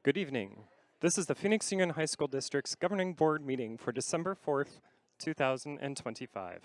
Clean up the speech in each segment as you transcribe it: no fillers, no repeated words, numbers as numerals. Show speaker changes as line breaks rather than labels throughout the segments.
Good evening. This is the Phoenix Union High School District's Governing Board meeting for December 4th, 2025.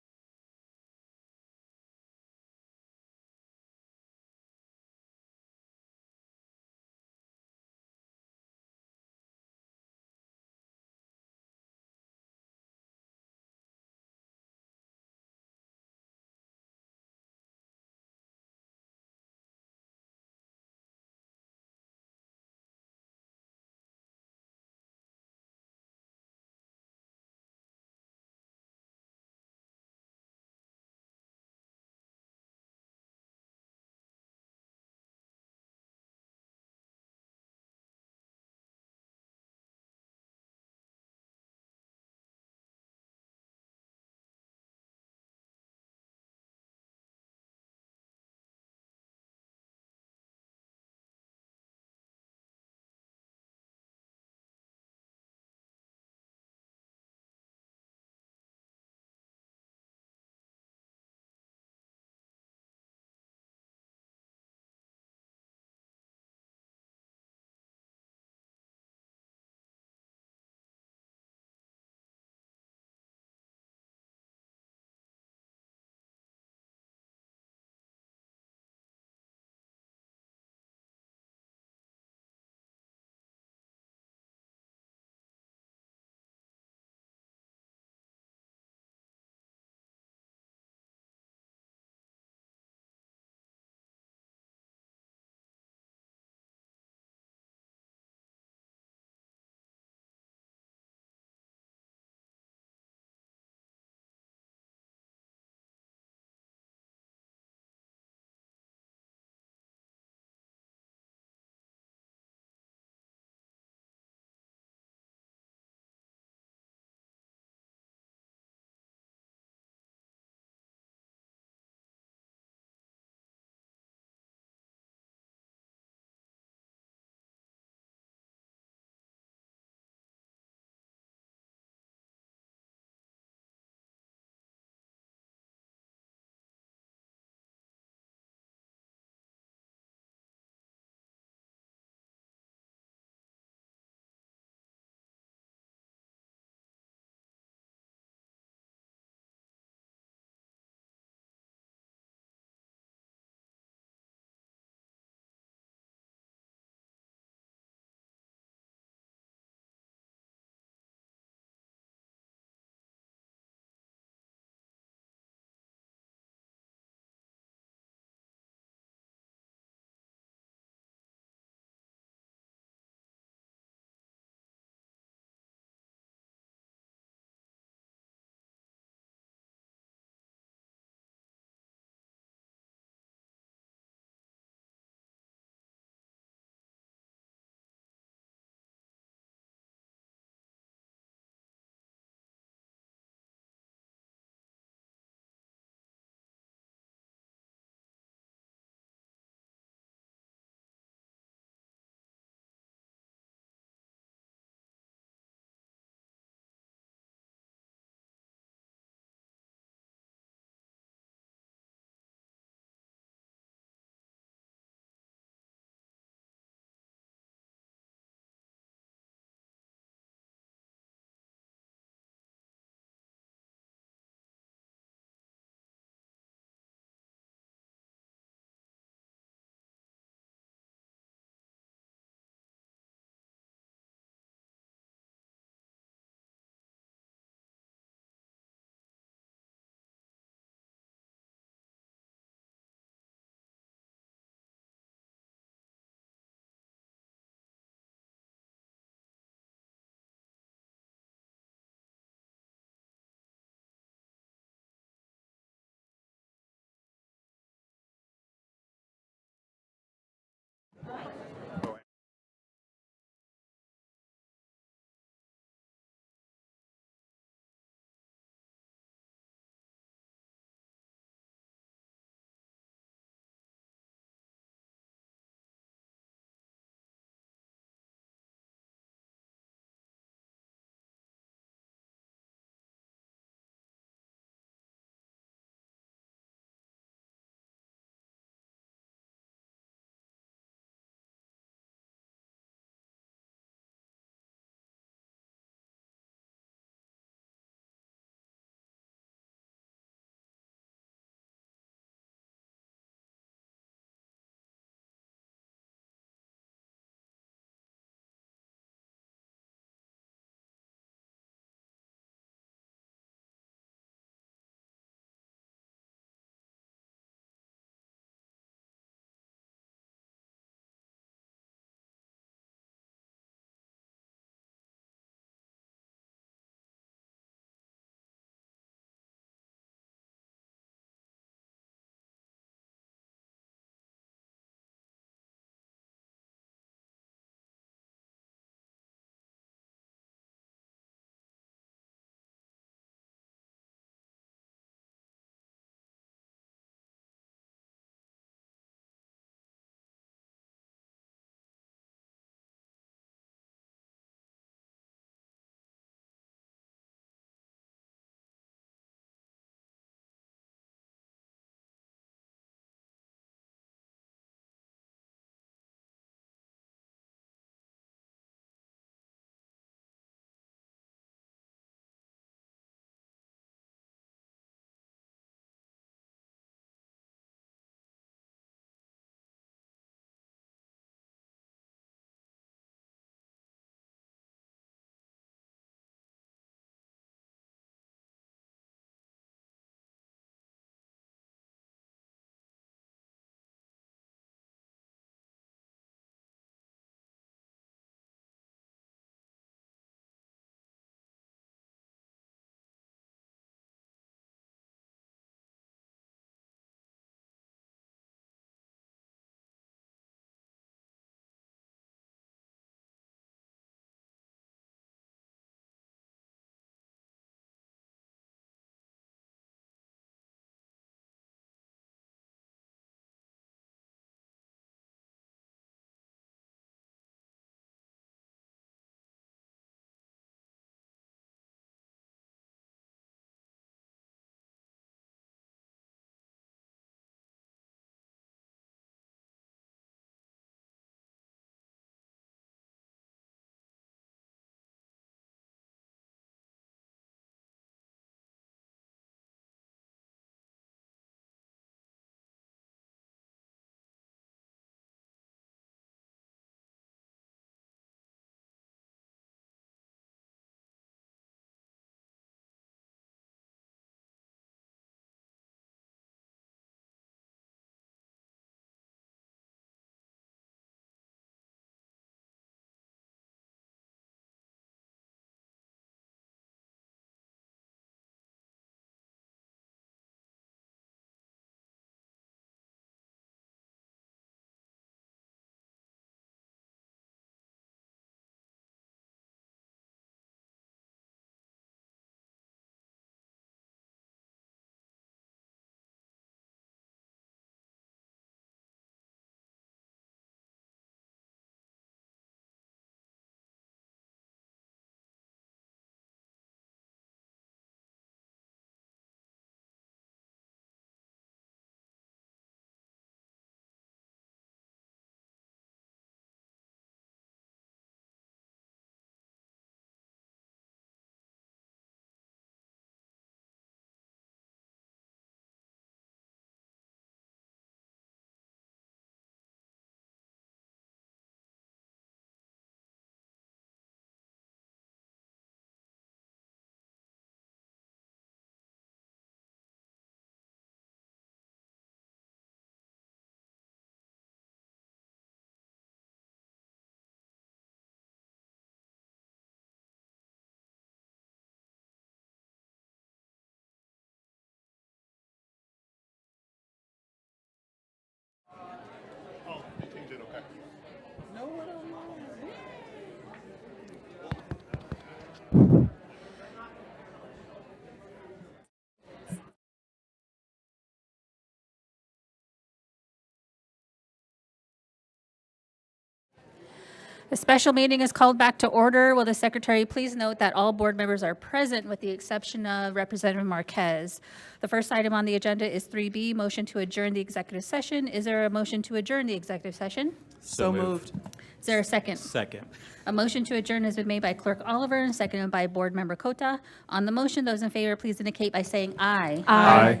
The special meeting is called back to order. Will the secretary please note that all board members are present with the exception of Representative Marquez. The first item on the agenda is 3B, motion to adjourn the executive session. Is there a motion to adjourn the executive session?
So moved.
Is there a second?
Second.
A motion to adjourn has been made by Clerk Oliver and seconded by Board Member Cota. On the motion, those in favor, please indicate by saying aye.
Aye.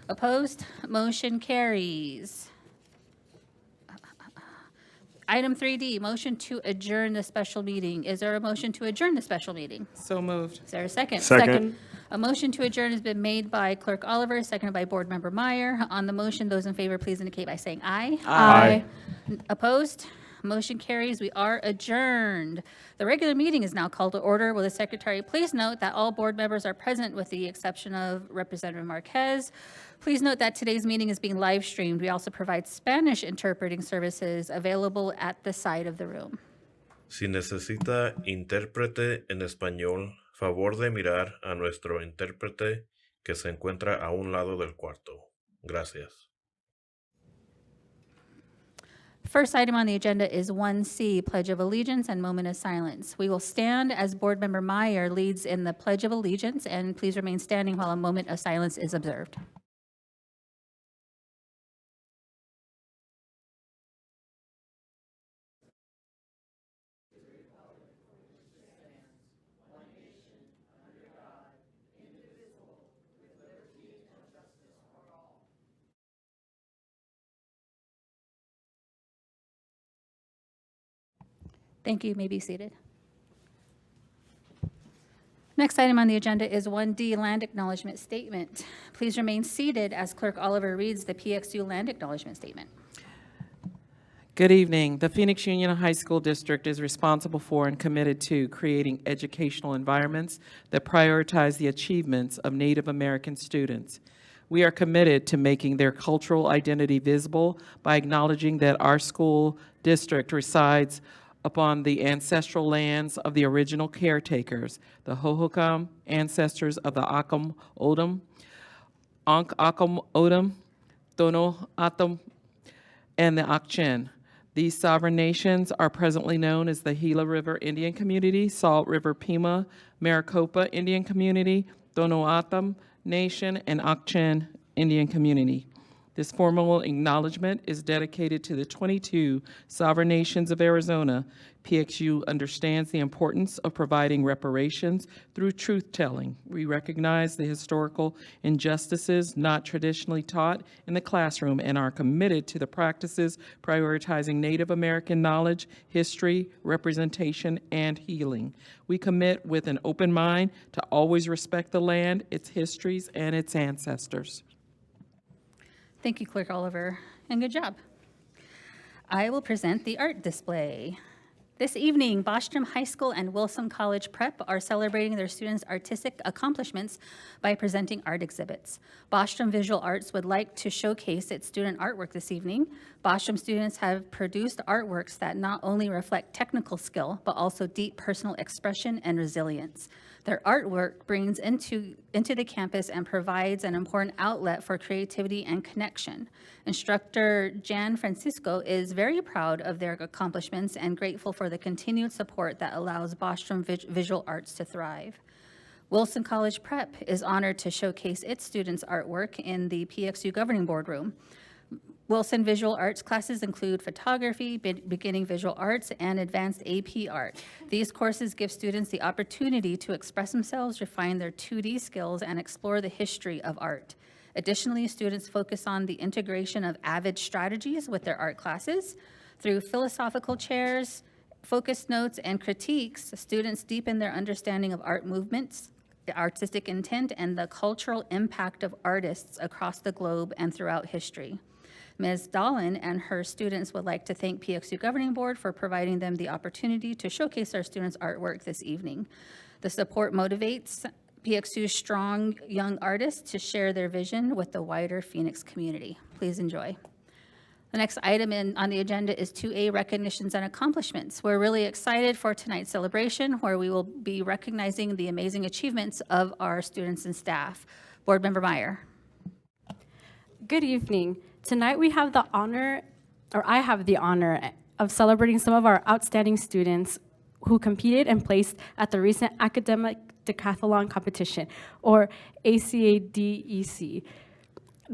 Opposed? Motion carries. Item 3D, motion to adjourn the special meeting. Is there a motion to adjourn the special meeting?
So moved.
Is there a second?
Second.
A motion to adjourn has been made by Clerk Oliver, seconded by Board Member Meyer. On the motion, those in favor, please indicate by saying aye.
Aye.
Opposed? Motion carries. We are adjourned. The regular meeting is now called to order. Will the secretary please note that all board members are present with the exception of Representative Marquez. Please note that today's meeting is being live streamed. We also provide Spanish interpreting services available at the side of the room.
Si necesita intérprete en español, favor de mirar a nuestro intérprete que se encuentra a un lado del cuarto. Gracias.
First item on the agenda is 1C, Pledge of Allegiance and Moment of Silence. We will stand as Board Member Meyer leads in the Pledge of Allegiance, and please remain standing while a moment of silence is observed. Thank you. You may be seated. Next item on the agenda is 1D, Land Acknowledgement Statement. Please remain seated as Clerk Oliver reads the PXU Land Acknowledgement Statement.
Good evening. The Phoenix Union High School District is responsible for and committed to creating educational environments that prioritize the achievements of Native American students. We are committed to making their cultural identity visible by acknowledging that our school district resides upon the ancestral lands of the original caretakers, the Hohokam, ancestors of the Akam Odom, Ankh Akam Odom, Tono Atam, and the Akchen. These sovereign nations are presently known as the Gila River Indian Community, Salt River Pima, Maricopa Indian Community, Tono Atam Nation, and Akchen Indian Community. This formal acknowledgement is dedicated to the 22 sovereign nations of Arizona. PXU understands the importance of providing reparations through truth-telling. We recognize the historical injustices not traditionally taught in the classroom and are committed to the practices prioritizing Native American knowledge, history, representation, and healing. We commit with an open mind to always respect the land, its histories, and its ancestors.
Thank you, Clerk Oliver, and good job. I will present the art display. This evening, Bostrom High School and Wilson College Prep are celebrating their students' artistic accomplishments by presenting art exhibits. Bostrom Visual Arts would like to showcase its student artwork this evening. Bostrom students have produced artworks that not only reflect technical skill, but also deep personal expression and resilience. Their artwork brings into the campus and provides an important outlet for creativity and connection. Instructor Jan Francisco is very proud of their accomplishments and grateful for the continued support that allows Bostrom Visual Arts to thrive. Wilson College Prep is honored to showcase its students' artwork in the PXU Governing Board room. Wilson Visual Arts classes include photography, beginning visual arts, and advanced AP art. These courses give students the opportunity to express themselves, refine their 2D skills, and explore the history of art. Additionally, students focus on the integration of AVID strategies with their art classes. Through philosophical chairs, focus notes, and critiques, students deepen their understanding of art movements, the artistic intent, and the cultural impact of artists across the globe and throughout history. Ms. Dahlin and her students would like to thank PXU Governing Board for providing them the opportunity to showcase our students' artwork this evening. The support motivates PXU's strong young artists to share their vision with the wider Phoenix community. Please enjoy. The next item on the agenda is 2A, recognitions and accomplishments. We're really excited for tonight's celebration, where we will be recognizing the amazing achievements of our students and staff. Board Member Meyer.
Good evening. Tonight we have the honor, or I have the honor
of celebrating some of our outstanding students who competed and placed at the recent Academic Decathlon competition, or ACADEC.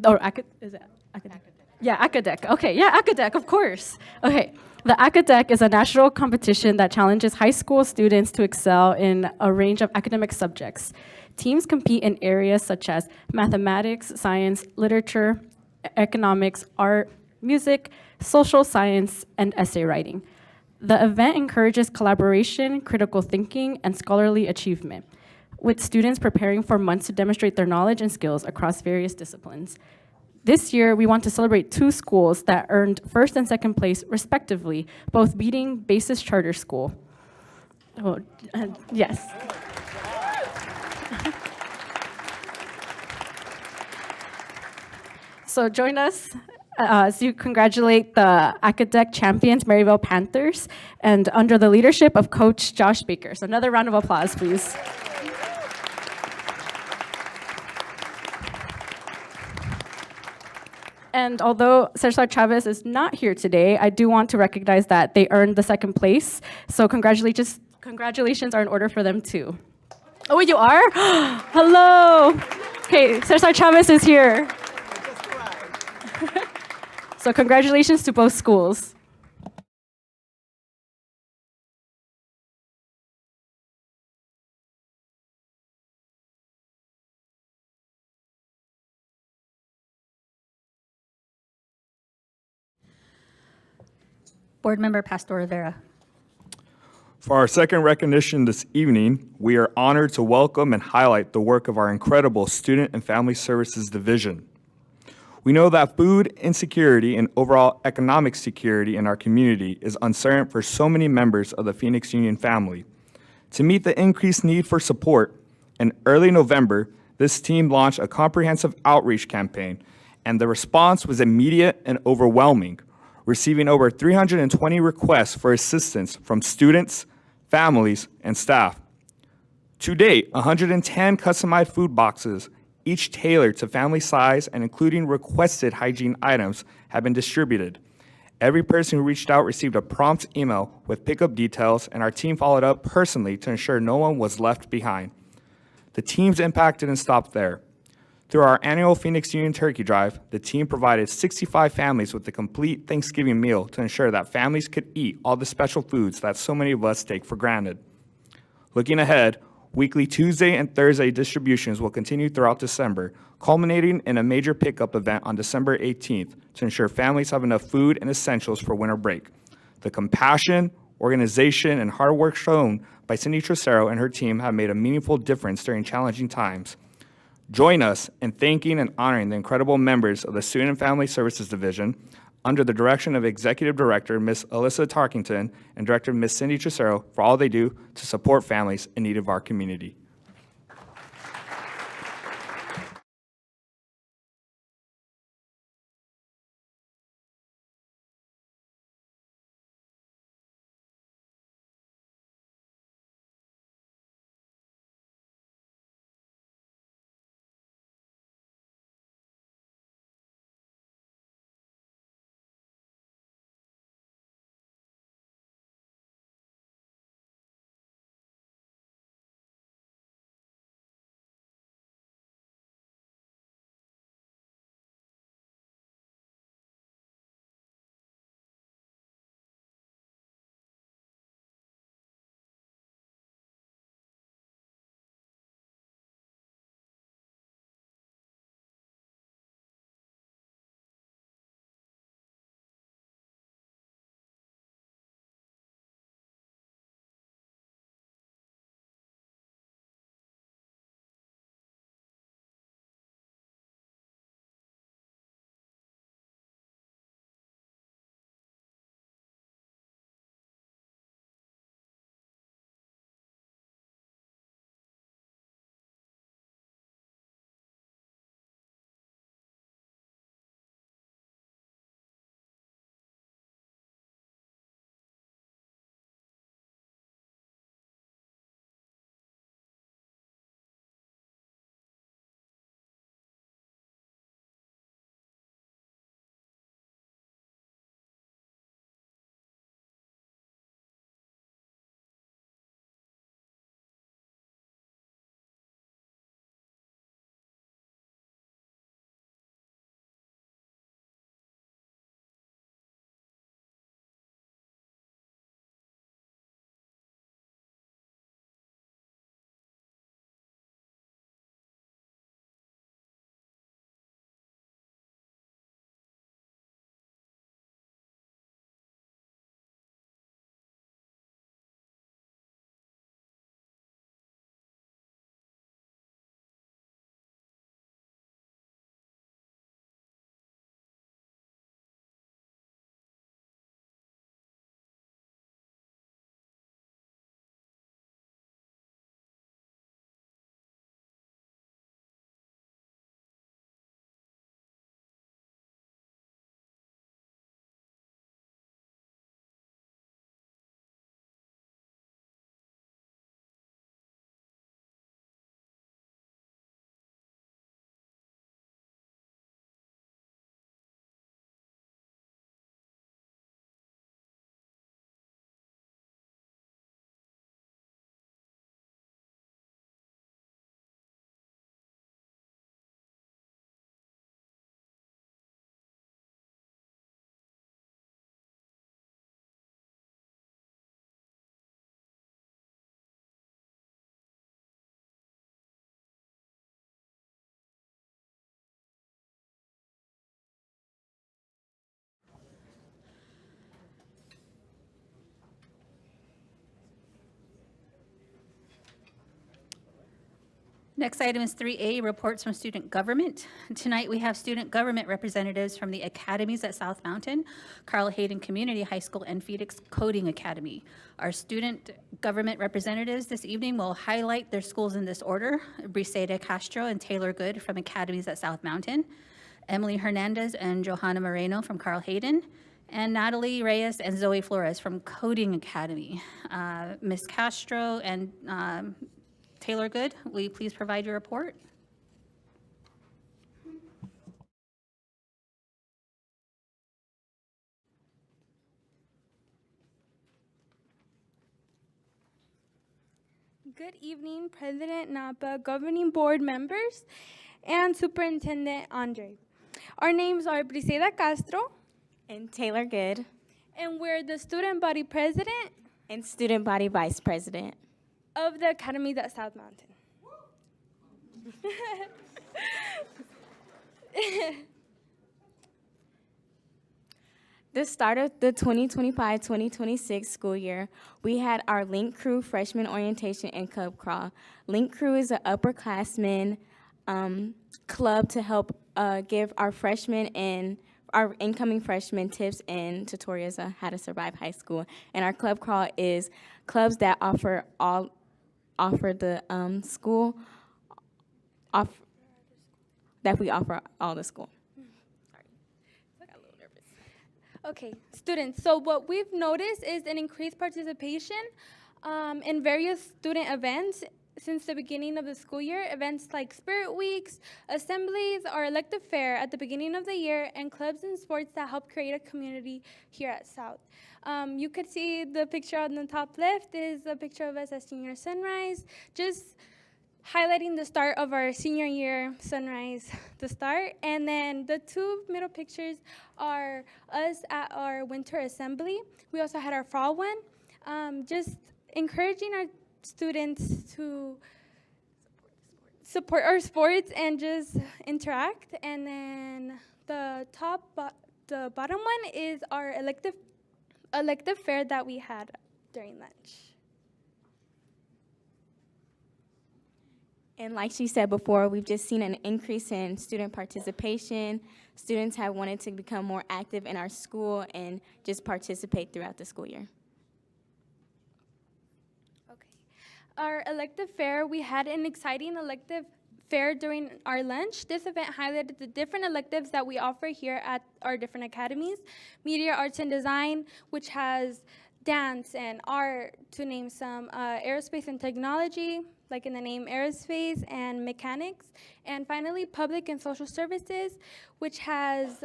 Or is it Academic? Yeah, Acadec. Okay, yeah, Acadec, of course. Okay, the Acadec is a national competition that challenges high school students to excel in a range of academic subjects. Teams compete in areas such as mathematics, science, literature, economics, art, music, social science, and essay writing. The event encourages collaboration, critical thinking, and scholarly achievement, with students preparing for months to demonstrate their knowledge and skills across various disciplines. This year, we want to celebrate 2 schools that earned first and second place, respectively, both beating Basis Charter School. Oh, yes. So join us as you congratulate the Acadec champions, Maryville Panthers, and under the leadership of Coach Josh Baker. So another round of applause, please. And although Cesar Chavez is not here today, I do want to recognize that they earned the second place. So congratulations are in order for them too. Oh, you are? Hello. Okay, Cesar Chavez is here. So congratulations to both schools.
Board Member Pastor Rivera.
For our second recognition this evening, we are honored to welcome and highlight the work of our incredible Student and Family Services Division. We know that food insecurity and overall economic security in our community is uncertain for so many members of the Phoenix Union family. To meet the increased need for support, in early November, this team launched a comprehensive outreach campaign, and the response was immediate and overwhelming, receiving over 320 requests for assistance from students, families, and staff. To date, 110 customized food boxes, each tailored to family size and including requested hygiene items, have been distributed. Every person who reached out received a prompt email with pickup details, and our team followed up personally to ensure no one was left behind. The team's impact didn't stop there. Through our annual Phoenix Union Turkey Drive, the team provided 65 families with a complete Thanksgiving meal to ensure that families could eat all the special foods that so many of us take for granted. Looking ahead, weekly Tuesday and Thursday distributions will continue throughout December, culminating in a major pickup event on December 18th to ensure families have enough food and essentials for winter break. The compassion, organization, and hard work shown by Cindy Trocero and her team have made a meaningful difference during challenging times. Join us in thanking and honoring the incredible members of the Student and Family Services Division under the direction of Executive Director Ms. Alyssa Tarkington and Director Ms. Cindy Trocero for all they do to support families in need of our community.
Next item is 3A, reports from student government. Tonight, we have student government representatives from the academies at South Mountain, Carl Hayden Community High School, and Phoenix Coding Academy. Our student government representatives this evening will highlight their schools in this order: Briseida Castro and Taylor Good from academies at South Mountain, Emily Hernandez and Johanna Moreno from Carl Hayden, and Natalie Reyes and Zoe Flores from Coding Academy. Ms. Castro and Taylor Good, will you please provide your report?
Good evening, President Napa, governing board members, and Superintendent Andre. Our names are Briseida Castro,
And Taylor Good,
and we're the student body president
and student body vice president.
of the academies at South Mountain.
The start of the 2025-2026 school year, we had our Link Crew freshman orientation and club crawl. Link Crew is an upperclassmen club to help give our freshmen and our incoming freshmen tips and tutorials on how to survive high school. And our club crawl is clubs that offer the school that we offer all the school.
Okay, students, so what we've noticed is an increased participation in various student events since the beginning of the school year. Events like Spirit Weeks, assemblies, our elective fair at the beginning of the year, and clubs and sports that help create a community here at South. You could see the picture on the top left is a picture of us at Senior Sunrise, just highlighting the start of our senior year sunrise, the start. And then the two middle pictures are us at our winter assembly. We also had our fall one, just encouraging our students to support our sports and just interact. And then the bottom one is our elective fair that we had during lunch.
And like she said before, we've just seen an increase in student participation. Students have wanted to become more active in our school and just participate throughout the school year.
Okay. Our elective fair, we had an exciting elective fair during our lunch. This event highlighted the different electives that we offer here at our different academies. Media Arts and Design, which has dance and art, to name some, aerospace and technology, like in the name aerospace and mechanics. And finally, Public and Social Services, which has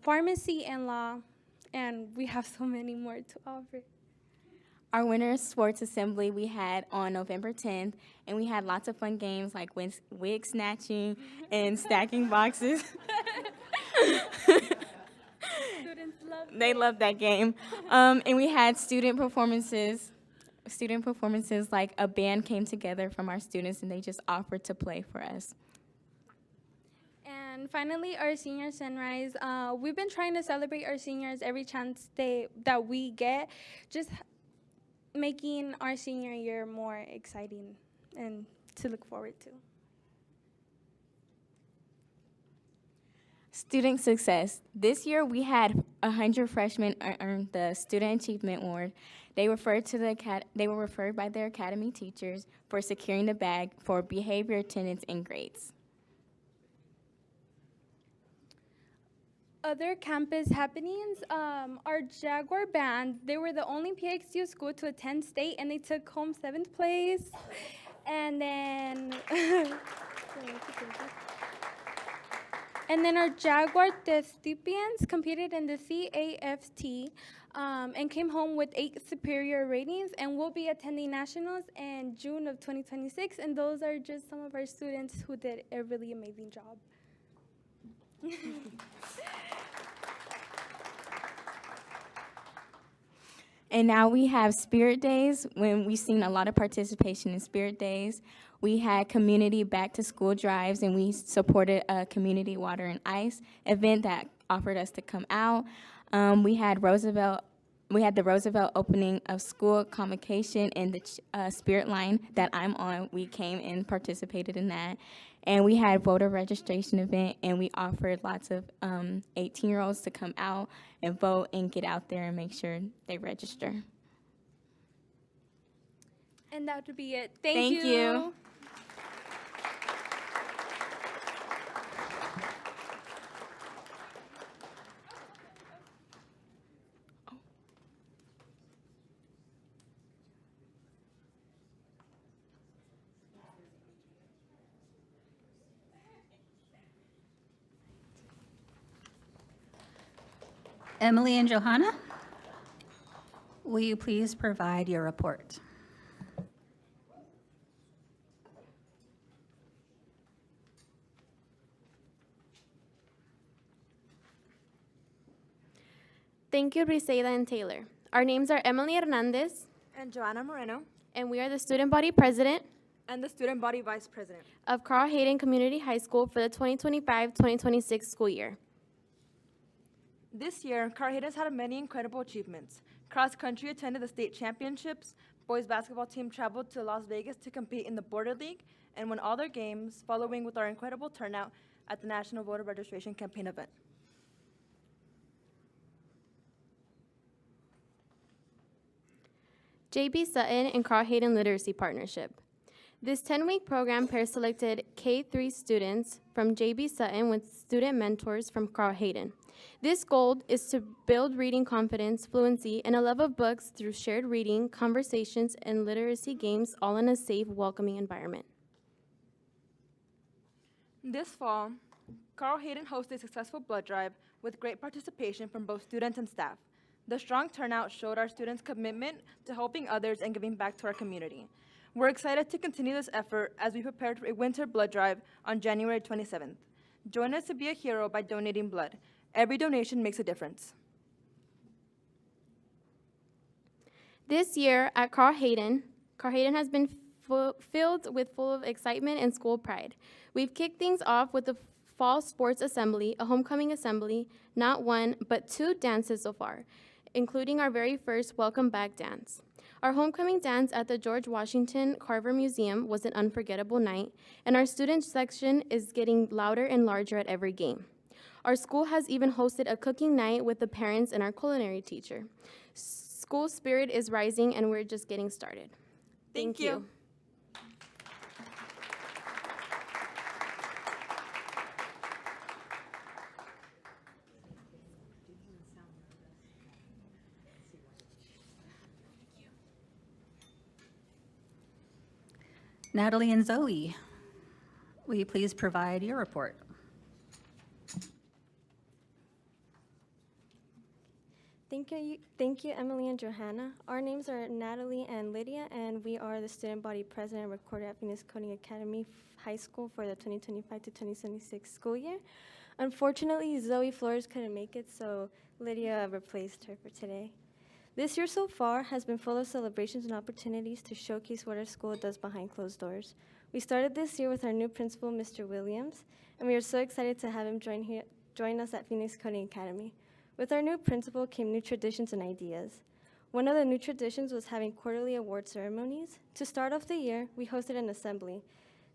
pharmacy and law. And we have so many more to offer.
Our winter sports assembly we had on November 10th, and we had lots of fun games like wig snatching and stacking boxes.
Students love
They loved that game. And we had student performances like a band came together from our students and they just offered to play for us.
And finally, our senior sunrise. We've been trying to celebrate our seniors every chance that we get, just making our senior year more exciting and to look forward to.
Student success. This year we had 100 freshmen earn the Student Achievement Award. They were referred by their academy teachers for securing the bag for behavior, attendance, and grades.
Other campus happenings, our Jaguar band, they were the only PXU school to attend state, and they took home 7th place. And then, our Jaguar Thespians competed in the CAFT and came home with 8 superior ratings, and will be attending nationals in June of 2026. And those are just some of our students who did a really amazing job.
And now we have Spirit Days, when we've seen a lot of participation in Spirit Days. We had community back to school drives, and we supported a community water and ice event that offered us to come out. We had Roosevelt We had the Roosevelt opening of school convocation and the spirit line that I'm on. We came and participated in that. And we had voter registration event, and we offered lots of 18-year-olds to come out and vote and get out there and make sure they register.
And that would be it.
Thank you.
Emily and Johanna, will you please provide your report?
Thank you, Briseida and Taylor. Our names are Emily Hernandez,
and Joanna Moreno,
and we are the student body president
and the student body vice president.
of Carl Hayden Community High School for the 2025-2026 school year.
This year, Carl Hayden has had many incredible achievements. Cross country attended the state championships, boys basketball team traveled to Las Vegas to compete in the Border League, and won all their games, following with our incredible turnout at the National Voter Registration Campaign event.
JB Sutton and Carl Hayden Literacy Partnership. This 10-week program pairs selected K-3 students from JB Sutton with student mentors from Carl Hayden. This goal is to build reading confidence, fluency, and a love of books through shared reading, conversations, and literacy games, all in a safe, welcoming environment.
This fall, Carl Hayden hosted a successful blood drive with great participation from both students and staff. The strong turnout showed our students' commitment to helping others and giving back to our community. We're excited to continue this effort as we prepare for a winter blood drive on January 27th. Join us to be a hero by donating blood. Every donation makes a difference.
This year at Carl Hayden has been filled with full of excitement and school pride. We've kicked things off with the fall sports assembly, a homecoming assembly, not one, but 2 dances so far, including our very first welcome back dance. Our homecoming dance at the George Washington Carver Museum was an unforgettable night, and our student section is getting louder and larger at every game. Our school has even hosted a cooking night with the parents and our culinary teacher. School spirit is rising, and we're just getting started. Thank you.
Natalie and Zoe, will you please provide your report?
Thank you, Emily and Johanna. Our names are Natalie and Lydia, and we are the student body president and recorder at Phoenix Coding Academy High School for the 2025 to 2026 school year. Unfortunately, Zoe Flores couldn't make it, so Lydia replaced her for today. This year so far has been full of celebrations and opportunities to showcase what our school does behind closed doors. We started this year with our new principal, Mr. Williams, and we are so excited to have him join us at Phoenix Coding Academy. With our new principal came new traditions and ideas. One of the new traditions was having quarterly award ceremonies. To start off the year, we hosted an assembly.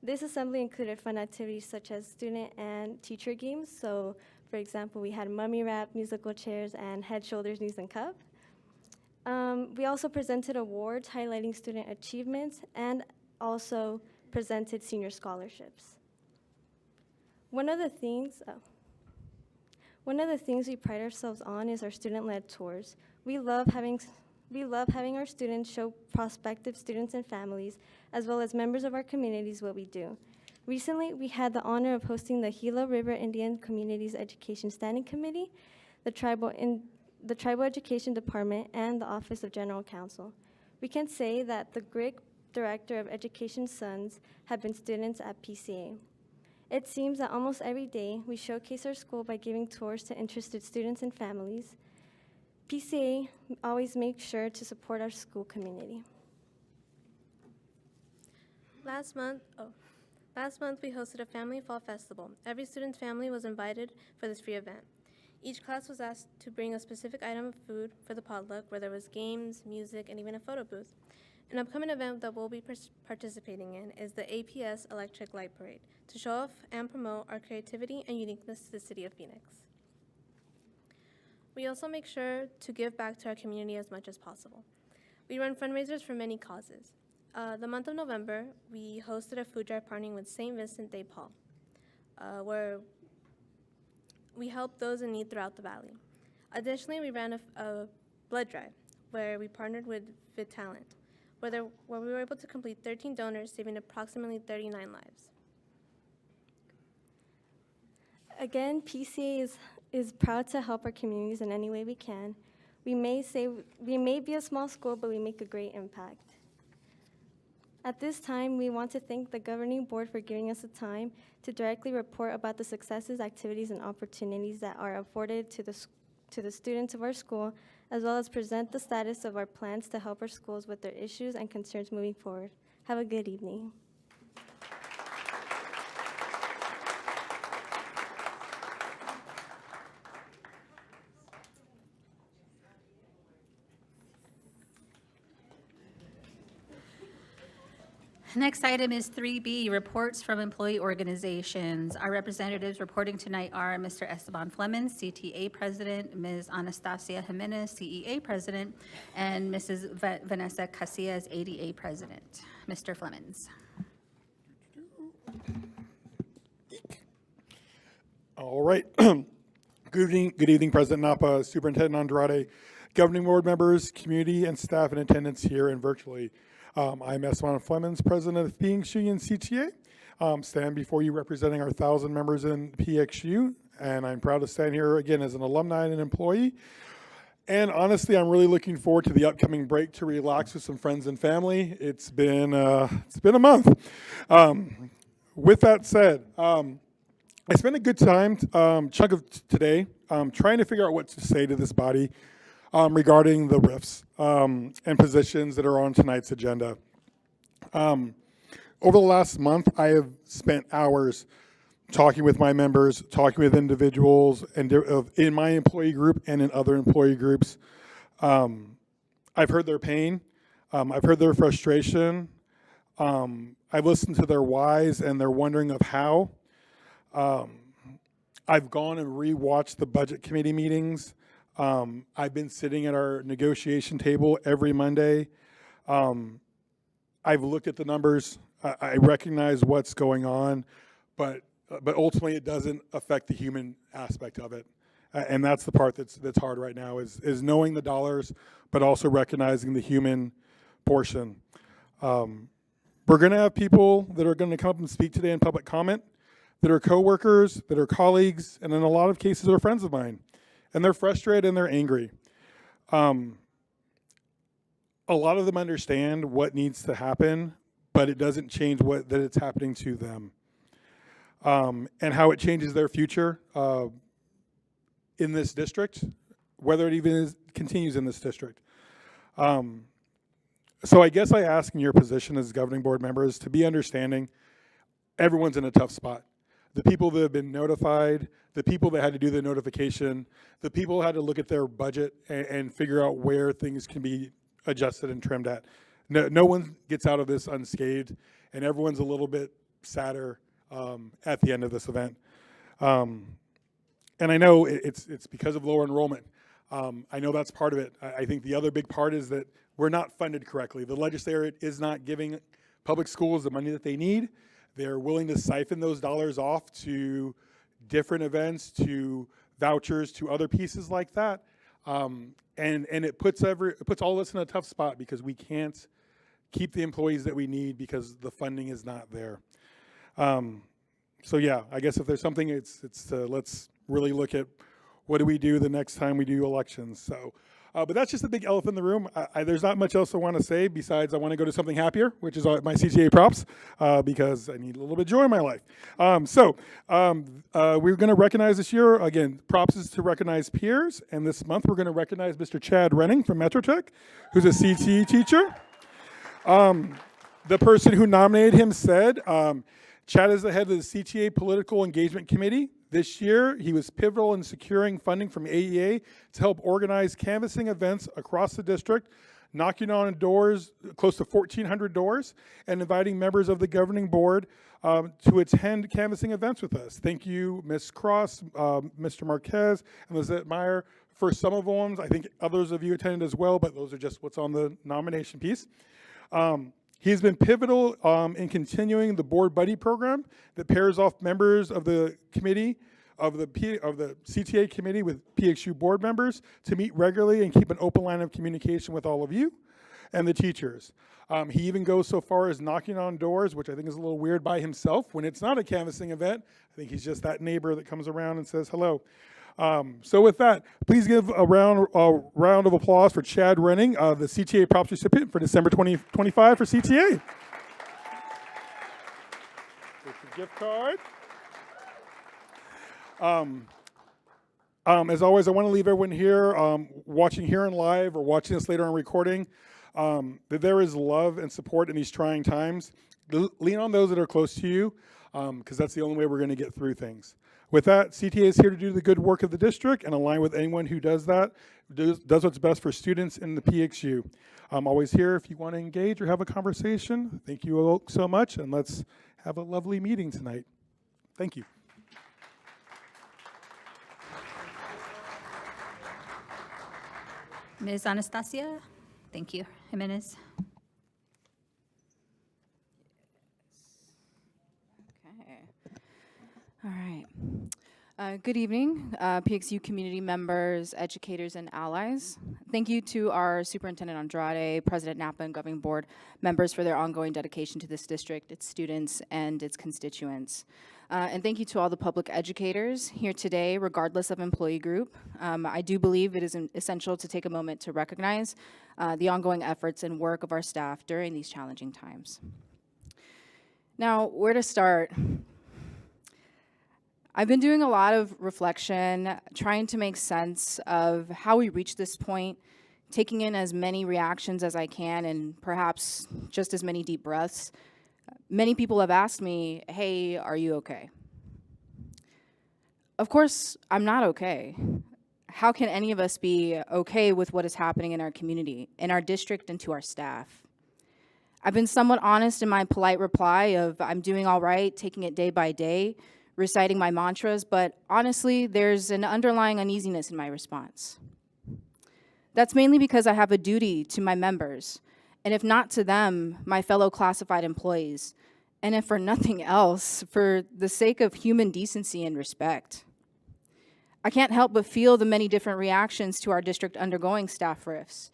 This assembly included fun activities such as student and teacher games. So, for example, we had mummy rap, musical chairs, and head, shoulders, knees, and cup. We also presented awards highlighting student achievements and also presented senior scholarships. One of the things we pride ourselves on is our student-led tours. We love having our students show prospective students and families, as well as members of our communities, what we do. Recently, we had the honor of hosting the Gila River Indian Communities Education Standing Committee, the Tribal Education Department, and the Office of General Counsel. We can say that the great Director of Education's sons have been students at PCA. It seems that almost every day we showcase our school by giving tours to interested students and families. PCA always makes sure to support our school community.
Last month we hosted a family fall festival. Every student's family was invited for this free event. Each class was asked to bring a specific item of food for the potluck, where there was games, music, and even a photo booth. An upcoming event that we'll be participating in is the APS Electric Light Parade, to show off and promote our creativity and uniqueness to the city of Phoenix. We also make sure to give back to our community as much as possible. We run fundraisers for many causes. The month of November, we hosted a food drive partnering with St. Vincent de Paul, where we helped those in need throughout the valley. Additionally, we ran a blood drive where we partnered with Vitalent, where we were able to complete 13 donors, saving approximately 39 lives.
Again, PCA is proud to help our communities in any way we can. We may be a small school, but we make a great impact. At this time, we want to thank the governing board for giving us the time to directly report about the successes, activities, and opportunities that are afforded to the students of our school, as well as present the status of our plans to help our schools with their issues and concerns moving forward. Have a good evening.
Next item is 3B, reports from employee organizations. Our representatives reporting tonight are Mr. Esteban Flemons, CTA President, Ms. Anastasia Jimenez, CEA President, and Mrs. Vanessa Casillas, ADA President. Mr. Flemons.
All right. Good evening, President Napa, Superintendent Andrade, governing board members, community and staff in attendance here and virtually. I'm Esteban Flemons, President of PXU and CTA. Stand before you representing our 1,000 members in PXU, and I'm proud to stand here again as an alumni and an employee. And honestly, I'm really looking forward to the upcoming break to relax with some friends and family. It's been a month. With that said, I spent a good chunk of today trying to figure out what to say to this body regarding the RIFs and positions that are on tonight's agenda. Over the last month, I have spent hours talking with my members, talking with individuals and in my employee group and in other employee groups. I've heard their pain. I've heard their frustration. I've listened to their whys and their wondering of how. I've gone and rewatched the budget committee meetings. I've been sitting at our negotiation table every Monday. I've looked at the numbers. I recognize what's going on, but ultimately it doesn't affect the human aspect of it. And that's the part that's hard right now is knowing the dollars, but also recognizing the human portion. We're gonna have people that are gonna come up and speak today in public comment that are coworkers, that are colleagues, and in a lot of cases are friends of mine. And they're frustrated and they're angry. A lot of them understand what needs to happen, but it doesn't change that it's happening to them. And how it changes their future in this district, whether it even continues in this district. So I guess I ask in your position as governing board members to be understanding. Everyone's in a tough spot. The people that have been notified, the people that had to do the notification, the people who had to look at their budget and figure out where things can be adjusted and trimmed at. No one gets out of this unscathed, and everyone's a little bit sadder at the end of this event. And I know it's because of lower enrollment. I know that's part of it. I think the other big part is that we're not funded correctly. The legislature is not giving public schools the money that they need. They're willing to siphon those dollars off to different events, to vouchers, to other pieces like that. And it puts all of us in a tough spot because we can't keep the employees that we need because the funding is not there. So yeah, I guess if there's something, it's let's really look at what do we do the next time we do elections. So, but that's just the big elephant in the room. There's not much else I want to say besides I want to go to something happier, which is my CTA props, because I need a little bit of joy in my life. We're going to recognize this year, again, props is to recognize peers, and this month we're going to recognize Mr. Chad Renning from Metro Tech, who's a CTE teacher. The person who nominated him said, Chad is the head of the CTA Political Engagement Committee. This year, he was pivotal in securing funding from AEA to help organize canvassing events across the district, knocking on doors, close to 1,400 doors, and inviting members of the governing board to attend canvassing events with us. Thank you, Ms. Cross, Mr. Marquez, and Lizette Meyer for some of them. I think others of you attended as well, but those are just what's on the nomination piece. He has been pivotal in continuing the board buddy program that pairs off members of the committee, of the CTA committee with PXU board members to meet regularly and keep an open line of communication with all of you and the teachers. He even goes so far as knocking on doors, which I think is a little weird by himself when it's not a canvassing event. I think he's just that neighbor that comes around and says hello. So with that, please give a round of applause for Chad Renning, the CTA props recipient for December 2025 for CTA. Here's the gift card. As always, I want to leave everyone here watching here in live or watching this later on recording, that there is love and support in these trying times. Lean on those that are close to you, because that's the only way we're going to get through things. With that, CTA is here to do the good work of the district and align with anyone who does that, does what's best for students in the PXU. I'm always here if you want to engage or have a conversation. Thank you all so much, and let's have a lovely meeting tonight. Thank you.
Ms. Anastasia, thank you. Jimenez.
All right. Good evening, PXU community members, educators, and allies. Thank you to our Superintendent Andrade, President Napa, and Governing Board members for their ongoing dedication to this district, its students, and its constituents. And thank you to all the public educators here today, regardless of employee group. I do believe it is essential to take a moment to recognize the ongoing efforts and work of our staff during these challenging times. Now, where to start? I've been doing a lot of reflection, trying to make sense of how we reached this point, taking in as many reactions as I can and perhaps just as many deep breaths. Many people have asked me, hey, are you okay? Of course, I'm not okay. How can any of us be okay with what is happening in our community, in our district, and to our staff? I've been somewhat honest in my polite reply of I'm doing all right, taking it day by day, reciting my mantras, but honestly, there's an underlying uneasiness in my response. That's mainly because I have a duty to my members, and if not to them, my fellow classified employees, and if for nothing else, for the sake of human decency and respect. I can't help but feel the many different reactions to our district undergoing staff rifts.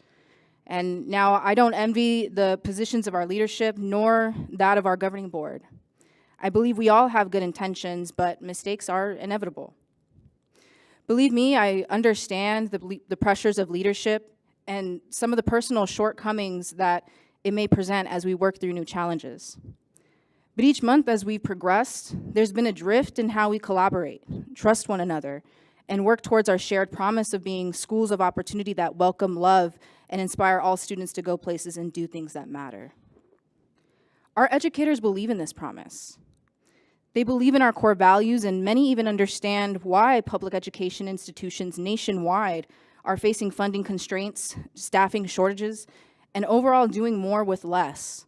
And now I don't envy the positions of our leadership, nor that of our governing board. I believe we all have good intentions, but mistakes are inevitable. Believe me, I understand the pressures of leadership and some of the personal shortcomings that it may present as we work through new challenges. But each month as we've progressed, there's been a drift in how we collaborate, trust one another, and work towards our shared promise of being schools of opportunity that welcome, love, and inspire all students to go places and do things that matter. Our educators believe in this promise. They believe in our core values, and many even understand why public education institutions nationwide are facing funding constraints, staffing shortages, and overall doing more with less.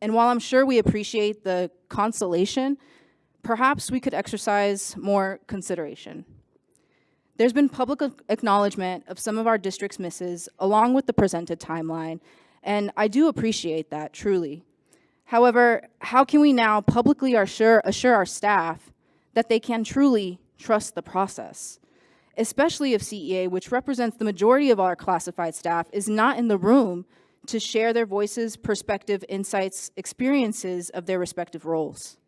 And while I'm sure we appreciate the consolation, perhaps we could exercise more consideration. There's been public acknowledgement of some of our district's misses along with the presented timeline, and I do appreciate that, truly. However, how can we now publicly assure our staff that they can truly trust the process, especially if CEA, which represents the majority of our classified staff, is not in the room to share their voices, perspective, insights, experiences of their respective roles?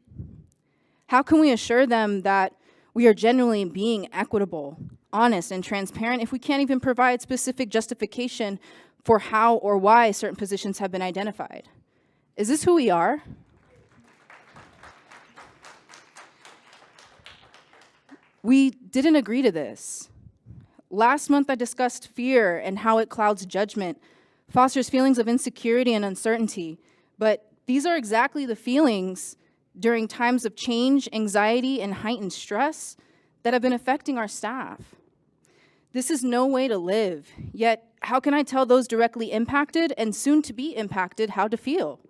How can we assure them that we are genuinely being equitable, honest, and transparent if we can't even provide specific justification for how or why certain positions have been identified? Is this who we are? We didn't agree to this. Last month, I discussed fear and how it clouds judgment, fosters feelings of insecurity and uncertainty, but these are exactly the feelings during times of change, anxiety, and heightened stress that have been affecting our staff. This is no way to live, yet how can I tell those directly impacted and soon to be impacted how to feel?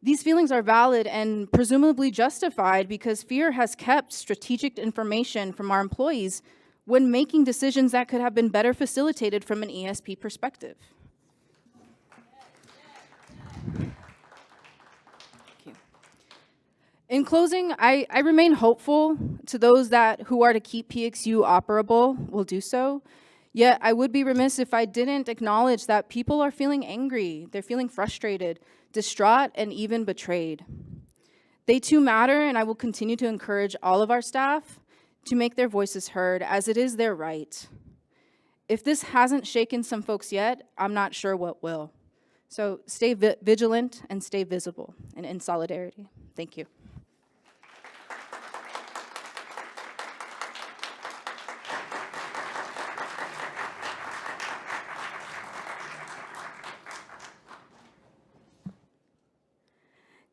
These feelings are valid and presumably justified because fear has kept strategic information from our employees when making decisions that could have been better facilitated from an ESP perspective. In closing, I remain hopeful to those who are to keep PXU operable will do so. Yet I would be remiss if I didn't acknowledge that people are feeling angry, they're feeling frustrated, distraught, and even betrayed. They too matter, and I will continue to encourage all of our staff to make their voices heard, as it is their right. If this hasn't shaken some folks yet, I'm not sure what will. So stay vigilant and stay visible and in solidarity. Thank you.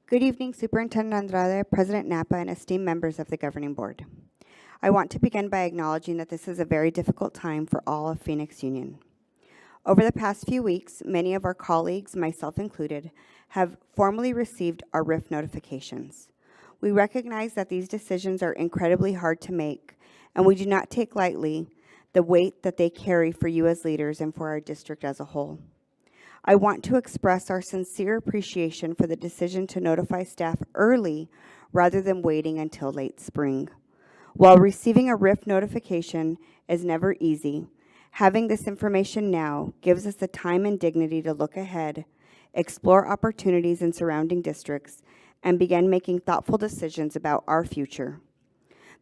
Good evening, Superintendent Andrade, President Napa, and esteemed members of the Governing Board. I want to begin by acknowledging that this is a very difficult time for all of Phoenix Union. Over the past few weeks, many of our colleagues, myself included, have formally received our RIF notifications. We recognize that these decisions are incredibly hard to make, and we do not take lightly the weight that they carry for you as leaders and for our district as a whole. I want to express our sincere appreciation for the decision to notify staff early rather than waiting until late spring. While receiving a RIF notification is never easy, having this information now gives us the time and dignity to look ahead, explore opportunities in surrounding districts, and begin making thoughtful decisions about our future.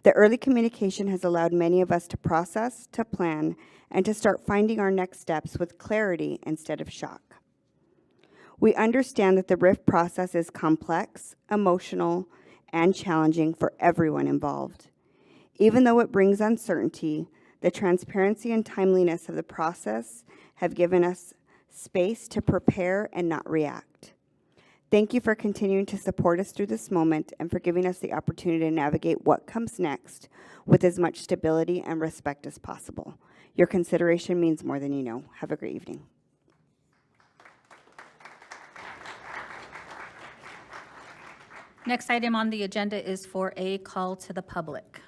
The early communication has allowed many of us to process, to plan, and to start finding our next steps with clarity instead of shock. We understand that the RIF process is complex, emotional, and challenging for everyone involved. Even though it brings uncertainty, the transparency and timeliness of the process have given us space to prepare and not react. Thank you for continuing to support us through this moment and for giving us the opportunity to navigate what comes next with as much stability and respect as possible. Your consideration means more than you know. Have a great evening.
Next item on the agenda is for a call to the public.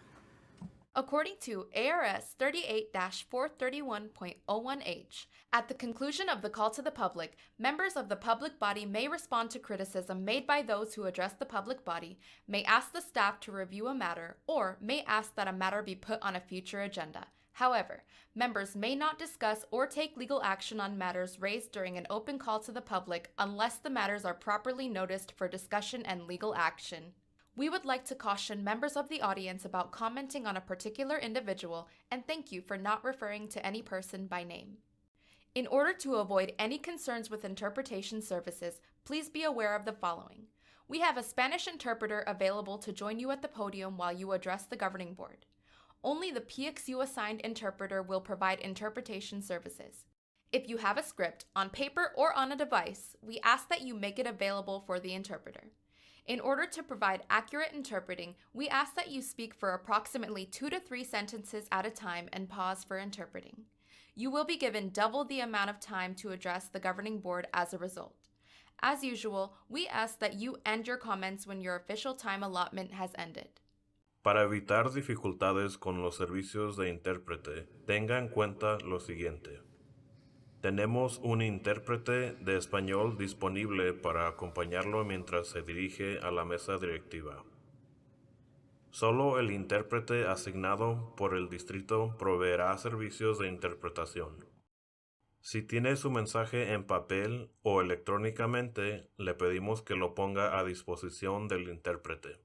According to ARS 38-431.01H, at the conclusion of the call to the public, members of the public body may respond to criticism made by those who address the public body, may ask the staff to review a matter, or may ask that a matter be put on a future agenda. However, members may not discuss or take legal action on matters raised during an open call to the public unless the matters are properly noticed for discussion and legal action. We would like to caution members of the audience about commenting on a particular individual and thank you for not referring to any person by name. In order to avoid any concerns with interpretation services, please be aware of the following. We have a Spanish interpreter available to join you at the podium while you address the governing board. Only the PXU assigned interpreter will provide interpretation services. If you have a script on paper or on a device, we ask that you make it available for the interpreter. In order to provide accurate interpreting, we ask that you speak for approximately 2 to 3 sentences at a time and pause for interpreting. You will be given double the amount of time to address the governing board as a result. As usual, we ask that you end your comments when your official time allotment has ended.
Para evitar dificultades con los servicios de intérprete, tenga en cuenta lo siguiente. Tenemos un intérprete de español disponible para acompañarlo mientras se dirige a la mesa directiva. Solo el intérprete asignado por el distrito proveerá servicios de interpretación. Si tiene su mensaje en papel o electrónicamente, le pedimos que lo ponga a disposición del intérprete.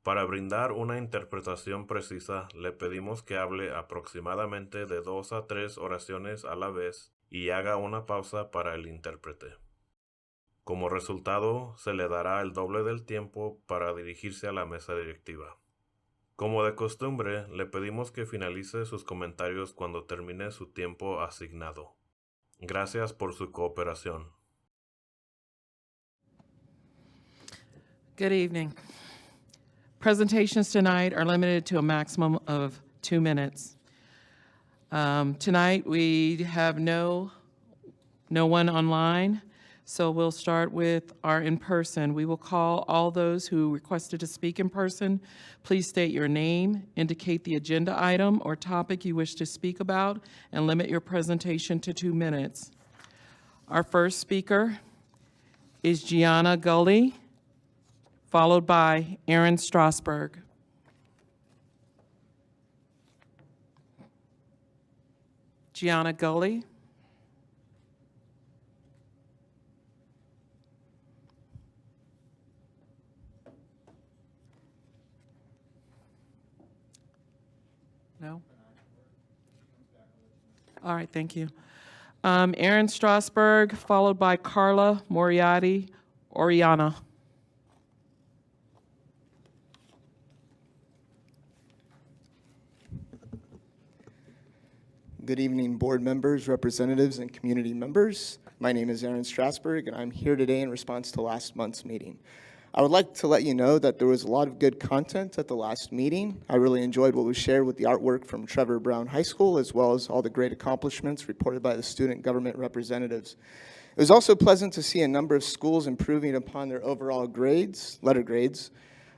Para brindar una interpretación precisa, le pedimos que hable aproximadamente de 2 a 3 oraciones a la vez y haga una pausa para el intérprete. Como resultado, se le dará el doble del tiempo para dirigirse a la mesa directiva. Como de costumbre, le pedimos que finalice sus comentarios cuando termine su tiempo asignado. Gracias por su cooperación.
Good evening. Presentations tonight are limited to a maximum of 2 minutes. Tonight, we have no one online, so we'll start with our in-person. We will call all those who requested to speak in person. Please state your name, indicate the agenda item or topic you wish to speak about, and limit your presentation to 2 minutes. Our first speaker is Gianna Gully, followed by Aaron Strasberg. Gianna Gully. No? All right, thank you. Aaron Strasberg, followed by Carla Moriarty Oriana.
Good evening, board members, representatives, and community members. My name is Aaron Strasberg, and I'm here today in response to last month's meeting. I would like to let you know that there was a lot of good content at the last meeting. I really enjoyed what was shared with the artwork from Trevor Brown High School, as well as all the great accomplishments reported by the student government representatives. It was also pleasant to see a number of schools improving upon their overall grades, letter grades.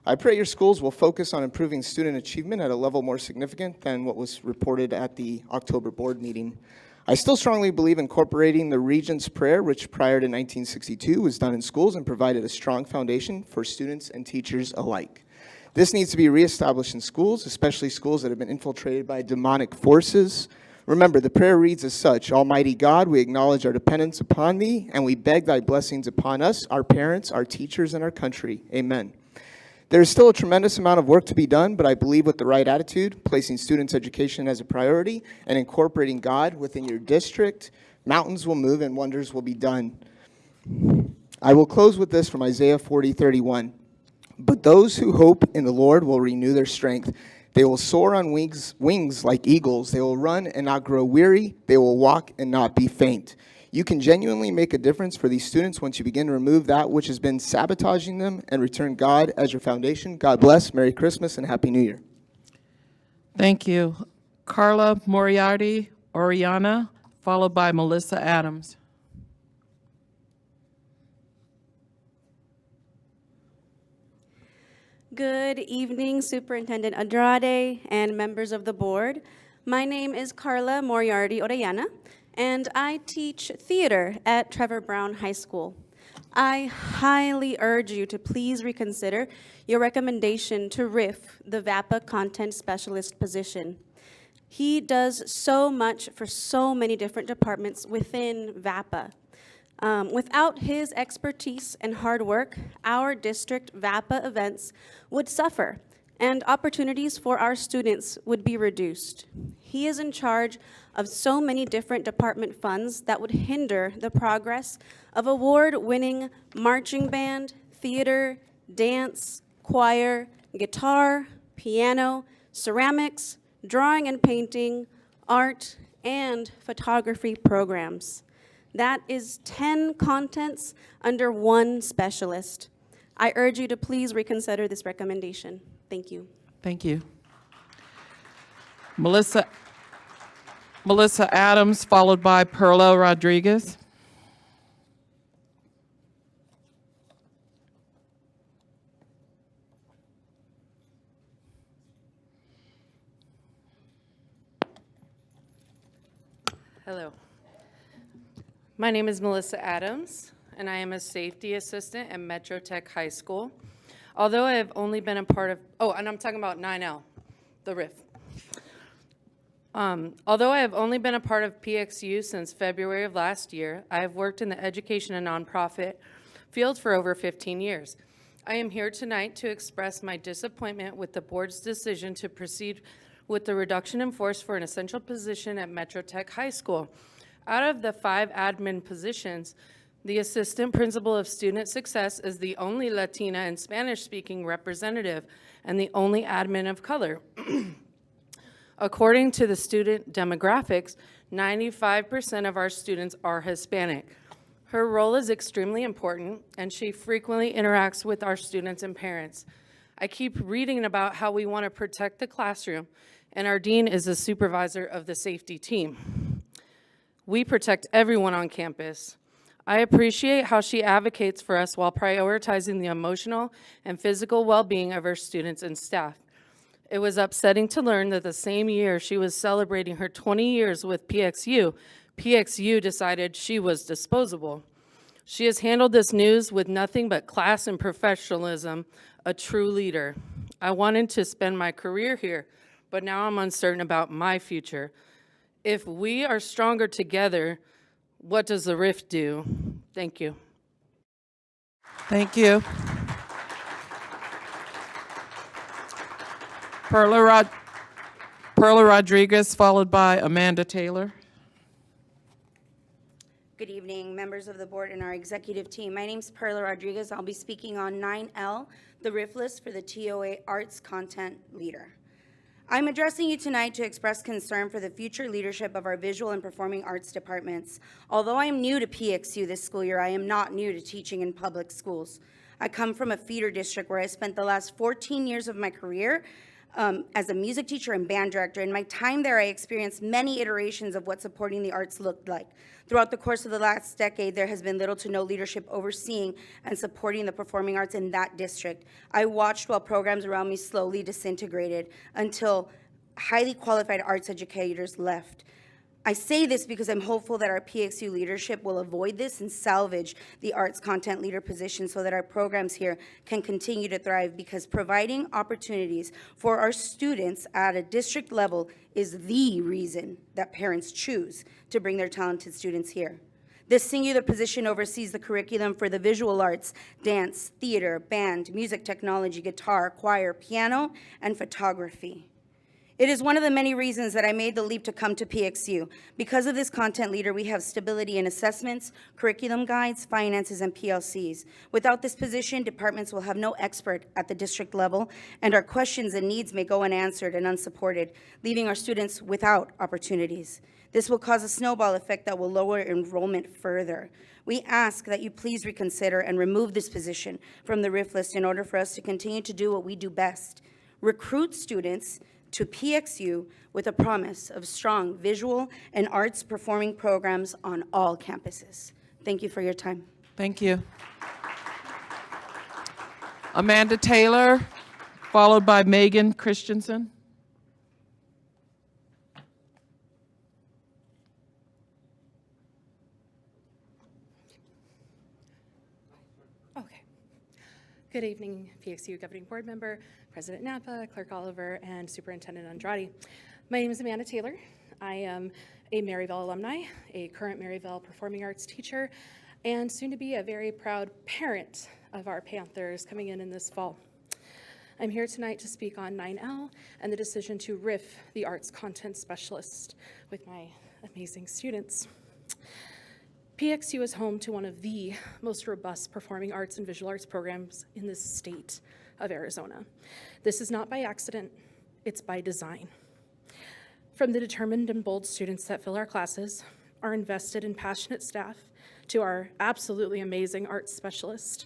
I pray your schools will focus on improving student achievement at a level more significant than what was reported at the October board meeting. I still strongly believe incorporating the Regent's Prayer, which prior to 1962 was done in schools and provided a strong foundation for students and teachers alike. This needs to be reestablished in schools, especially schools that have been infiltrated by demonic forces. Remember, the prayer reads as such: Almighty God, we acknowledge our dependence upon Thee, and we beg Thy blessings upon us, our parents, our teachers, and our country. Amen. There is still a tremendous amount of work to be done, but I believe with the right attitude, placing students' education as a priority, and incorporating God within your district, mountains will move and wonders will be done. I will close with this from Isaiah 40:31. But those who hope in the Lord will renew their strength. They will soar on wings like eagles. They will run and not grow weary. They will walk and not be faint. You can genuinely make a difference for these students once you begin to remove that which has been sabotaging them and return God as your foundation. God bless, Merry Christmas, and Happy New Year.
Thank you. Carla Moriarty Oriana, followed by Melissa Adams.
Good evening, Superintendent Andrade and members of the board. My name is Carla Moriarty Orellana, and I teach theater at Trevor Brown High School. I highly urge you to please reconsider your recommendation to RIF, the VAPA Content Specialist position. He does so much for so many different departments within VAPA. Without his expertise and hard work, our district VAPA events would suffer, and opportunities for our students would be reduced. He is in charge of so many different department funds that would hinder the progress of award-winning marching band, theater, dance, choir, guitar, piano, ceramics, drawing and painting, art, and photography programs. That is 10 contents under one specialist. I urge you to please reconsider this recommendation. Thank you.
Thank you. Melissa Adams, followed by Perla Rodriguez.
Hello. My name is Melissa Adams, and I am a safety assistant at Metro Tech High School. Although I have only been a part of, and I'm talking about 9L, the RIF. Although I have only been a part of PXU since February of last year, I have worked in the education and nonprofit field for over 15 years. I am here tonight to express my disappointment with the board's decision to proceed with the reduction in force for an essential position at Metro Tech High School. Out of the 5 admin positions, the Assistant Principal of Student Success is the only Latina and Spanish-speaking representative and the only admin of color. According to the student demographics, 95% of our students are Hispanic. Her role is extremely important, and she frequently interacts with our students and parents. I keep reading about how we want to protect the classroom, and our dean is the supervisor of the safety team. We protect everyone on campus. I appreciate how she advocates for us while prioritizing the emotional and physical well-being of our students and staff. It was upsetting to learn that the same year she was celebrating her 20 years with PXU, PXU decided she was disposable. She has handled this news with nothing but class and professionalism, a true leader. I wanted to spend my career here, but now I'm uncertain about my future. If we are stronger together, what does the rift do? Thank you.
Thank you. Perla Rodriguez, followed by Amanda Taylor.
Good evening, members of the board and our executive team. My name is Perla Rodriguez. I'll be speaking on 9L, the RIF list for the TOA Arts Content Leader. I'm addressing you tonight to express concern for the future leadership of our visual and performing arts departments. Although I am new to PXU this school year, I am not new to teaching in public schools. I come from a feeder district where I spent the last 14 years of my career as a music teacher and band director. In my time there, I experienced many iterations of what supporting the arts looked like. Throughout the course of the last decade, there has been little to no leadership overseeing and supporting the performing arts in that district. I watched while programs around me slowly disintegrated until highly qualified arts educators left. I say this because I'm hopeful that our PXU leadership will avoid this and salvage the arts content leader position so that our programs here can continue to thrive, because providing opportunities for our students at a district level is the reason that parents choose to bring their talented students here. This singular position oversees the curriculum for the visual arts, dance, theater, band, music technology, guitar, choir, piano, and photography. It is one of the many reasons that I made the leap to come to PXU. Because of this content leader, we have stability in assessments, curriculum guides, finances, and PLCs. Without this position, departments will have no expert at the district level, and our questions and needs may go unanswered and unsupported, leaving our students without opportunities. This will cause a snowball effect that will lower enrollment further. We ask that you please reconsider and remove this position from the RIF list in order for us to continue to do what we do best: recruit students to PXU with a promise of strong visual and arts performing programs on all campuses. Thank you for your time.
Thank you. Amanda Taylor, followed by Megan Christensen.
Okay. Good evening, PXU Governing Board Member, President Napa, Clerk Oliver, and Superintendent Andrade. My name is Amanda Taylor. I am a Maryville alumni, a current Maryville performing arts teacher, and soon to be a very proud parent of our Panthers coming in this fall. I'm here tonight to speak on 9L and the decision to RIF the arts content specialist with my amazing students. PXU is home to one of the most robust performing arts and visual arts programs in the state of Arizona. This is not by accident, it's by design. From the determined and bold students that fill our classes, our invested and passionate staff, to our absolutely amazing arts specialist,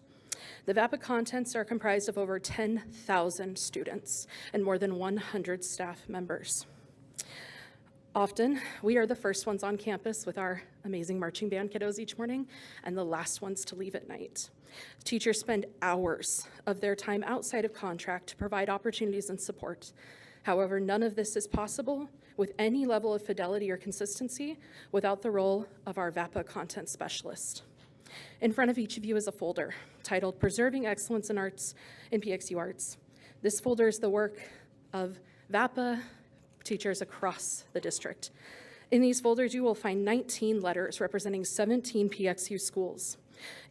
the VAPA contents are comprised of over 10,000 students and more than 100 staff members. Often, we are the first ones on campus with our amazing marching band kiddos each morning and the last ones to leave at night. Teachers spend hours of their time outside of contract to provide opportunities and support. However, none of this is possible with any level of fidelity or consistency without the role of our VAPA content specialist. In front of each of you is a folder titled Preserving Excellence in Arts in PXU Arts. This folder is the work of VAPA teachers across the district. In these folders, you will find 19 letters representing 17 PXU schools,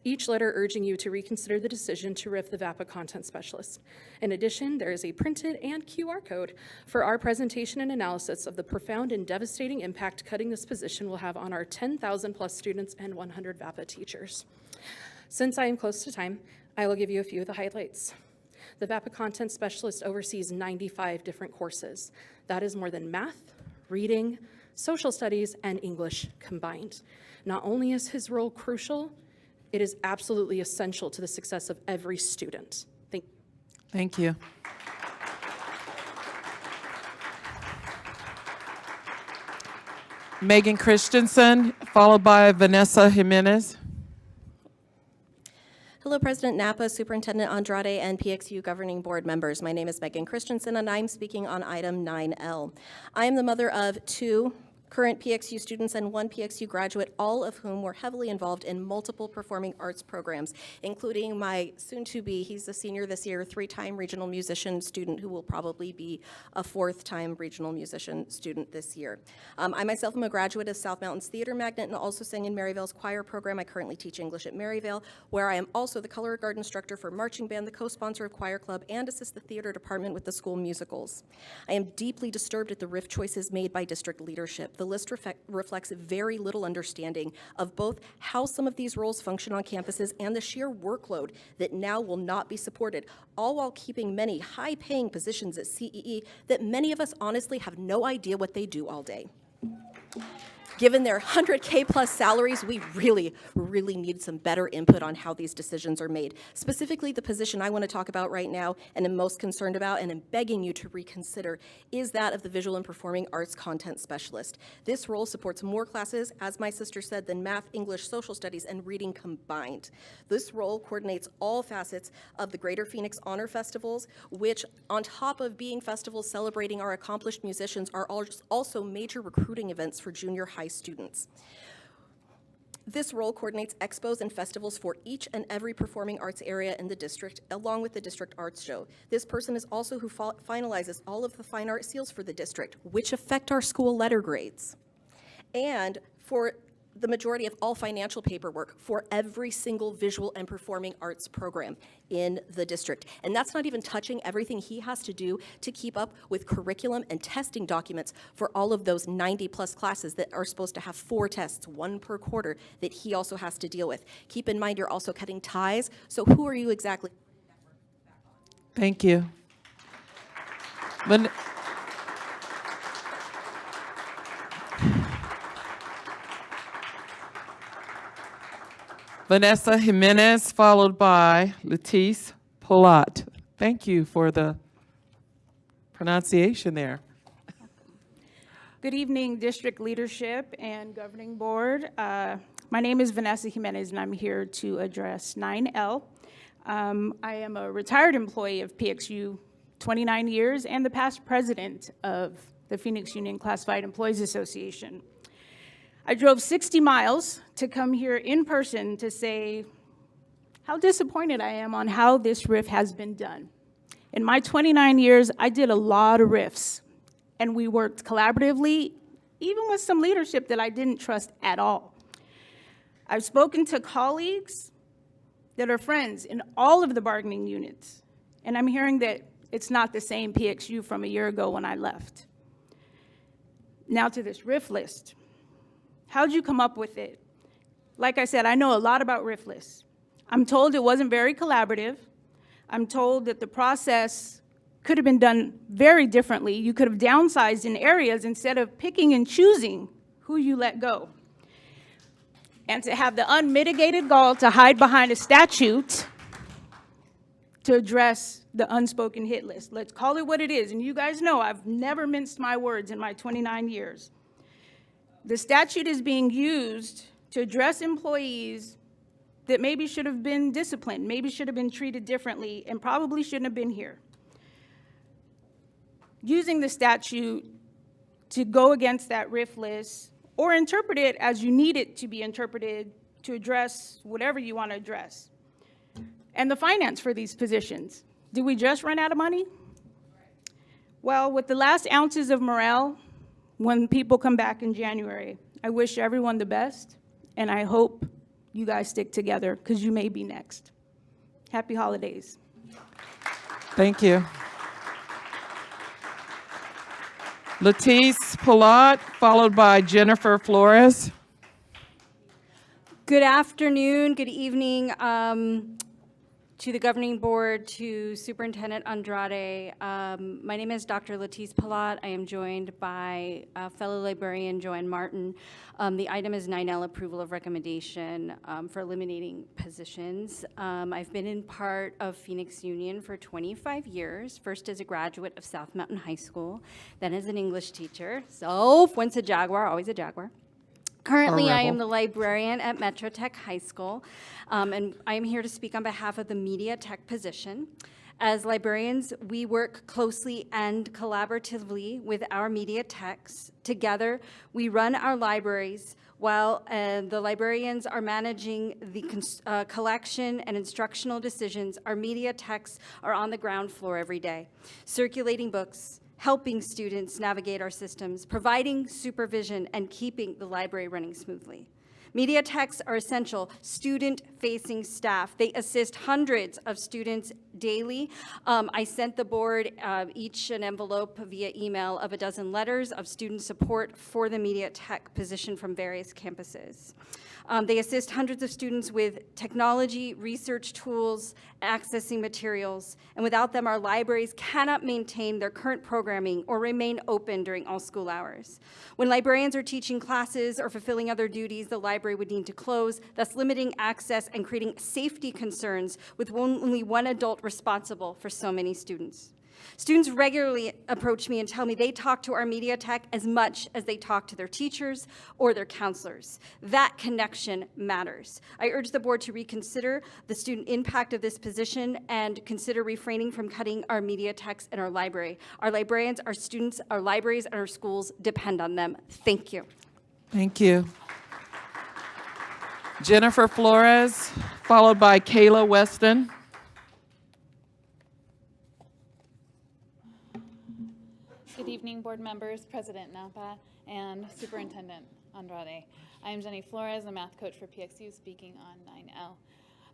each letter urging you to reconsider the decision to RIF the VAPA content specialist. In addition, there is a printed and QR code for our presentation and analysis of the profound and devastating impact cutting this position will have on our 10,000 plus students and 100 VAPA teachers. Since I am close to time, I will give you a few of the highlights. The VAPA content specialist oversees 95 different courses. That is more than math, reading,
social studies, and English combined. Not only is his role crucial, it is absolutely essential to the success of every student.
Thank you. Megan Christensen, followed by Vanessa Jimenez.
Hello, President Napa, Superintendent Andrade, and PXU Governing Board members. My name is Megan Christensen, and I'm speaking on item 9L. I am the mother of 2 current PXU students and 1 PXU graduate, all of whom were heavily involved in multiple performing arts programs, including my soon-to-be, he's a senior this year, 3-time regional musician student who will probably be a 4th-time regional musician student this year. I myself am a graduate of South Mountains Theater Magnet and also sang in Maryvale's choir program. I currently teach English at Maryvale, where I am also the color guard instructor for marching band, the co-sponsor of choir club, and assist the theater department with the school musicals. I am deeply disturbed at the RIF choices made by district leadership. The list reflects very little understanding of both how some of these roles function on campuses and the sheer workload that now will not be supported, all while keeping many high-paying positions at CEE that many of us honestly have no idea what they do all day. Given their 100K plus salaries, we really need some better input on how these decisions are made. Specifically, the position I want to talk about right now and am most concerned about and am begging you to reconsider is that of the Visual and Performing Arts Content Specialist. This role supports more classes, as my sister said, than math, English, social studies, and reading combined. This role coordinates all facets of the Greater Phoenix Honor Festivals, which, on top of being festivals celebrating our accomplished musicians, are also major recruiting events for junior high students. This role coordinates expos and festivals for each and every performing arts area in the district, along with the district arts show. This person is also who finalizes all of the fine art seals for the district, which affect our school letter grades. And for the majority of all financial paperwork for every single visual and performing arts program in the district. And that's not even touching everything he has to do to keep up with curriculum and testing documents for all of those 90+ classes that are supposed to have 4 tests, 1 per quarter, that he also has to deal with. Keep in mind, you're also cutting ties, so who are you exactly?
Thank you. Vanessa Jimenez, followed by Letice Palat. Thank you for the pronunciation there.
Good evening, district leadership and governing board. My name is Vanessa Jimenez, and I'm here to address 9L. I am a retired employee of PXU, 29 years, and the past president of the Phoenix Union Classified Employees Association. I drove 60 miles to come here in person to say how disappointed I am on how this RIF has been done. In my 29 years, I did a lot of RIFs, and we worked collaboratively, even with some leadership that I didn't trust at all. I've spoken to colleagues that are friends in all of the bargaining units, and I'm hearing that it's not the same PXU from a year ago when I left. Now to this RIF list. How'd you come up with it? Like I said, I know a lot about RIF lists. I'm told it wasn't very collaborative. I'm told that the process could have been done very differently. You could have downsized in areas instead of picking and choosing who you let go. And to have the unmitigated gall to hide behind a statute to address the unspoken hit list. Let's call it what it is. And you guys know I've never minced my words in my 29 years. The statute is being used to address employees that maybe should have been disciplined, maybe should have been treated differently, and probably shouldn't have been here. Using the statute to go against that RIF list or interpret it as you need it to be interpreted to address whatever you want to address. And the finance for these positions. Did we just run out of money? Well, with the last ounces of morale, when people come back in January, I wish everyone the best, and I hope you guys stick together, because you may be next. Happy holidays.
Thank you. Letice Palat, followed by Jennifer Flores.
Good afternoon, good evening.
To the governing board, to Superintendent Andrade, my name is Dr. Latice Palat. I am joined by fellow librarian Joanne Martin. The item is 9L, approval of recommendation for eliminating positions. I've been in part of Phoenix Union for 25 years, first as a graduate of South Mountain High School, then as an English teacher. So once a Jaguar, always a Jaguar. Currently, I am the librarian at Metro Tech High School, and I am here to speak on behalf of the media tech position. As librarians, we work closely and collaboratively with our media techs. Together, we run our libraries while the librarians are managing the collection and instructional decisions. Our media techs are on the ground floor every day, circulating books, helping students navigate our systems, providing supervision, and keeping the library running smoothly. Media techs are essential student-facing staff. They assist hundreds of students daily. I sent the board each an envelope via email of a dozen letters of student support for the media tech position from various campuses. They assist hundreds of students with technology, research tools, accessing materials, and without them, our libraries cannot maintain their current programming or remain open during all school hours. When librarians are teaching classes or fulfilling other duties, the library would need to close, thus limiting access and creating safety concerns with only one adult responsible for so many students. Students regularly approach me and tell me they talk to our media tech as much as they talk to their teachers or their counselors. That connection matters. I urge the board to reconsider the student impact of this position and consider refraining from cutting our media techs in our library. Our librarians, our students, our libraries, and our schools depend on them. Thank you.
Thank you. Jennifer Flores, followed by Kayla Weston.
Good evening, board members, President Napa, and Superintendent Andrade. I am Jenny Flores, a math coach for PXU, speaking on 9L.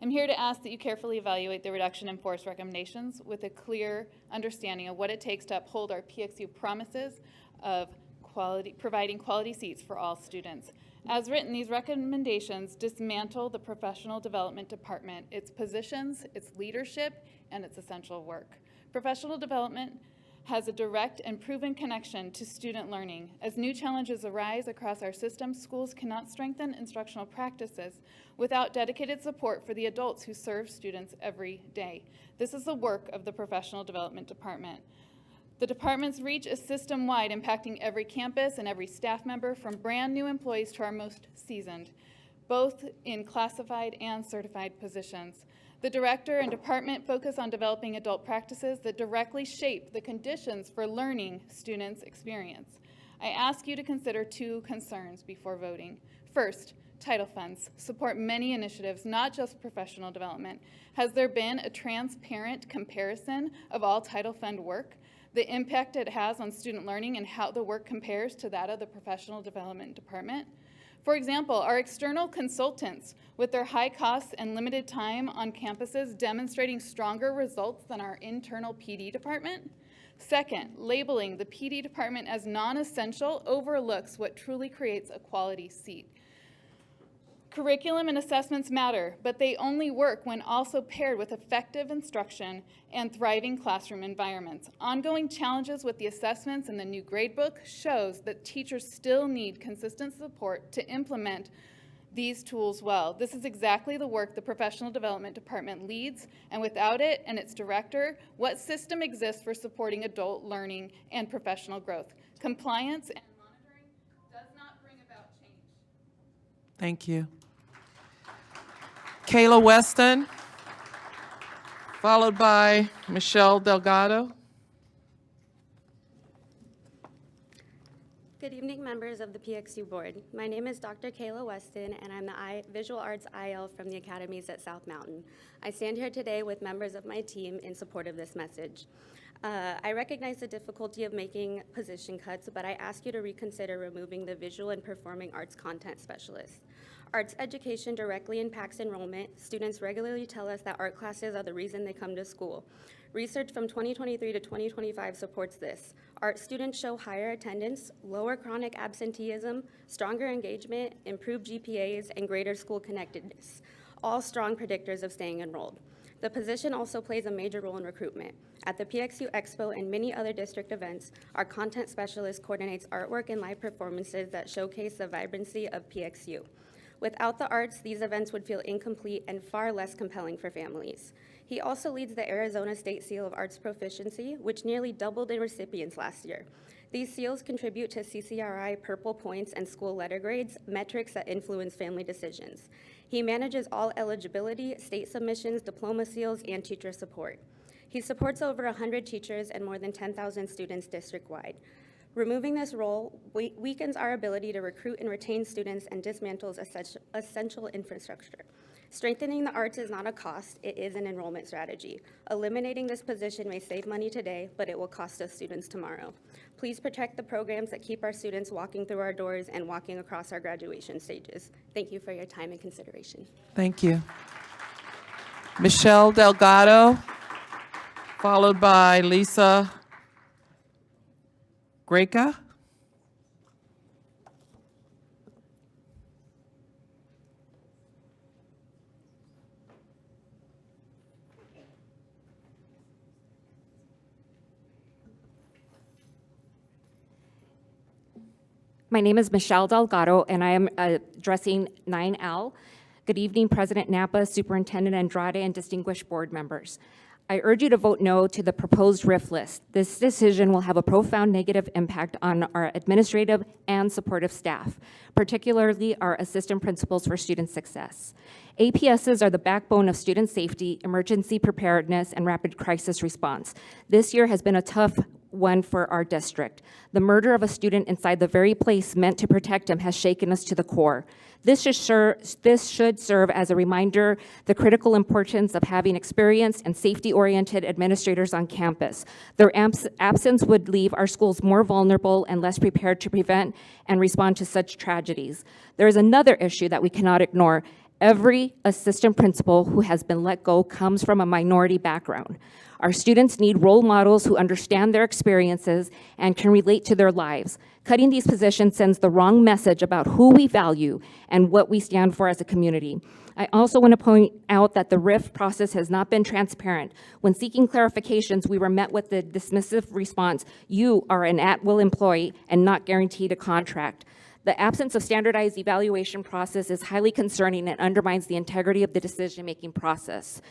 I'm here to ask that you carefully evaluate the reduction in force recommendations with a clear understanding of what it takes to uphold our PXU promises of providing quality seats for all students. As written, these recommendations dismantle the professional development department, its positions, its leadership, and its essential work. Professional development has a direct and proven connection to student learning. As new challenges arise across our system, schools cannot strengthen instructional practices without dedicated support for the adults who serve students every day. This is the work of the Professional Development Department. The department's reach is system-wide, impacting every campus and every staff member, from brand new employees to our most seasoned, both in classified and certified positions. The director and department focus on developing adult practices that directly shape the conditions for learning students experience. I ask you to consider two concerns before voting. First, title funds support many initiatives, not just professional development. Has there been a transparent comparison of all title fund work, the impact it has on student learning, and how the work compares to that of the professional development department? For example, are external consultants with their high costs and limited time on campuses demonstrating stronger results than our internal PD department? Second, labeling the PD department as non-essential overlooks what truly creates a quality seat. Curriculum and assessments matter, but they only work when also paired with effective instruction and thriving classroom environments. Ongoing challenges with the assessments and the new gradebook shows that teachers still need consistent support to implement these tools well. This is exactly the work the Professional Development Department leads, and without it and its director, what system exists for supporting adult learning and professional growth? Compliance and monitoring does not bring about change.
Thank you. Kayla Weston, followed by Michelle Delgado.
Good evening, members of the PXU board. My name is Dr. Kayla Weston, and I'm the Visual Arts IL from the Academies at South Mountain. I stand here today with members of my team in support of this message. I recognize the difficulty of making position cuts, but I ask you to reconsider removing the Visual and Performing Arts Content Specialist. Arts education directly impacts enrollment. Students regularly tell us that art classes are the reason they come to school. Research from 2023 to 2025 supports this. Art students show higher attendance, lower chronic absenteeism, stronger engagement, improved GPAs, and greater school connectedness, all strong predictors of staying enrolled. The position also plays a major role in recruitment. At the PXU Expo and many other district events, our content specialist coordinates artwork and live performances that showcase the vibrancy of PXU. Without the arts, these events would feel incomplete and far less compelling for families. He also leads the Arizona State Seal of Arts Proficiency, which nearly doubled in recipients last year. These seals contribute to CCRI Purple Points and school letter grades, metrics that influence family decisions. He manages all eligibility, state submissions, diploma seals, and teacher support. He supports over 100 teachers and more than 10,000 students district-wide. Removing this role weakens our ability to recruit and retain students and dismantles essential infrastructure. Strengthening the arts is not a cost, it is an enrollment strategy. Eliminating this position may save money today, but it will cost us students tomorrow. Please protect the programs that keep our students walking through our doors and walking across our graduation stages. Thank you for your time and consideration.
Thank you. Michelle Delgado, followed by Lisa Greca.
My name is Michelle Delgado, and I am addressing 9L. Good evening, President Napa, Superintendent Andrade, and distinguished board members. I urge you to vote no to the proposed RIF list. This decision will have a profound negative impact on our administrative and supportive staff, particularly our assistant principals for student success. APSs are the backbone of student safety, emergency preparedness, and rapid crisis response. This year has been a tough one for our district. The murder of a student inside the very place meant to protect him has shaken us to the core. This should serve as a reminder the critical importance of having experienced and safety-oriented administrators on campus. Their absence would leave our schools more vulnerable and less prepared to prevent and respond to such tragedies. There is another issue that we cannot ignore. Every assistant principal who has been let go comes from a minority background. Our students need role models who understand their experiences and can relate to their lives. Cutting these positions sends the wrong message about who we value and what we stand for as a community. I also want to point out that the RIF process has not been transparent. When seeking clarifications, we were met with the dismissive response, "You are an at-will employee and not guaranteed a contract." The absence of standardized evaluation process is highly concerning and undermines the integrity of the decision-making process.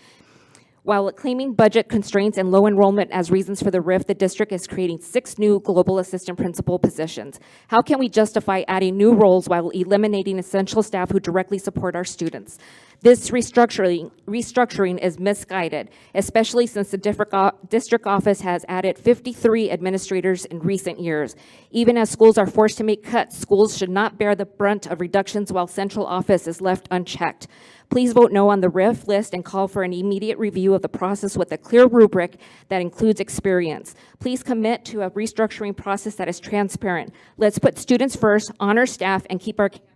While claiming budget constraints and low enrollment as reasons for the RIF, the district is creating 6 new global assistant principal positions. How can we justify adding new roles while eliminating essential staff who directly support our students? This restructuring is misguided, especially since the district office has added 53 administrators in recent years. Even as schools are forced to make cuts, schools should not bear the brunt of reductions while central office is left unchecked. Please vote no on the RIF list and call for an immediate review of the process with a clear rubric that includes experience. Please commit to a restructuring process that is transparent. Let's put students first, honor staff, and keep our campus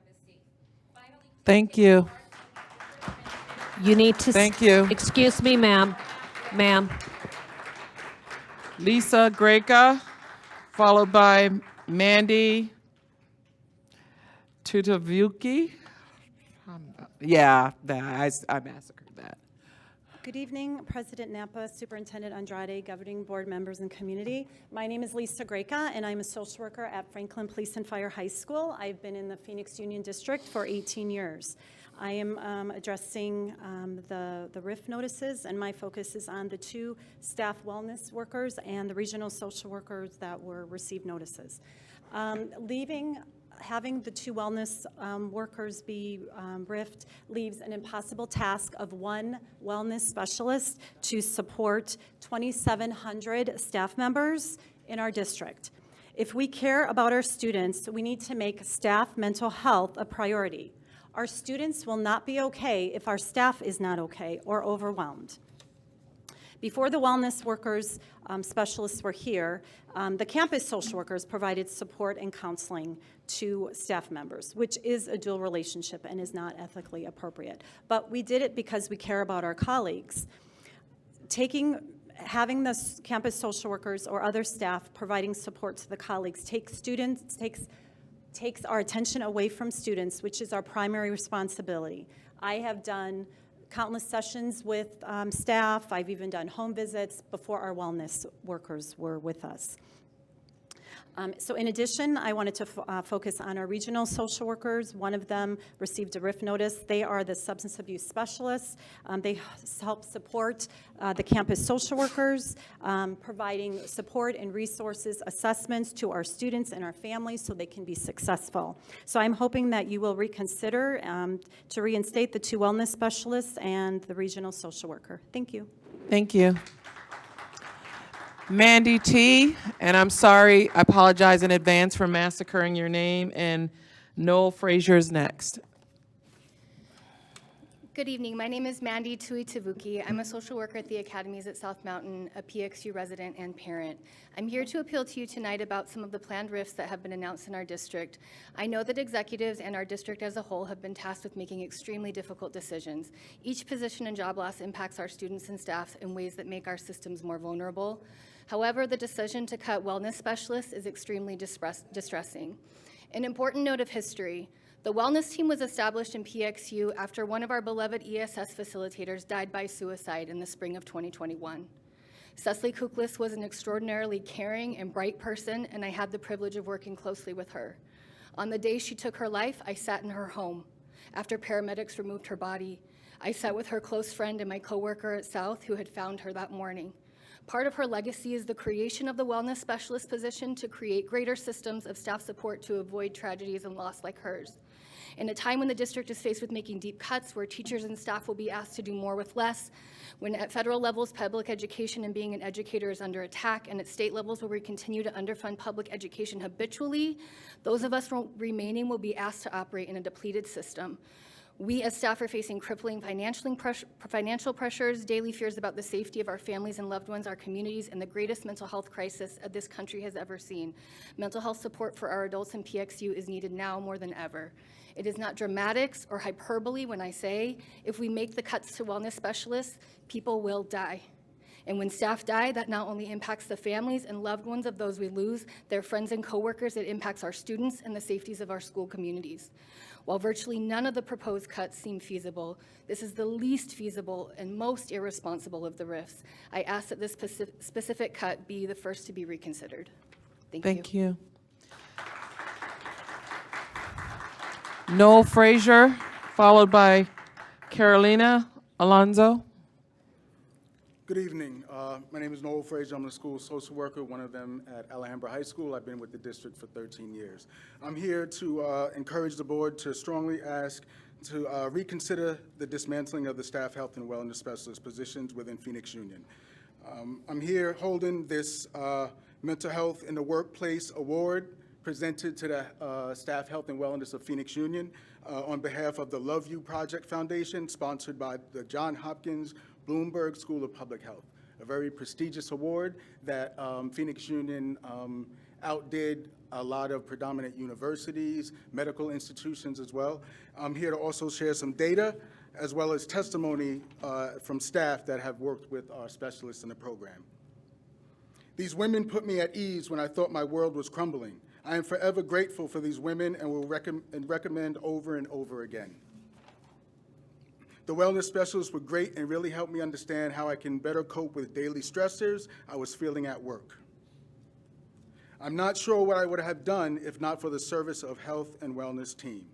safe.
Thank you.
You need to.
Thank you.
Excuse me, ma'am. Ma'am.
Lisa Greca, followed by Mandy Tutavuki. Yeah, I massacred that.
Good evening, President Napa, Superintendent Andrade, governing board members and community. My name is Lisa Greca, and I'm a social worker at Franklin Police and Fire High School. I've been in the Phoenix Union District for 18 years. I am addressing the RIF notices, and my focus is on the 2 staff wellness workers and the regional social workers that were received notices. Having the 2 wellness workers be RIFed leaves an impossible task of 1 wellness specialist to support 2,700 staff members in our district. If we care about our students, we need to make staff mental health a priority. Our students will not be okay if our staff is not okay or overwhelmed. Before the wellness workers specialists were here, the campus social workers provided support and counseling to staff members, which is a dual relationship and is not ethically appropriate. But we did it because we care about our colleagues. Having the campus social workers or other staff providing support to the colleagues takes our attention away from students, which is our primary responsibility. I have done countless sessions with staff. I've even done home visits before our wellness workers were with us. So in addition, I wanted to focus on our regional social workers. One of them received a RIF notice. They are the substance abuse specialists. They help support the campus social workers, providing support and resources, assessments to our students and our families so they can be successful. So I'm hoping that you will reconsider to reinstate the 2 wellness specialists and the regional social worker. Thank you.
Thank you. Mandy T., and I'm sorry, I apologize in advance for massacring your name, and Noel Frazier is next.
Good evening. My name is Mandy Tui Tavuki. I'm a social worker at the Academies at South Mountain, a PXU resident and parent. I'm here to appeal to you tonight about some of the planned RIFs that have been announced in our district. I know that executives and our district as a whole have been tasked with making extremely difficult decisions. Each position and job loss impacts our students and staff in ways that make our systems more vulnerable. However, the decision to cut wellness specialists is extremely distressing. An important note of history: the wellness team was established in PXU after one of our beloved ESS facilitators died by suicide in the spring of 2021. Cecily Kuklis was an extraordinarily caring and bright person, and I had the privilege of working closely with her. On the day she took her life, I sat in her home. After paramedics removed her body, I sat with her close friend and my coworker at South who had found her that morning. Part of her legacy is the creation of the wellness specialist position to create greater systems of staff support to avoid tragedies and loss like hers. In a time when the district is faced with making deep cuts, where teachers and staff will be asked to do more with less, when at federal levels public education and being an educator is under attack, and at state levels where we continue to underfund public education habitually, those of us remaining will be asked to operate in a depleted system. We as staff are facing crippling financial pressures, daily fears about the safety of our families and loved ones, our communities, and the greatest mental health crisis this country has ever seen. Mental health support for our adults in PXU is needed now more than ever. It is not dramatics or hyperbole when I say, if we make the cuts to wellness specialists, people will die. And when staff die, that not only impacts the families and loved ones of those we lose, their friends and coworkers, it impacts our students and the safeties of our school communities. While virtually none of the proposed cuts seem feasible, this is the least feasible and most irresponsible of the RIFs. I ask that this specific cut be the first to be reconsidered. Thank you.
Noel Frazier, followed by Carolina Alonso.
Good evening. My name is Noel Frazier. I'm a school social worker, one of them at Alhambra High School. I've been with the district for 13 years. I'm here to encourage the board to strongly ask to reconsider the dismantling of the staff health and wellness specialist positions within Phoenix Union. I'm here holding this Mental Health in the Workplace Award presented to the Staff Health and Wellness of Phoenix Union on behalf of the Love You Project Foundation, sponsored by the Johns Hopkins Bloomberg School of Public Health, a very prestigious award that Phoenix Union outdid a lot of predominant universities, medical institutions as well. I'm here to also share some data as well as testimony from staff that have worked with our specialists in the program. These women put me at ease when I thought my world was crumbling. I am forever grateful for these women and will recommend over and over again. The wellness specialists were great and really helped me understand how I can better cope with daily stressors I was feeling at work. I'm not sure what I would have done if not for the service of health and wellness team.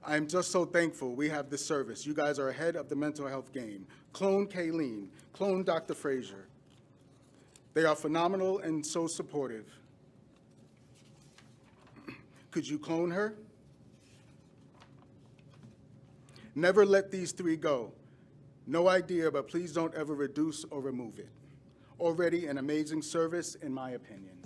I am just so thankful we have this service. You guys are ahead of the mental health game. Clone Kayleen, clone Dr. Frazier. They are phenomenal and so supportive. Could you clone her? Never let these 3 go. No idea, but please don't ever reduce or remove it. Already an amazing service, in my opinion.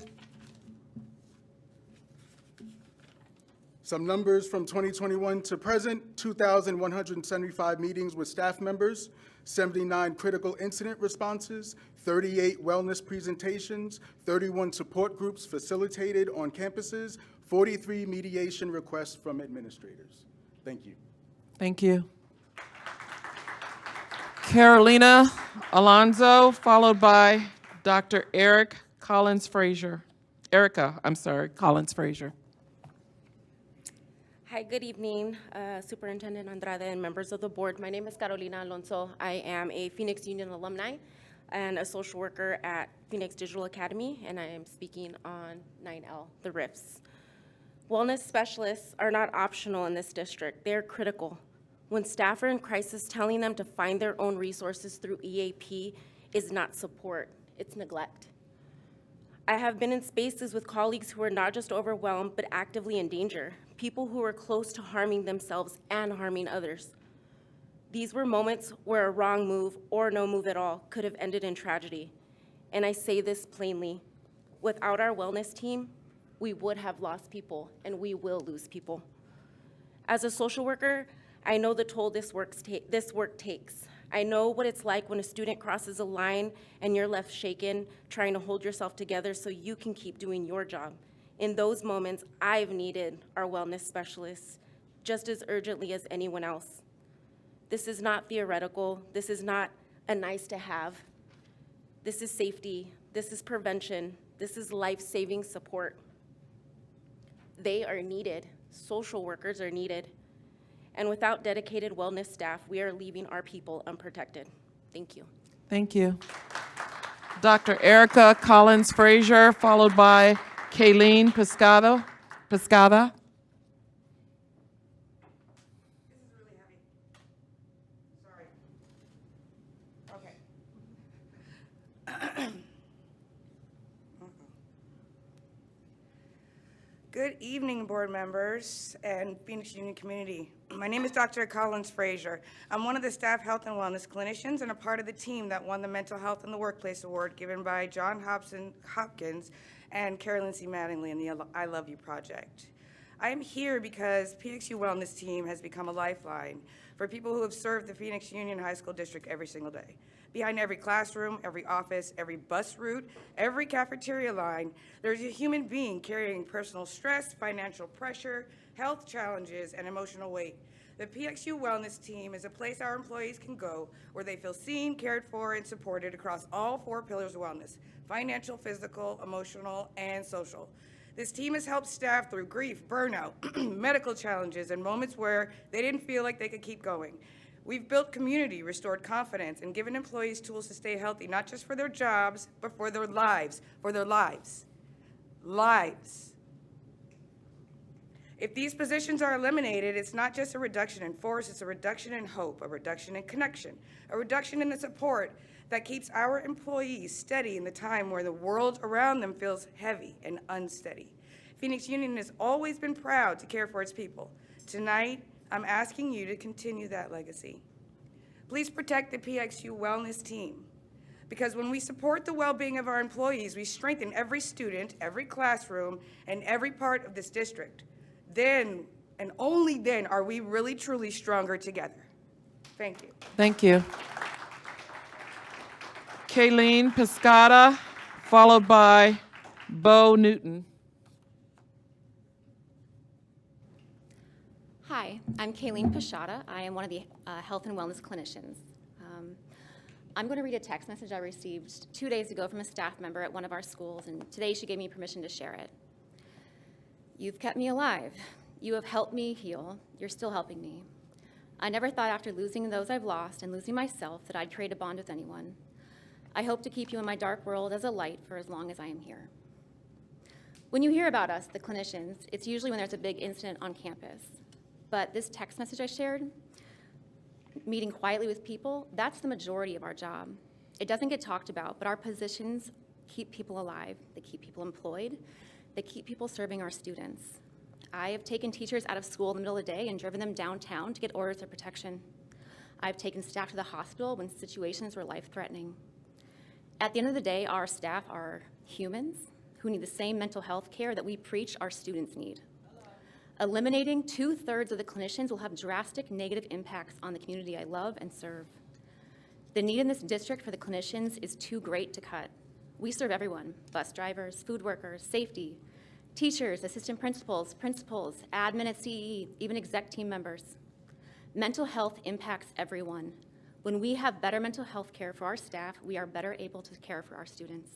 Some numbers from 2021 to present: 2,175 meetings with staff members, 79 critical incident responses, 38 wellness presentations, 31 support groups facilitated on campuses, 43 mediation requests from administrators. Thank you.
Thank you. Carolina Alonso, followed by Dr. Erica Collins Frazier.
Hi, good evening, Superintendent Andrade and members of the board. My name is Carolina Alonso. I am a Phoenix Union alumni and a social worker at Phoenix Digital Academy, and I am speaking on 9L, the RIFs. Wellness specialists are not optional in this district. They are critical. When staff are in crisis, telling them to find their own resources through EAP is not support, it's neglect. I have been in spaces with colleagues who are not just overwhelmed, but actively in danger, people who are close to harming themselves and harming others. These were moments where a wrong move or no move at all could have ended in tragedy. And I say this plainly, without our wellness team, we would have lost people and we will lose people. As a social worker, I know the toll this work takes. I know what it's like when a student crosses a line and you're left shaken, trying to hold yourself together so you can keep doing your job. In those moments, I've needed our wellness specialists just as urgently as anyone else. This is not theoretical. This is not a nice to have. This is safety. This is prevention. This is life-saving support. They are needed. Social workers are needed. And without dedicated wellness staff, we are leaving our people unprotected. Thank you.
Thank you. Dr. Erica Collins-Frazier, followed by Kayleen Pescada.
Good evening, board members and Phoenix Union community. My name is Dr. Collins-Frazier. I'm one of the staff health and wellness clinicians and a part of the team that won the Mental Health in the Workplace Award given by John Hopkins and Carolyn C. Mattingly in the I Love You project. I am here because PXU Wellness Team has become a lifeline for people who have served the Phoenix Union High School District every single day. Behind every classroom, every office, every bus route, every cafeteria line, there's a human being carrying personal stress, financial pressure, health challenges, and emotional weight. The PXU Wellness Team is a place our employees can go where they feel seen, cared for, and supported across all 4 pillars of wellness: financial, physical, emotional, and social. This team has helped staff through grief, burnout, medical challenges, and moments where they didn't feel like they could keep going. We've built community, restored confidence, and given employees tools to stay healthy, not just for their jobs, but for their lives, Lives. If these positions are eliminated, it's not just a reduction in force, it's a reduction in hope, a reduction in connection, a reduction in the support that keeps our employees steady in the time where the world around them feels heavy and unsteady. Phoenix Union has always been proud to care for its people. Tonight, I'm asking you to continue that legacy. Please protect the PXU Wellness Team, because when we support the well-being of our employees, we strengthen every student, every classroom, and every part of this district. Then, and only then, are we really truly stronger together. Thank you.
Thank you. Kayleen Pescada, followed by Bo Newton.
Hi, I'm Kayleen Pashada. I am one of the health and wellness clinicians. I'm going to read a text message I received 2 days ago from a staff member at one of our schools, and today she gave me permission to share it. You've kept me alive. You have helped me heal. You're still helping me. I never thought after losing those I've lost and losing myself that I'd create a bond with anyone. I hope to keep you in my dark world as a light for as long as I am here. When you hear about us, the clinicians, it's usually when there's a big incident on campus. But this text message I shared, meeting quietly with people, that's the majority of our job. It doesn't get talked about, but our positions keep people alive. They keep people employed. They keep people serving our students. I have taken teachers out of school in the middle of the day and driven them downtown to get orders of protection. I've taken staff to the hospital when situations were life-threatening. At the end of the day, our staff are humans who need the same mental health care that we preach our students need. Eliminating 2/3 of the clinicians will have drastic negative impacts on the community I love and serve. The need in this district for the clinicians is too great to cut. We serve everyone: bus drivers, food workers, safety, teachers, assistant principals, admin at CE, even exec team members. Mental health impacts everyone. When we have better mental health care for our staff, we are better able to care for our students.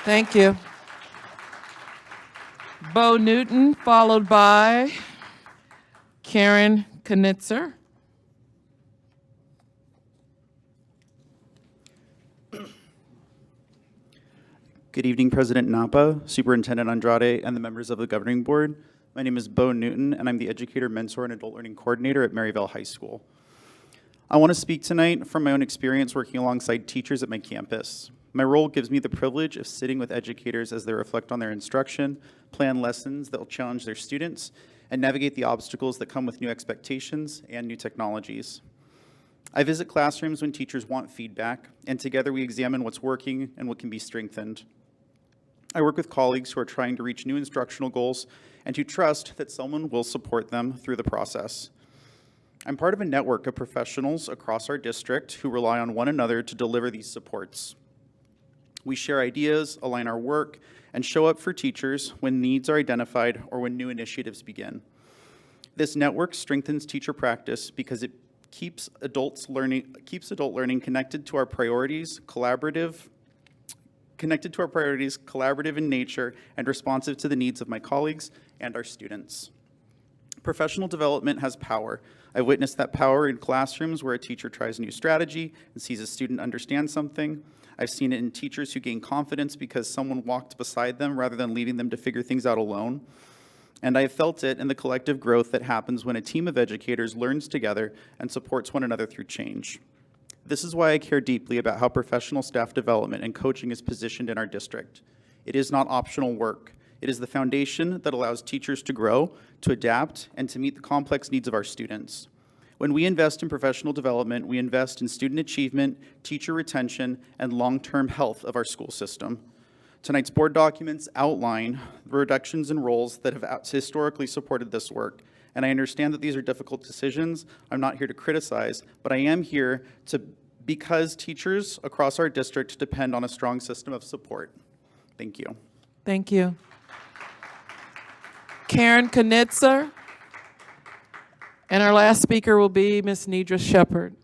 Thank you. Bo Newton, followed by Karen Knitzer.
Good evening, President Napa, Superintendent Andrade, and the members of the governing board. My name is Bo Newton, and I'm the Educator, Mentor, and Adult Learning Coordinator at Maryvale High School. I want to speak tonight from my own experience working alongside teachers at my campus. My role gives me the privilege of sitting with educators as they reflect on their instruction, plan lessons that will challenge their students, and navigate the obstacles that come with new expectations and new technologies. I visit classrooms when teachers want feedback, and together we examine what's working and what can be strengthened. I work with colleagues who are trying to reach new instructional goals and who trust that someone will support them through the process. I'm part of a network of professionals across our district who rely on one another to deliver these supports. We share ideas, align our work, and show up for teachers when needs are identified or when new initiatives begin. This network strengthens teacher practice because it keeps adult learning connected to our priorities, collaborative in nature, and responsive to the needs of my colleagues and our students. Professional development has power. I've witnessed that power in classrooms where a teacher tries a new strategy and sees a student understand something. I've seen it in teachers who gain confidence because someone walked beside them rather than leaving them to figure things out alone. And I've felt it in the collective growth that happens when a team of educators learns together and supports one another through change. This is why I care deeply about how professional staff development and coaching is positioned in our district. It is not optional work. It is the foundation that allows teachers to grow, to adapt, and to meet the complex needs of our students. When we invest in professional development, we invest in student achievement, teacher retention, and long-term health of our school system. Tonight's board documents outline the reductions in roles that have historically supported this work, and I understand that these are difficult decisions. I'm not here to criticize, but I am here because teachers across our district depend on a strong system of support. Thank you.
Thank you. Karen Knitzer. And our last speaker will be Ms. Nidra Shepherd.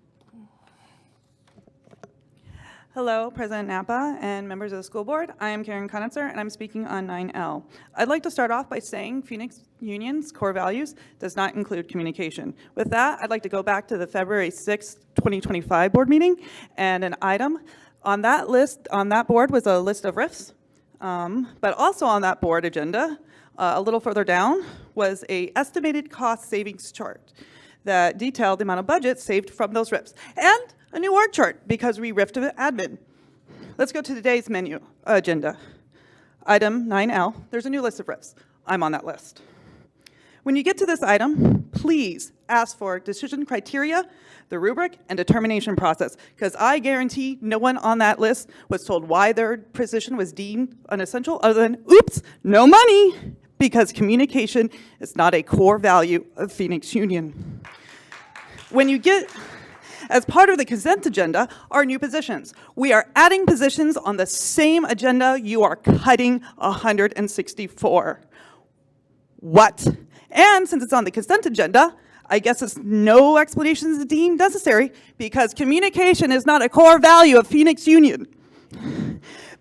Hello, President Napa and members of the school board. I am Karen Knitzer, and I'm speaking on 9L. I'd like to start off by saying Phoenix Union's core values does not include communication. With that, I'd like to go back to the February 6th, 2025 board meeting, and an item on that list, on that board was a list of RIFs, but also on that board agenda, a little further down, was a estimated cost savings chart that detailed the amount of budget saved from those RIFs, and a new org chart because we riffed admin. Let's go to today's menu agenda. Item 9L, there's a new list of RIFs. I'm on that list. When you get to this item, please ask for decision criteria, the rubric, and determination process, because I guarantee no one on that list was told why their position was deemed unessential other than, oops, no money, because communication is not a core value of Phoenix Union. When you get, as part of the consent agenda, are new positions. We are adding positions on the same agenda you are cutting 164. What? And since it's on the consent agenda, I guess it's no explanations deemed necessary because communication is not a core value of Phoenix Union.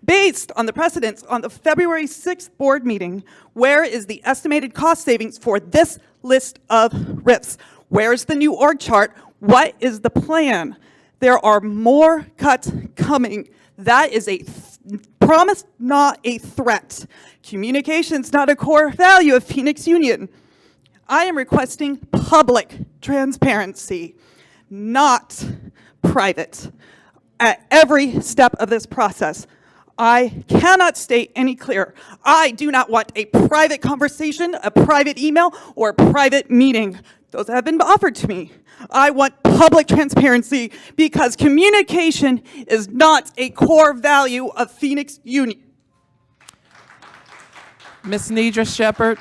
Based on the precedents on the February 6th board meeting, where is the estimated cost savings for this list of RIFs? Where's the new org chart? What is the plan? There are more cuts coming. That is a promise, not a threat. Communication's not a core value of Phoenix Union. I am requesting public transparency, not private, at every step of this process. I cannot state any clearer. I do not want a private conversation, a private email, or a private meeting. Those have been offered to me. I want public transparency because communication is not a core value of Phoenix Union.
Ms. Nidra Shepherd.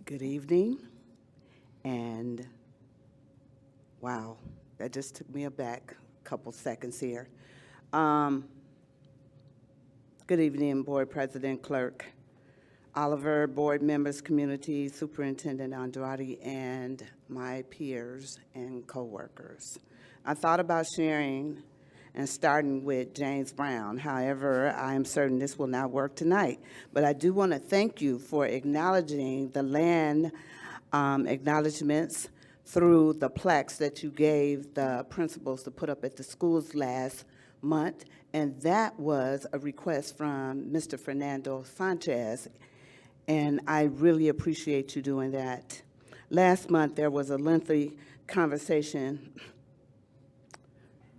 Good evening, and wow, that just took me aback a couple seconds here. Good evening, Board President, Clerk. Oliver, board members, community, Superintendent Andrade, and my peers and coworkers. I thought about sharing and starting with James Brown. However, I am certain this will not work tonight. But I do want to thank you for acknowledging the land acknowledgements through the plaques that you gave the principals to put up at the schools last month. And that was a request from Mr. Fernando Sanchez. And I really appreciate you doing that. Last month, there was a lengthy conversation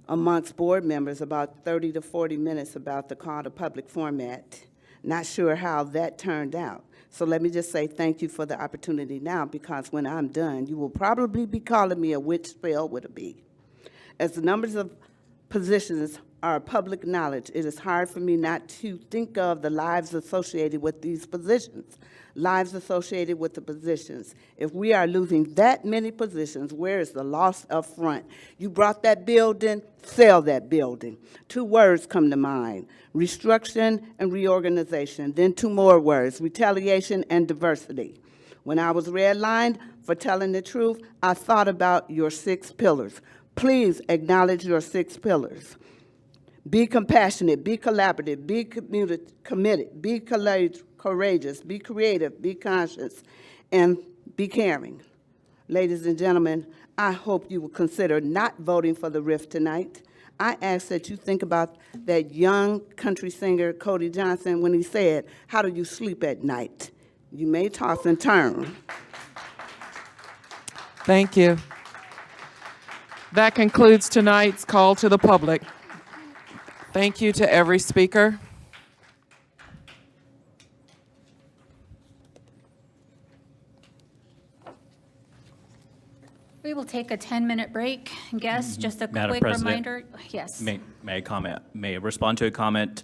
amongst board members, about 30 to 40 minutes, about the call to public format. Not sure how that turned out. So let me just say thank you for the opportunity now, because when I'm done, you will probably be calling me a witch spell with a B. As the numbers of positions are public knowledge, it is hard for me not to think of the lives associated with these positions, lives associated with the positions. If we are losing that many positions, where is the loss up front? You brought that building, sell that building. 2 words come to mind: restructuring and reorganization. Then 2 more words: retaliation and diversity. When I was redlined for telling the truth, I thought about your 6 pillars. Please acknowledge your 6 pillars. Be compassionate, be collaborative, be committed, be courageous, be creative, be conscious, and be caring. Ladies and gentlemen, I hope you will consider not voting for the RIF tonight. I ask that you think about that young country singer, Cody Johnson, when he said, "How do you sleep at night? You may toss and turn."
Thank you. That concludes tonight's call to the public. Thank you to every speaker.
We will take a 10-minute break. Guests, just a
Madam
quick
President,
reminder. Yes.
May I comment? May I respond to a comment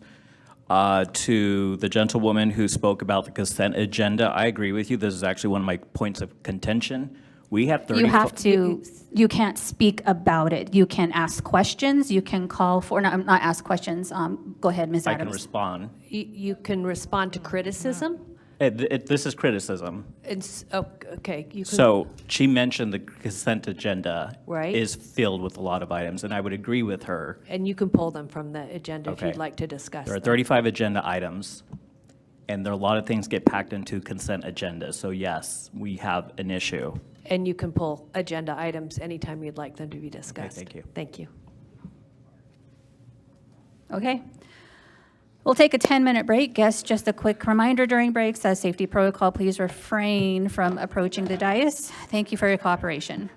to the gentlewoman who spoke about the consent agenda? I agree with you. This is actually one of my points of contention. We have 30.
You have to, you can't speak about it. You can ask questions. You can call for, not ask questions. Go ahead, Ms.
I
Adams.
can respond.
You can respond to criticism?
This is criticism.
Okay. You can,
So she mentioned the consent agenda
Right.
is filled with a lot of items, and I would agree with her.
and you can pull them from the agenda if
Okay.
you'd like to discuss
There are
them.
35 agenda items, and there are a lot of things get packed into consent agenda. So yes, we have an issue.
And you can pull agenda items anytime you'd like them to be discussed.
thank you.
Thank you.
Okay. We'll take a 10-minute break. Guests, just a quick reminder during breaks, as safety protocol, please refrain from approaching the dais. Thank you for your cooperation.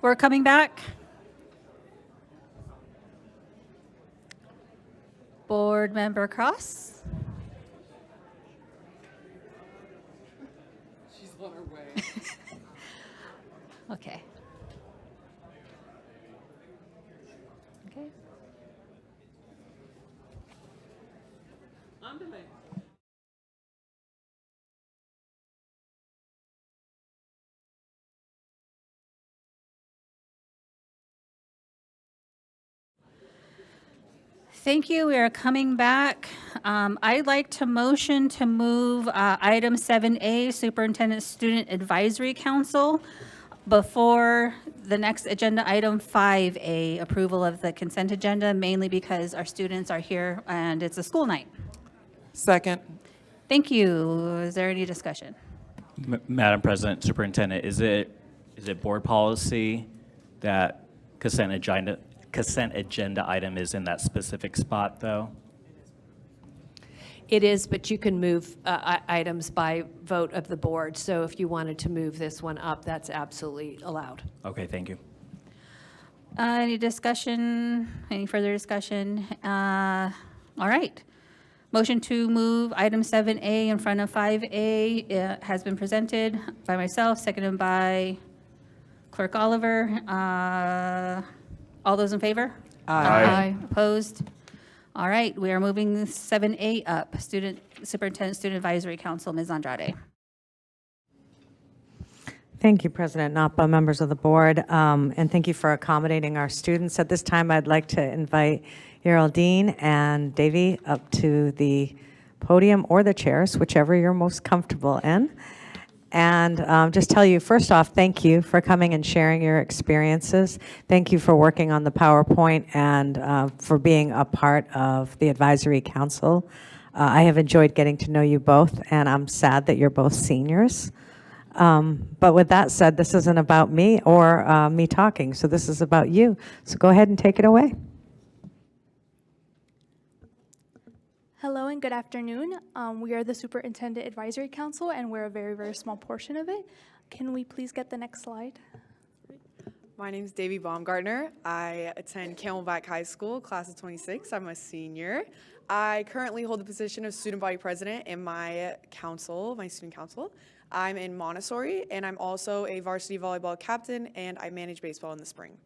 We're coming back. Board Member Cross.
She's on her way.
Okay. Okay.
On the way.
Thank you. We are coming back. I'd like to motion to move item 7A, Superintendent Student Advisory Council, before the next agenda item 5A, approval of the consent agenda, mainly because our students are here and it's a school night.
Second.
Thank you. Is there any discussion?
Madam President, Superintendent, is it board policy that consent agenda item is in that specific spot, though?
It is, but you can move items by vote of the board. So if you wanted to move this one up, that's absolutely allowed.
Okay, thank you.
Any discussion? Any further discussion? All right. Motion to move item 7A in front of 5A has been presented by myself, seconded by Clerk Oliver. All those in favor?
Aye.
Opposed? All right, we are moving 7A up. Superintendent Student Advisory Council, Ms. Andrade.
Thank you, President Napa, members of the board, and thank you for accommodating our students. At this time, I'd like to invite Geraldine and Davy up to the podium or the chairs, whichever you're most comfortable in. And just tell you, first off, thank you for coming and sharing your experiences. Thank you for working on the PowerPoint and for being a part of the advisory council. I have enjoyed getting to know you both, and I'm sad that you're both seniors. But with that said, this isn't about me or me talking, so this is about you. So go ahead and take it away.
Hello and good afternoon. We are the Superintendent Advisory Council, and we're a very, very small portion of it. Can we please get the next slide?
My name is Davy Baumgartner. I attend Camelback High School, class of 26. I'm a senior. I currently hold the position of student body president in my council, my student council. I'm in Montessori, and I'm also a varsity volleyball captain, and I manage baseball in the spring.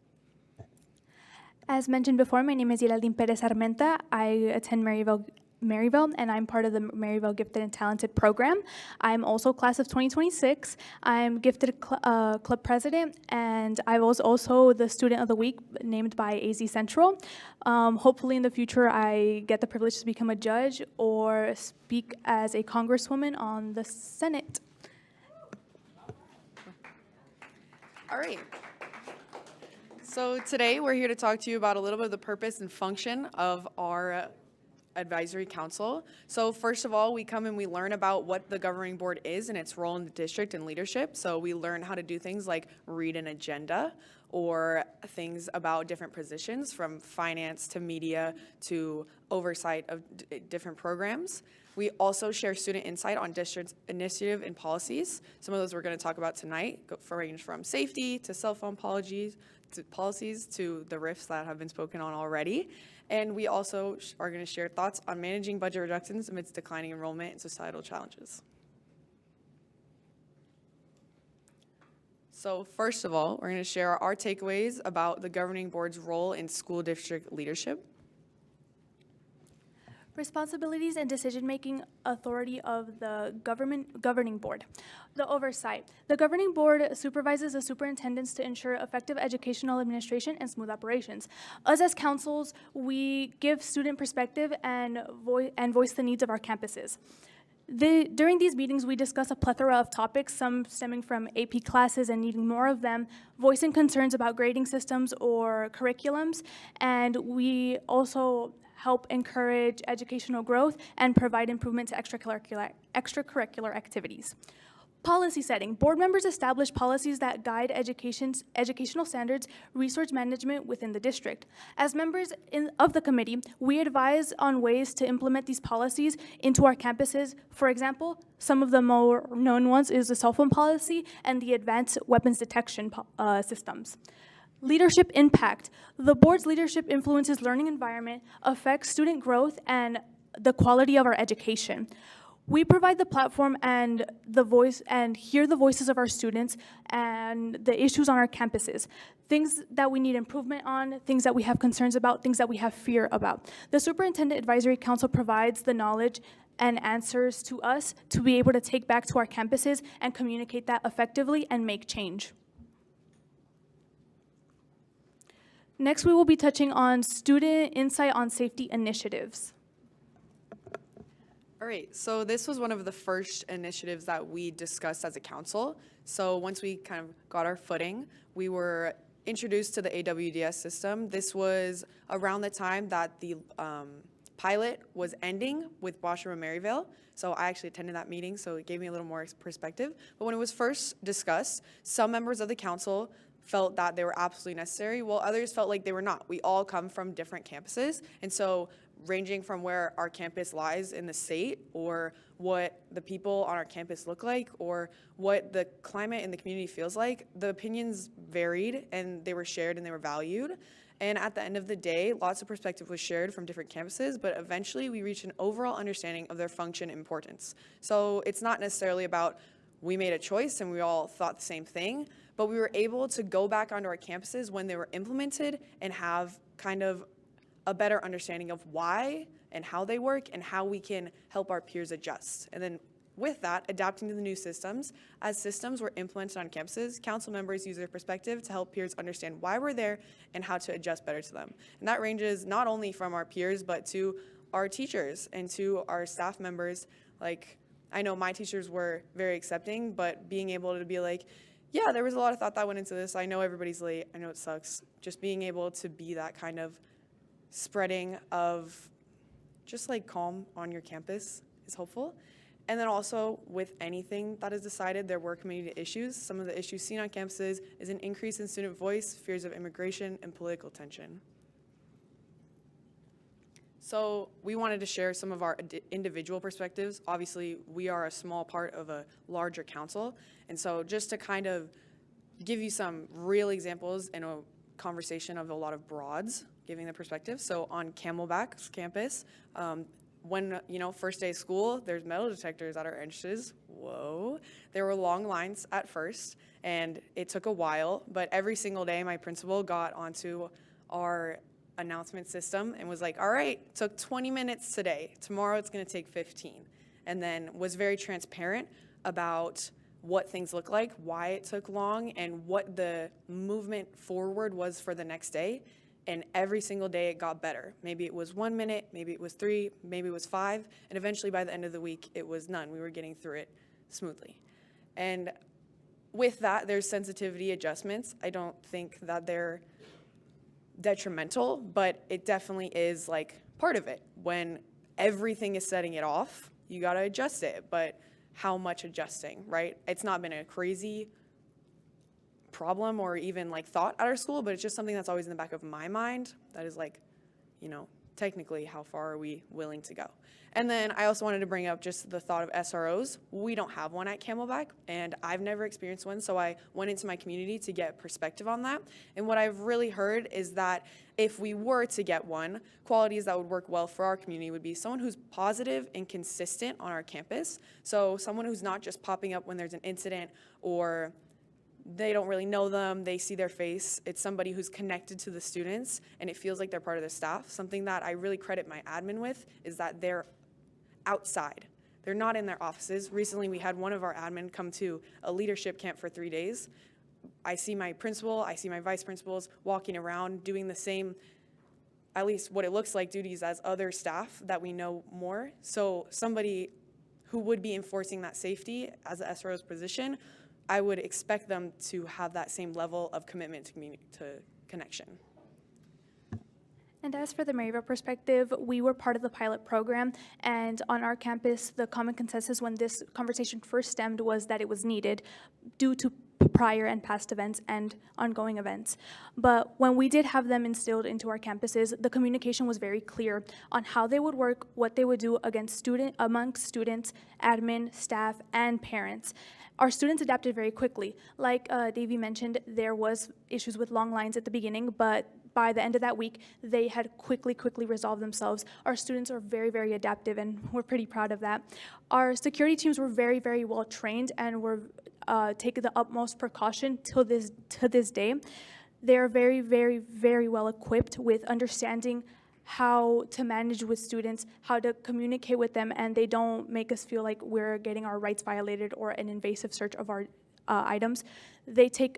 As mentioned before, my name is Geraldine Perez Armenta. I attend Maryville, and I'm part of the Maryville Gifted and Talented program. I'm also class of 2026. I'm Gifted Club President, and I was also the Student of the Week named by AZ Central. Hopefully in the future, I get the privilege to become a judge or speak as a congresswoman on the Senate.
All right. So today we're here to talk to you about a little bit of the purpose and function of our advisory council. So first of all, we come and we learn about what the governing board is and its role in the district and leadership. So we learn how to do things like read an agenda or things about different positions from finance to media to oversight of different programs. We also share student insight on district initiative and policies. Some of those we're going to talk about tonight, range from safety to cell phone policies to the RIFs that have been spoken on already. And we also are going to share thoughts on managing budget reductions amidst declining enrollment and societal challenges. So first of all, we're going to share our takeaways about the governing board's role in school district leadership.
Responsibilities and decision-making authority of the governing board. The oversight. The governing board supervises the superintendents to ensure effective educational administration and smooth operations. Us as councils, we give student perspective and voice the needs of our campuses. During these meetings, we discuss a plethora of topics, some stemming from AP classes and needing more of them, voicing concerns about grading systems or curriculums, and we also help encourage educational growth and provide improvement to extracurricular activities. Policy setting. Board members establish policies that guide educational standards, resource management within the district. As members of the committee, we advise on ways to implement these policies into our campuses. For example, some of the more known ones is the cell phone policy and the advanced weapons detection systems. Leadership impact. The board's leadership influences learning environment, affects student growth, and the quality of our education. We provide the platform and the voice and hear the voices of our students and the issues on our campuses, things that we need improvement on, things that we have concerns about, things that we have fear about. The Superintendent Advisory Council provides the knowledge and answers to us to be able to take back to our campuses and communicate that effectively and make change. Next, we will be touching on student insight on safety initiatives.
All right, so this was one of the first initiatives that we discussed as a council. So once we kind of got our footing, we were introduced to the AWDS system. This was around the time that the pilot was ending with Washington and Maryville. So I actually attended that meeting, so it gave me a little more perspective. But when it was first discussed, some members of the council felt that they were absolutely necessary, while others felt like they were not. We all come from different campuses, and so ranging from where our campus lies in the state, or what the people on our campus look like, or what the climate in the community feels like, the opinions varied and they were shared and they were valued. And at the end of the day, lots of perspective was shared from different campuses, but eventually we reached an overall understanding of their function and importance. So it's not necessarily about we made a choice and we all thought the same thing, but we were able to go back onto our campuses when they were implemented and have kind of a better understanding of why and how they work and how we can help our peers adjust. And then with that, adapting to the new systems. As systems were implemented on campuses, council members use their perspective to help peers understand why we're there and how to adjust better to them. And that ranges not only from our peers, but to our teachers and to our staff members. Like, I know my teachers were very accepting, but being able to be like, yeah, there was a lot of thought that went into this. I know everybody's late. I know it sucks. Just being able to be that kind of spreading of just like calm on your campus is hopeful. And then also with anything that is decided, there were community issues. Some of the issues seen on campuses is an increase in student voice, fears of immigration, and political tension. So we wanted to share some of our individual perspectives. Obviously, we are a small part of a larger council. And so just to kind of give you some real examples in a conversation of a lot of broads, giving the perspective. So on Camelback's campus, when, first day of school, there's metal detectors at our entrances. Whoa. There were long lines at first, and it took a while, but every single day my principal got onto our announcement system and was like, all right, took 20 minutes today. Tomorrow it's gonna take 15. And then was very transparent about what things look like, why it took long, and what the movement forward was for the next day. And every single day it got better. Maybe it was 1 minute, maybe it was 3, maybe it was 5, and eventually by the end of the week it was none. We were getting through it smoothly. And with that, there's sensitivity adjustments. I don't think that they're detrimental, but it definitely is like part of it. When everything is setting it off, you gotta adjust it, but how much adjusting, right? It's not been a crazy problem or even like thought at our school, but it's just something that's always in the back of my mind that is like, technically how far are we willing to go? And then I also wanted to bring up just the thought of SROs. We don't have one at Camelback, and I've never experienced one, so I went into my community to get perspective on that. And what I've really heard is that if we were to get one, qualities that would work well for our community would be someone who's positive and consistent on our campus. So someone who's not just popping up when there's an incident or they don't really know them, they see their face. It's somebody who's connected to the students and it feels like they're part of the staff. Something that I really credit my admin with is that they're outside. They're not in their offices. Recently we had one of our admin come to a leadership camp for 3 days. I see my principal, I see my vice principals walking around doing the same, at least what it looks like, duties as other staff that we know more. So somebody who would be enforcing that safety as the SRO's position, I would expect them to have that same level of commitment to connection.
And as for the Maryville perspective, we were part of the pilot program, and on our campus, the common consensus when this conversation first stemmed was that it was needed due to prior and past events and ongoing events. But when we did have them instilled into our campuses, the communication was very clear on how they would work, what they would do amongst students, admin, staff, and parents. Our students adapted very quickly. Like Davey mentioned, there was issues with long lines at the beginning, but by the end of that week, they had quickly resolved themselves. Our students are very, very adaptive, and we're pretty proud of that. Our security teams were very, very well trained and were taking the utmost precaution to this day. They're very, very, very well equipped with understanding how to manage with students, how to communicate with them, and they don't make us feel like we're getting our rights violated or an invasive search of our items. They take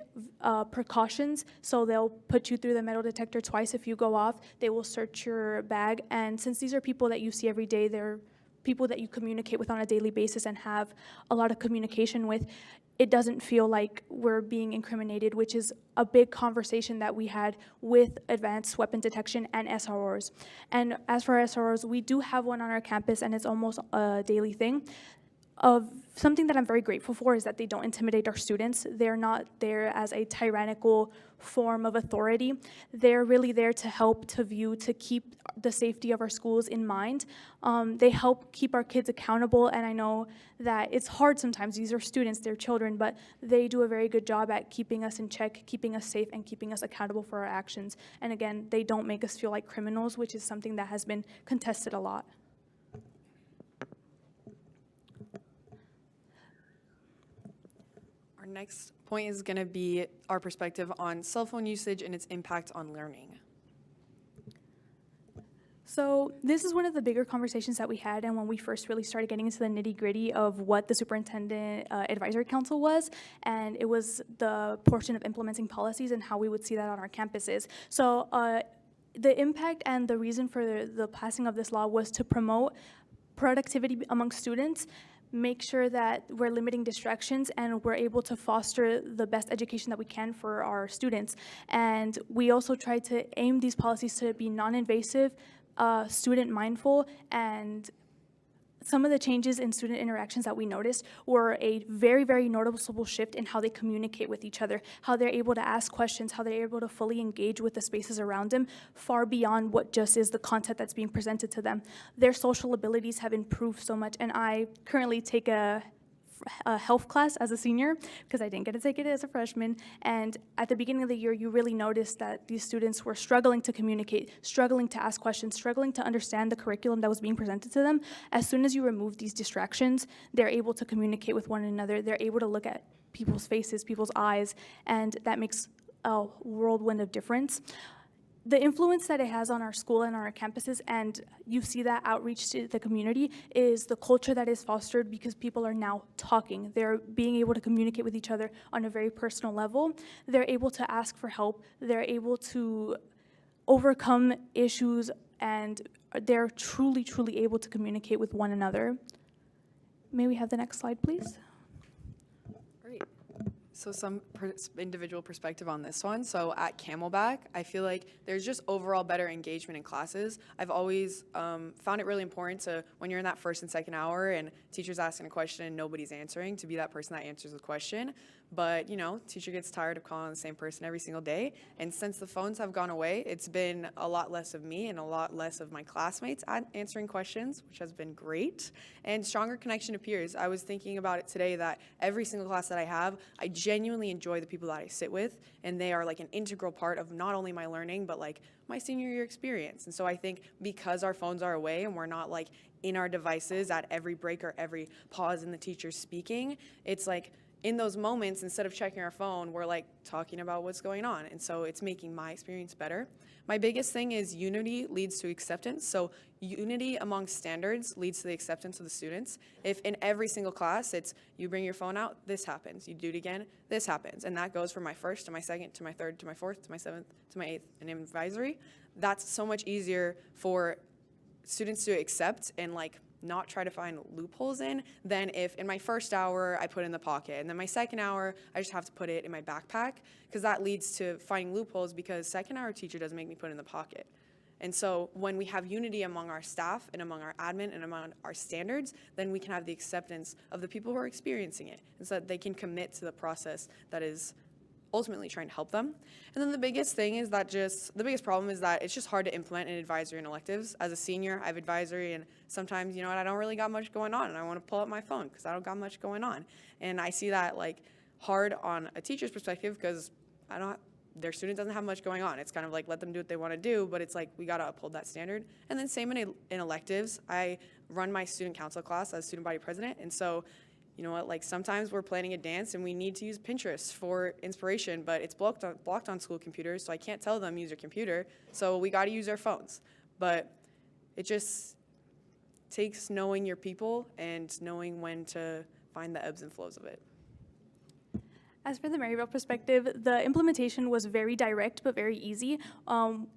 precautions, so they'll put you through the metal detector twice if you go off. They will search your bag, and since these are people that you see every day, they're people that you communicate with on a daily basis and have a lot of communication with, it doesn't feel like we're being incriminated, which is a big conversation that we had with advanced weapon detection and SROs. And as for SROs, we do have one on our campus, and it's almost a daily thing. Of something that I'm very grateful for is that they don't intimidate our students. They're not there as a tyrannical form of authority. They're really there to help, to view, to keep the safety of our schools in mind. They help keep our kids accountable, and I know that it's hard sometimes. These are students, they're children, but they do a very good job at keeping us in check, keeping us safe, and keeping us accountable for our actions. And again, they don't make us feel like criminals, which is something that has been contested a lot.
Our next point is going to be our perspective on cell phone usage and its impact on learning.
So this is one of the bigger conversations that we had, and when we first really started getting into the nitty-gritty of what the Superintendent Advisory Council was, and it was the portion of implementing policies and how we would see that on our campuses. So the impact and the reason for the passing of this law was to promote productivity among students, make sure that we're limiting distractions and we're able to foster the best education that we can for our students. And we also try to aim these policies to be non-invasive, student mindful, and some of the changes in student interactions that we noticed were a very, very noticeable shift in how they communicate with each other, how they're able to ask questions, how they're able to fully engage with the spaces around them, far beyond what just is the content that's being presented to them. Their social abilities have improved so much, and I currently take a health class as a senior because I didn't get to take it as a freshman, and at the beginning of the year you really noticed that these students were struggling to communicate, struggling to ask questions, struggling to understand the curriculum that was being presented to them. As soon as you remove these distractions, they're able to communicate with one another, they're able to look at people's faces, people's eyes, and that makes a whirlwind of difference. The influence that it has on our school and our campuses, and you see that outreach to the community, is the culture that is fostered because people are now talking. They're being able to communicate with each other on a very personal level. They're able to ask for help. They're able to overcome issues, and they're truly, truly able to communicate with one another. May we have the next slide, please?
So some individual perspective on this one. So at Camelback, I feel like there's just overall better engagement in classes. I've always found it really important to, when you're in that first and second hour and teacher's asking a question and nobody's answering, to be that person that answers the question. But, you know, teacher gets tired of calling the same person every single day. And since the phones have gone away, it's been a lot less of me and a lot less of my classmates answering questions, which has been great. And stronger connection to peers. I was thinking about it today that every single class that I have, I genuinely enjoy the people that I sit with. And they are like an integral part of not only my learning, but like my senior year experience. And so I think because our phones are away and we're not like in our devices at every break or every pause in the teacher speaking, it's like, in those moments, instead of checking our phone, we're like talking about what's going on. And so it's making my experience better. My biggest thing is unity leads to acceptance. So unity among standards leads to the acceptance of the students. If in every single class, it's you bring your phone out, this happens. You do it again, this happens. And that goes from my first to my second to my third to my fourth to my seventh to my eighth and in advisory. That's so much easier for students to accept and like not try to find loopholes in than if in my first hour I put it in the pocket and then my second hour I just have to put it in my backpack, because that leads to finding loopholes because second hour teacher doesn't make me put it in the pocket. And so when we have unity among our staff and among our admin and among our standards, then we can have the acceptance of the people who are experiencing it, and so that they can commit to the process that is ultimately trying to help them. And then the biggest thing is that the biggest problem is that it's just hard to implement an advisory and electives. As a senior, I have advisory, and sometimes, you know what, I don't really got much going on, and I want to pull up my phone because I don't got much going on. And I see that like hard on a teacher's perspective because their student doesn't have much going on. It's kind of like, let them do what they want to do, but it's like, we got to uphold that standard. And then same in electives. I run my student council class as student body president, and so, you know what, like sometimes we're planning a dance and we need to use Pinterest for inspiration, but it's blocked on school computers, so I can't tell them use your computer, so we got to use our phones. But it just takes knowing your people and knowing when to find the ebbs and flows of it.
As for the Maryville perspective, the implementation was very direct but very easy.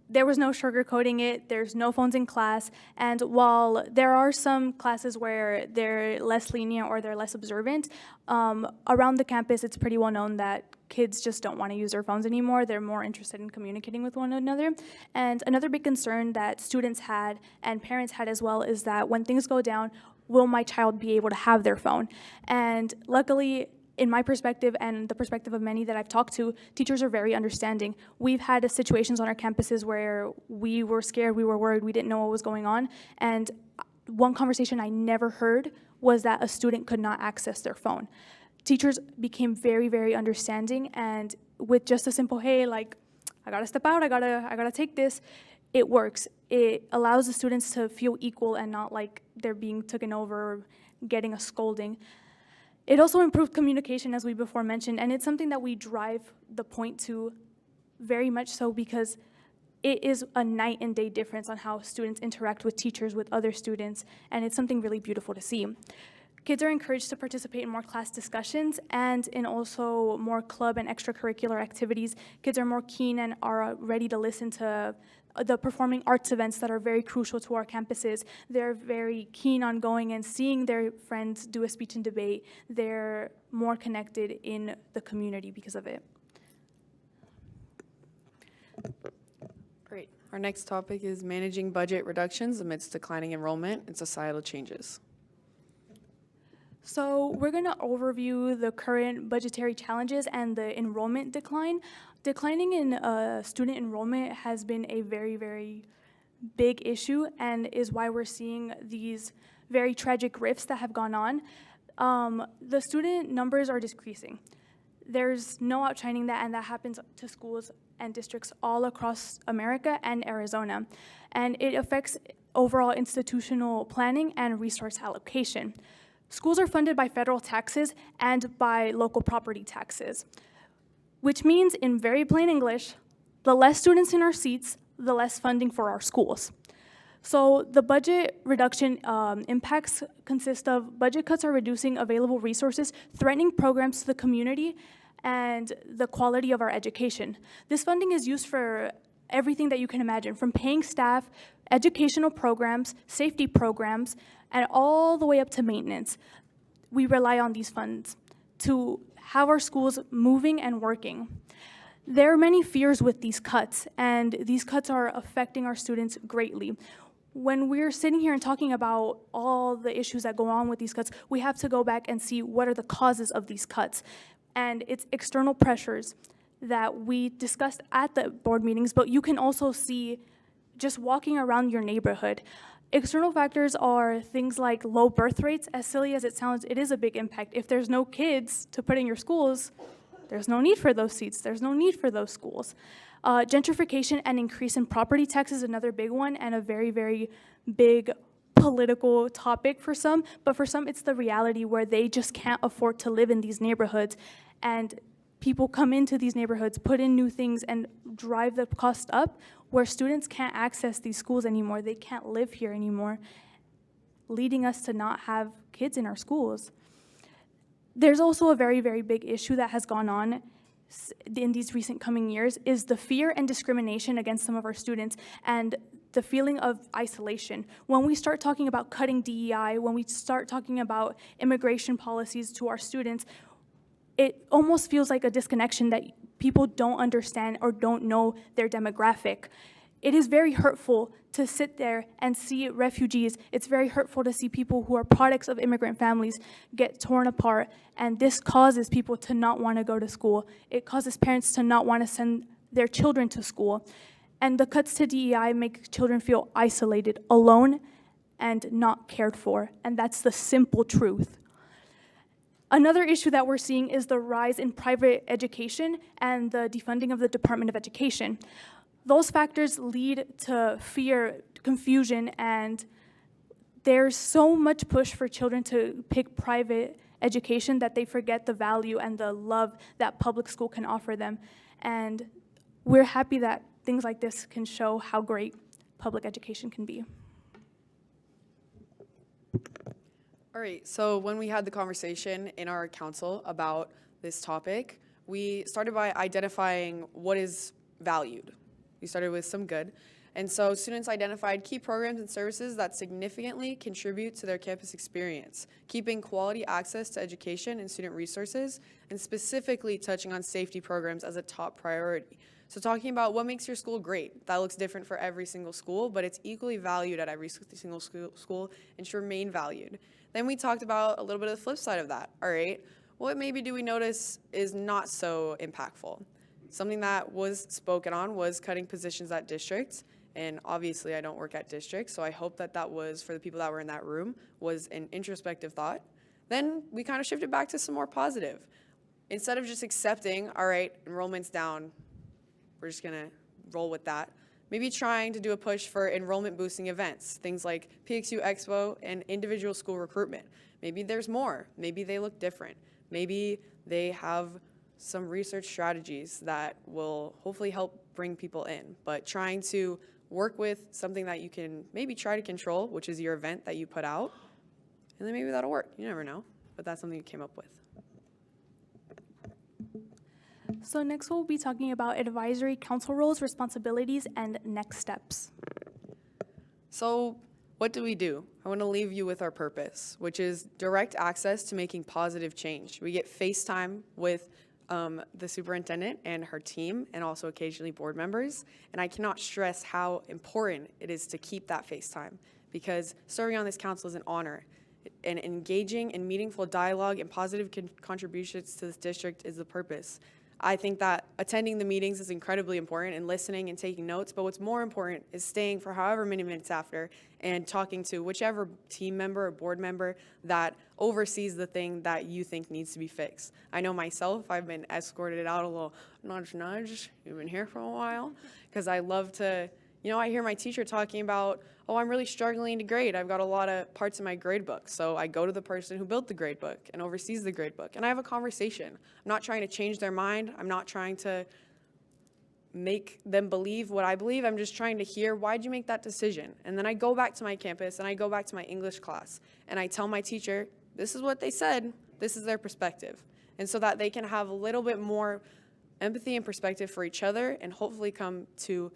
There was no sugarcoating it, there's no phones in class, and while there are some classes where they're less lenient or they're less observant, around the campus it's pretty well known that kids just don't want to use their phones anymore. They're more interested in communicating with one another. And another big concern that students had and parents had as well is that when things go down, will my child be able to have their phone? And luckily, in my perspective and the perspective of many that I've talked to, teachers are very understanding. We've had situations on our campuses where we were scared, we were worried, we didn't know what was going on. And one conversation I never heard was that a student could not access their phone. Teachers became very, very understanding, and with just a simple, hey, like, I gotta step out, I gotta take this, it works. It allows the students to feel equal and not like they're being taken over or getting a scolding. It also improved communication, as we before mentioned, and it's something that we drive the point to very much so because it is a night and day difference on how students interact with teachers, with other students, and it's something really beautiful to see. Kids are encouraged to participate in more class discussions and in also more club and extracurricular activities. Kids are more keen and are ready to listen to the performing arts events that are very crucial to our campuses. They're very keen on going and seeing their friends do a speech and debate. They're more connected in the community because of it.
Great. Our next topic is managing budget reductions amidst declining enrollment and societal changes.
So we're going to overview the current budgetary challenges and the enrollment decline. Declining in student enrollment has been a very, very big issue and is why we're seeing these very tragic rifts that have gone on. The student numbers are decreasing. There's no outshining that, and that happens to schools and districts all across America and Arizona. And it affects overall institutional planning and resource allocation. Schools are funded by federal taxes and by local property taxes, which means, in very plain English, the less students in our seats, the less funding for our schools. So the budget reduction impacts consist of budget cuts are reducing available resources, threatening programs to the community and the quality of our education. This funding is used for everything that you can imagine, from paying staff, educational programs, safety programs, and all the way up to maintenance. We rely on these funds to have our schools moving and working. There are many fears with these cuts, and these cuts are affecting our students greatly. When we're sitting here and talking about all the issues that go on with these cuts, we have to go back and see what are the causes of these cuts. And it's external pressures that we discussed at the board meetings, but you can also see just walking around your neighborhood. External factors are things like low birth rates. As silly as it sounds, it is a big impact. If there's no kids to put in your schools, there's no need for those seats. There's no need for those schools. Gentrification and increase in property tax is another big one and a very, very big political topic for some. But for some, it's the reality where they just can't afford to live in these neighborhoods. And people come into these neighborhoods, put in new things, and drive the cost up, where students can't access these schools anymore. They can't live here anymore, leading us to not have kids in our schools. There's also a very, very big issue that has gone on in these recent coming years is the fear and discrimination against some of our students and the feeling of isolation. When we start talking about cutting DEI, when we start talking about immigration policies to our students, it almost feels like a disconnection that people don't understand or don't know their demographic. it is very hurtful to sit there and see refugees. It's very hurtful to see people who are products of immigrant families get torn apart, and this causes people to not want to go to school. It causes parents to not want to send their children to school. And the cuts to DEI make children feel isolated, alone, and not cared for, and that's the simple truth. Another issue that we're seeing is the rise in private education and the defunding of the Department of Education. Those factors lead to fear, confusion, and there's so much push for children to pick private education that they forget the value and the love that public school can offer them. And we're happy that things like this can show how great public education can be.
All right, so when we had the conversation in our council about this topic, we started by identifying what is valued. We started with some good. And so students identified key programs and services that significantly contribute to their campus experience, keeping quality access to education and student resources, and specifically touching on safety programs as a top priority. So talking about what makes your school great. That looks different for every single school, but it's equally valued at every single school and should remain valued. Then we talked about a little bit of the flip side of that. All right, what maybe do we notice is not so impactful? Something that was spoken on was cutting positions at districts. And obviously I don't work at districts, so I hope that that was, for the people that were in that room, was an introspective thought. Then we kind of shifted back to some more positive. Instead of just accepting, all right, enrollment's down, we're just gonna roll with that. Maybe trying to do a push for enrollment boosting events, things like PXU Expo and individual school recruitment. Maybe there's more, maybe they look different. Maybe they have some research strategies that will hopefully help bring people in, but trying to work with something that you can maybe try to control, which is your event that you put out, and then maybe that'll work. You never know, but that's something you came up with.
So next we'll be talking about advisory council roles, responsibilities, and next steps.
So what do? I want to leave you with our purpose, which is direct access to making positive change. We get FaceTime with the superintendent and her team, and also occasionally board members. And I cannot stress how important it is to keep that FaceTime, because serving on this council is an honor. And engaging in meaningful dialogue and positive contributions to this district is the purpose. I think that attending the meetings is incredibly important, and listening and taking notes, but what's more important is staying for however many minutes after and talking to whichever team member or board member that oversees the thing that you think needs to be fixed. I know myself, I've been escorted out a little nudge, nudge, you've been here for a while, because I love to, I hear my teacher talking about, oh, I'm really struggling to grade. I've got a lot of parts in my grade book. So I go to the person who built the grade book and oversees the grade book, and I have a conversation. I'm not trying to change their mind. I'm not trying to make them believe what I believe. I'm just trying to hear, why'd you make that decision? And then I go back to my campus and I go back to my English class and I tell my teacher, this is what they said, this is their perspective. And so that they can have a little bit more empathy and perspective for each other and hopefully come to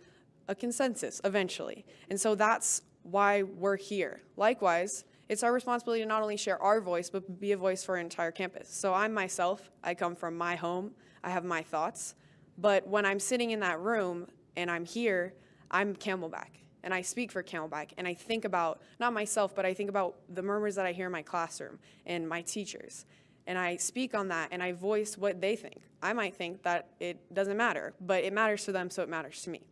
a consensus eventually. And so that's why we're here. Likewise, it's our responsibility to not only share our voice, but be a voice for our entire campus. So I'm myself, I come from my home, I have my thoughts, but when I'm sitting in that room and I'm here, I'm Camelback, and I speak for Camelback, and I think about, not myself, but I think about the murmurs that I hear in my classroom and my teachers. And I speak on that and I voice what they think. I might think that it doesn't matter, but it matters to them, so it matters to me.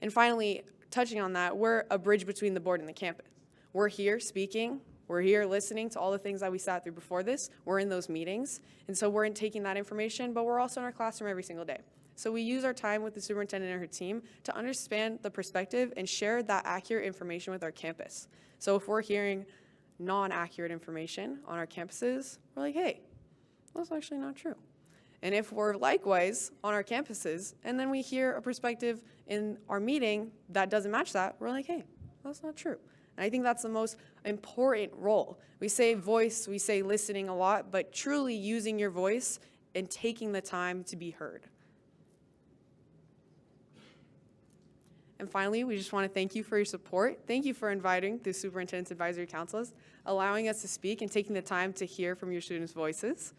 And finally, touching on that, we're a bridge between the board and the campus. We're here speaking, we're here listening to all the things that we sat through before this, we're in those meetings, and so we're in taking that information, but we're also in our classroom every single day. So we use our time with the superintendent and her team to understand the perspective and share that accurate information with our campus. So if we're hearing non-accurate information on our campuses, we're like, hey, that's actually not true. And if we're likewise on our campuses, and then we hear a perspective in our meeting that doesn't match that, we're like, hey, that's not true. And I think that's the most important role. We say voice, we say listening a lot, but truly using your voice and taking the time to be heard. And finally, we just want to thank you for your support. Thank you for inviting the Superintendent's Advisory Councils, allowing us to speak and taking the time to hear from your students' voices.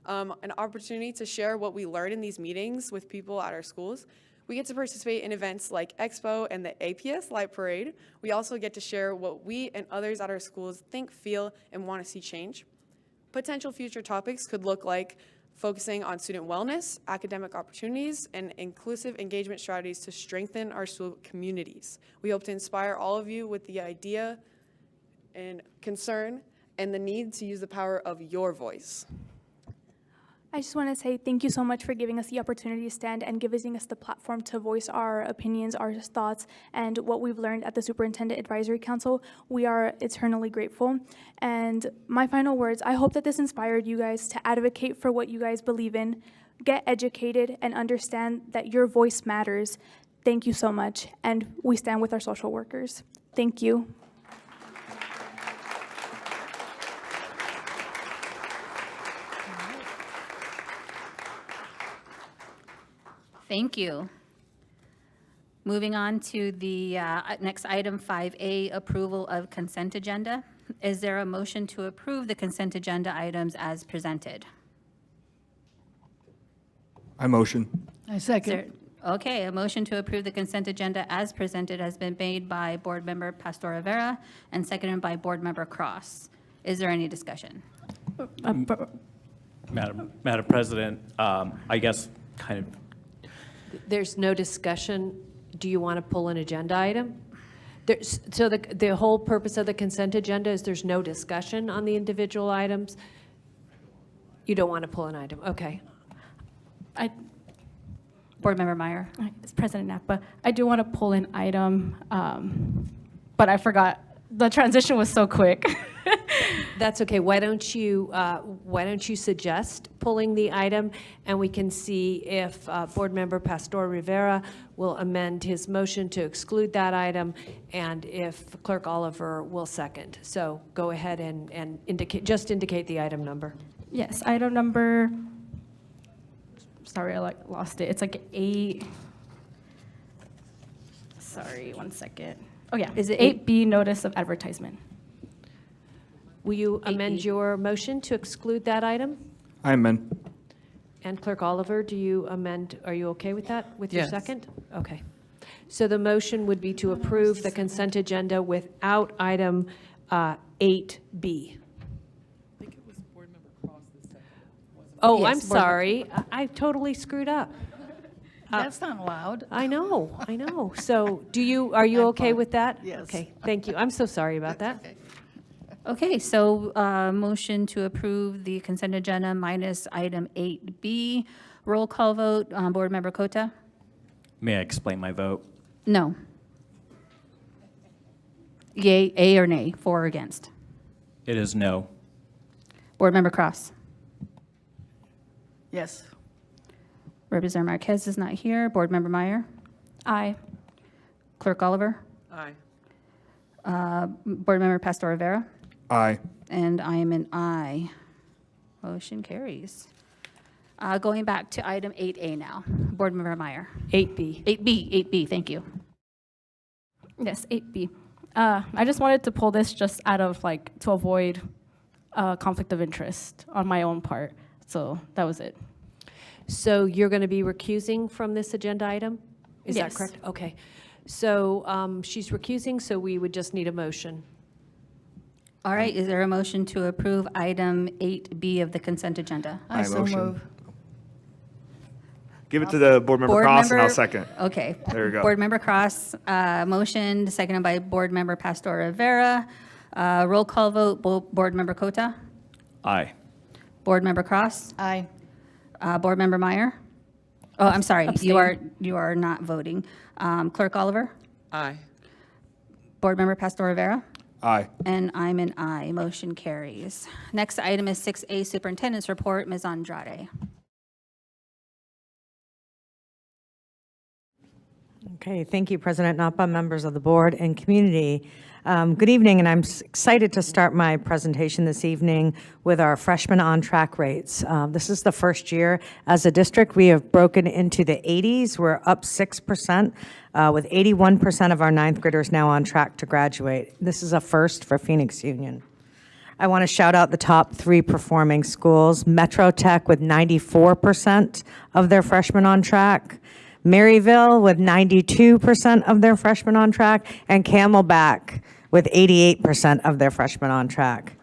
An opportunity to share what we learn in these meetings with people at our schools. We get to participate in events like Expo and the APS Light Parade. We also get to share what we and others at our schools think, feel, and want to see change. Potential future topics could look like focusing on student wellness, academic opportunities, and inclusive engagement strategies to strengthen our school communities. We hope to inspire all of you with the idea and concern and the need to use the power of your voice.
I just want to say thank you so much for giving us the opportunity to stand and giving us the platform to voice our opinions, our thoughts, and what we've learned at the Superintendent Advisory Council. We are eternally grateful. And my final words, I hope that this inspired you guys to advocate for what you guys believe in, get educated, and understand that your voice matters. Thank you so much. And we stand with our social workers. Thank you.
Thank you. Moving on to the next item, 5A, approval of consent agenda. Is there a motion to approve the consent agenda items as presented?
I motion.
I
second. Okay, a motion to approve the consent agenda as presented has been made by Board Member Pastor Rivera and seconded by Board Member Cross. Is there any discussion?
Madam President, I guess kind of
There's no discussion. Do you want to pull an agenda item? So the whole purpose of the consent agenda is there's no discussion on the individual items? You don't want to pull an item, okay.
Board Member Meyer.
It's President Napa. I do want to pull an item, but I forgot. The transition was so quick.
That's okay. Why don't you suggest pulling the item, and we can see if Board Member Pastor Rivera will amend his motion to exclude that item, and if Clerk Oliver will second. So go ahead and indicate the item number.
Yes, item number, sorry, I lost it. It's like 8, sorry, 1 second. Oh yeah,
Is it
8B, notice of advertisement.
Will you amend your motion to exclude that item?
I amend.
And Clerk Oliver, do you amend, are you okay with that, with your
Yes.
second? Okay. So the motion would be to approve the consent agenda without item 8B. Oh,
Yes,
I'm
Board-
sorry. I totally screwed up.
That's not allowed.
I know. So are you okay with that?
Yes.
Okay, thank you. I'm so sorry about that.
Okay, so motion to approve the consent agenda minus item 8B. Roll call vote, Board Member Cota?
may I explain my vote?
No. Yay, A or nay, for or against?
It is no.
Board Member Cross?
Yes.
Representative Marquez is not here. Board Member Meyer?
Aye.
Clerk Oliver?
Aye.
Board Member Pastor Rivera?
Aye.
And I am an aye. Motion carries. Going back to item 8A now. Board Member Meyer?
8B.
8B, thank you.
Yes, 8B. I just wanted to pull this just out of to avoid conflict of interest on my own part. So that was it.
So you're going to be recusing from this agenda item? Is that
Yes.
correct? Okay. So she's recusing, so we would just need a motion.
All right, is there a motion to approve item 8B of the consent agenda?
I so
motion.
move.
Give it to the board member
Board
Cross, and I'll
member-
second.
Okay.
There you go.
Board Member Cross, motion, seconded by Board Member Pastor Rivera. Roll call vote, Board Member Cota?
Aye.
Board Member Cross?
Aye.
Board Member Meyer? Oh, I'm sorry,
Abstain.
you are not voting. Clerk Oliver?
Aye.
Board Member Pastor Rivera?
Aye.
And I'm an aye. Motion carries. Next item is 6A, Superintendent's Report. Ms. Andrade.
Okay, thank you, President Napa, members of the board and community. Good evening, and I'm excited to start my presentation this evening with our freshman on-track rates. This is the first year as a district we have broken into the 80s. We're up 6%, with 81% of our ninth graders now on track to graduate. This is a first for Phoenix Union. I want to shout out the top 3 performing schools. Metro Tech with 94% of their freshmen on track. Maryville with 92% of their freshmen on track, and Camelback with 88% of their freshmen on track.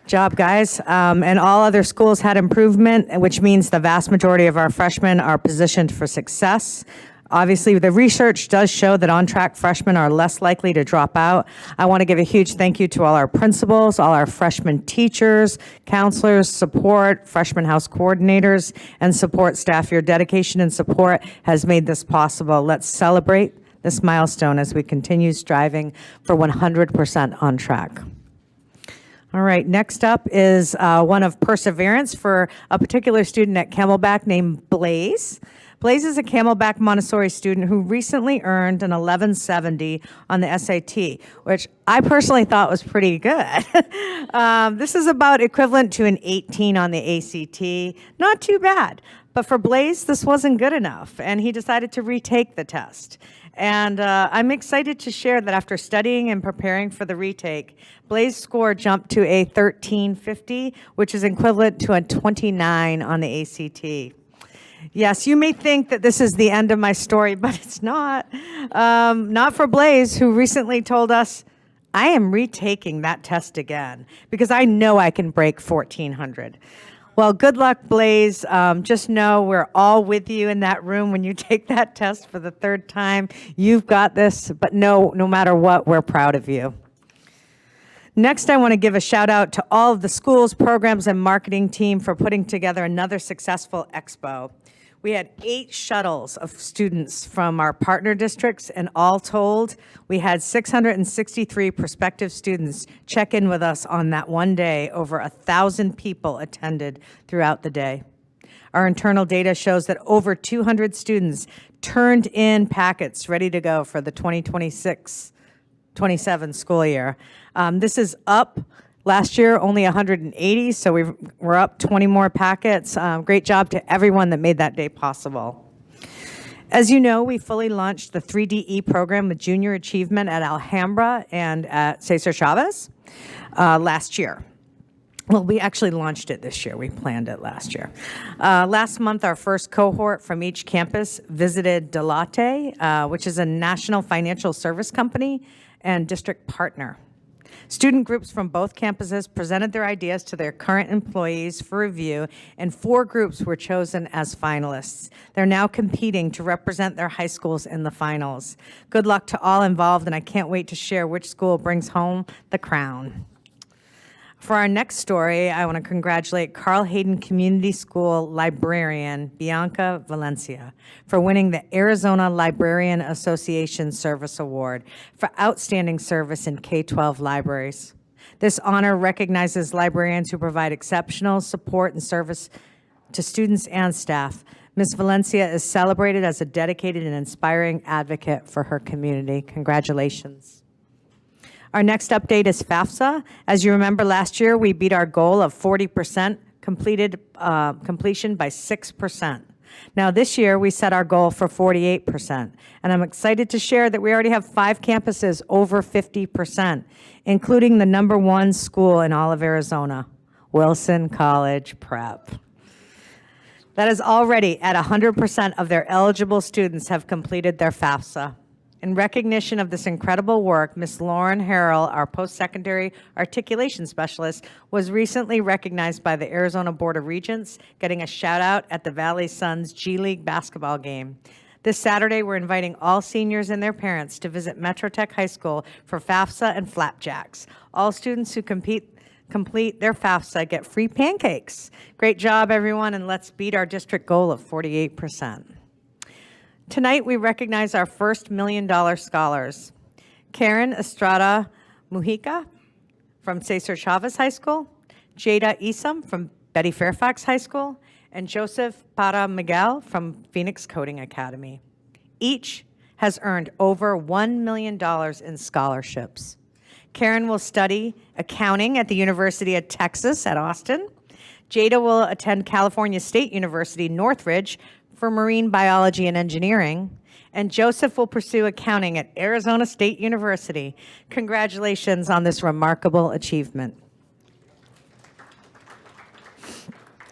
Job, guys. And all other schools had improvement, which means the vast majority of our freshmen are positioned for success. Obviously, the research does show that on-track freshmen are less likely to drop out. I want to give a huge thank you to all our principals, all our freshman teachers, counselors, support, freshman house coordinators, and support staff. Your dedication and support has made this possible. Let's celebrate this milestone as we continue striving for 100% on track. All right, next up is one of perseverance for a particular student at Camelback named Blaze. Blaze is a Camelback Montessori student who recently earned an 1170 on the SAT, which I personally thought was pretty good. This is about equivalent to an 18 on the ACT. Not too bad. But for Blaze, this wasn't good enough, and he decided to retake the test. And I'm excited to share that after studying and preparing for the retake, Blaze's score jumped to a 1350, which is equivalent to a 29 on the ACT. Yes, you may think that this is the end of my story, but it's not. Not for Blaze, who recently told us, I am retaking that test again because I know I can break 1400. Well, good luck, Blaze. Just know we're all with you in that room when you take that test for the third time. You've got this, but no matter what, we're proud of you. Next, I want to give a shout out to all of the schools, programs, and marketing team for putting together another successful expo. We had 8 shuttles of students from our partner districts, and all told, we had 663 prospective students check in with us on that one day. Over 1,000 people attended throughout the day. Our internal data shows that over 200 students turned in packets ready to go for the 2026-27 school year. This is up. Last year, only 180, so we're up 20 more packets. Great job to everyone that made that day possible. As you know, we fully launched the 3DE program with junior achievement at Alhambra and at Cesar Chavez last year. Well, we actually launched it this year. We planned it last year. Last month, our first cohort from each campus visited Delate, which is a national financial service company and district partner. Student groups from both campuses presented their ideas to their current employees for review, and 4 groups were chosen as finalists. They're now competing to represent their high schools in the finals. Good luck to all involved, and I can't wait to share which school brings home the crown. For our next story, I want to congratulate Carl Hayden Community School librarian Bianca Valencia for winning the Arizona Librarian Association Service Award for outstanding service in K-12 libraries. This honor recognizes librarians who provide exceptional support and service to students and staff. Ms. Valencia is celebrated as a dedicated and inspiring advocate for her community. Congratulations. Our next update is FAFSA. As you remember, last year we beat our goal of 40% completion by 6%. Now this year we set our goal for 48%, and I'm excited to share that we already have 5 campuses over 50%, including the #1 school in all of Arizona, Wilson College Prep. That is already at 100% of their eligible students have completed their FAFSA. In recognition of this incredible work, Ms. Lauren Harrell, our post-secondary articulation specialist, was recently recognized by the Arizona Board of Regents, getting a shout out at the Valley Suns G League basketball game. This Saturday, we're inviting all seniors and their parents to visit Metro Tech High School for FAFSA and flapjacks. All students who complete their FAFSA get free pancakes. Great job, everyone, and let's beat our district goal of 48%. Tonight, we recognize our first $1 million scholars. Karen Estrada Mujica from Cesar Chavez High School, Jada Isom from Betty Fairfax High School, and Joseph Para Miguel from Phoenix Coding Academy. Each has earned over $1 million in scholarships. Karen will study accounting at the University of Texas at Austin. Jada will attend California State University, Northridge, for marine biology and engineering, and Joseph will pursue accounting at Arizona State University. Congratulations on this remarkable achievement.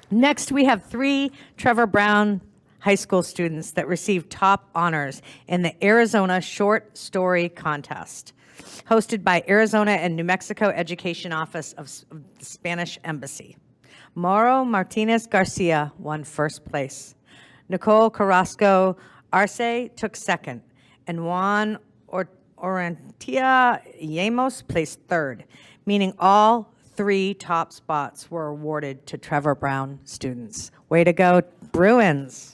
Next, we have 3 Trevor Brown high school students that received top honors in the Arizona Short Story Contest, hosted by Arizona and New Mexico Education Office of the Spanish Embassy. Mauro Martinez Garcia won first place. Nicole Carrasco Arce took second, and Juan Orentia Yamos placed third, meaning all 3 top spots were awarded to Trevor Brown students. Way to go, Bruins.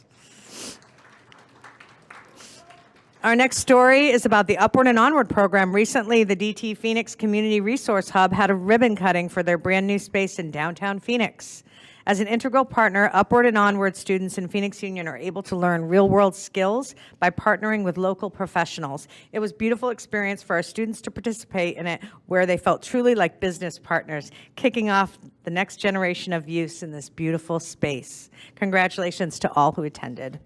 Our next story is about the Upward and Onward program. Recently, the DT Phoenix Community Resource Hub had a ribbon cutting for their brand new space in downtown Phoenix. As an integral partner, Upward and Onward students in Phoenix Union are able to learn real-world skills by partnering with local professionals. It was a beautiful experience for our students to participate in it, where they felt truly like business partners, kicking off the next generation of youth in this beautiful space. Congratulations to all who attended.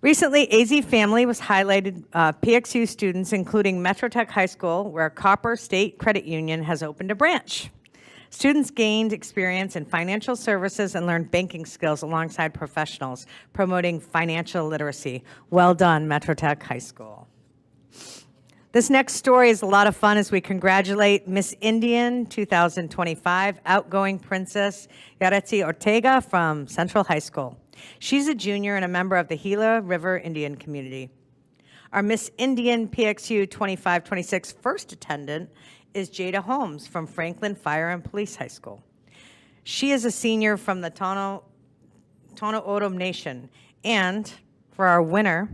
Recently, AZ Family was highlighted PXU students, including Metro Tech High School, where Copper State Credit Union has opened a branch. Students gained experience in financial services and learned banking skills alongside professionals, promoting financial literacy. Well done, Metro Tech High School. This next story is a lot of fun as we congratulate Miss Indian 2025 outgoing Princess Yaretsi Ortega from Central High School. She's a junior and a member of the Gila River Indian community. Our Miss Indian PXU 25-26 first attendant is Jada Holmes from Franklin Fire and Police High School. She is a senior from the Tono O'odham Nation. And for our winner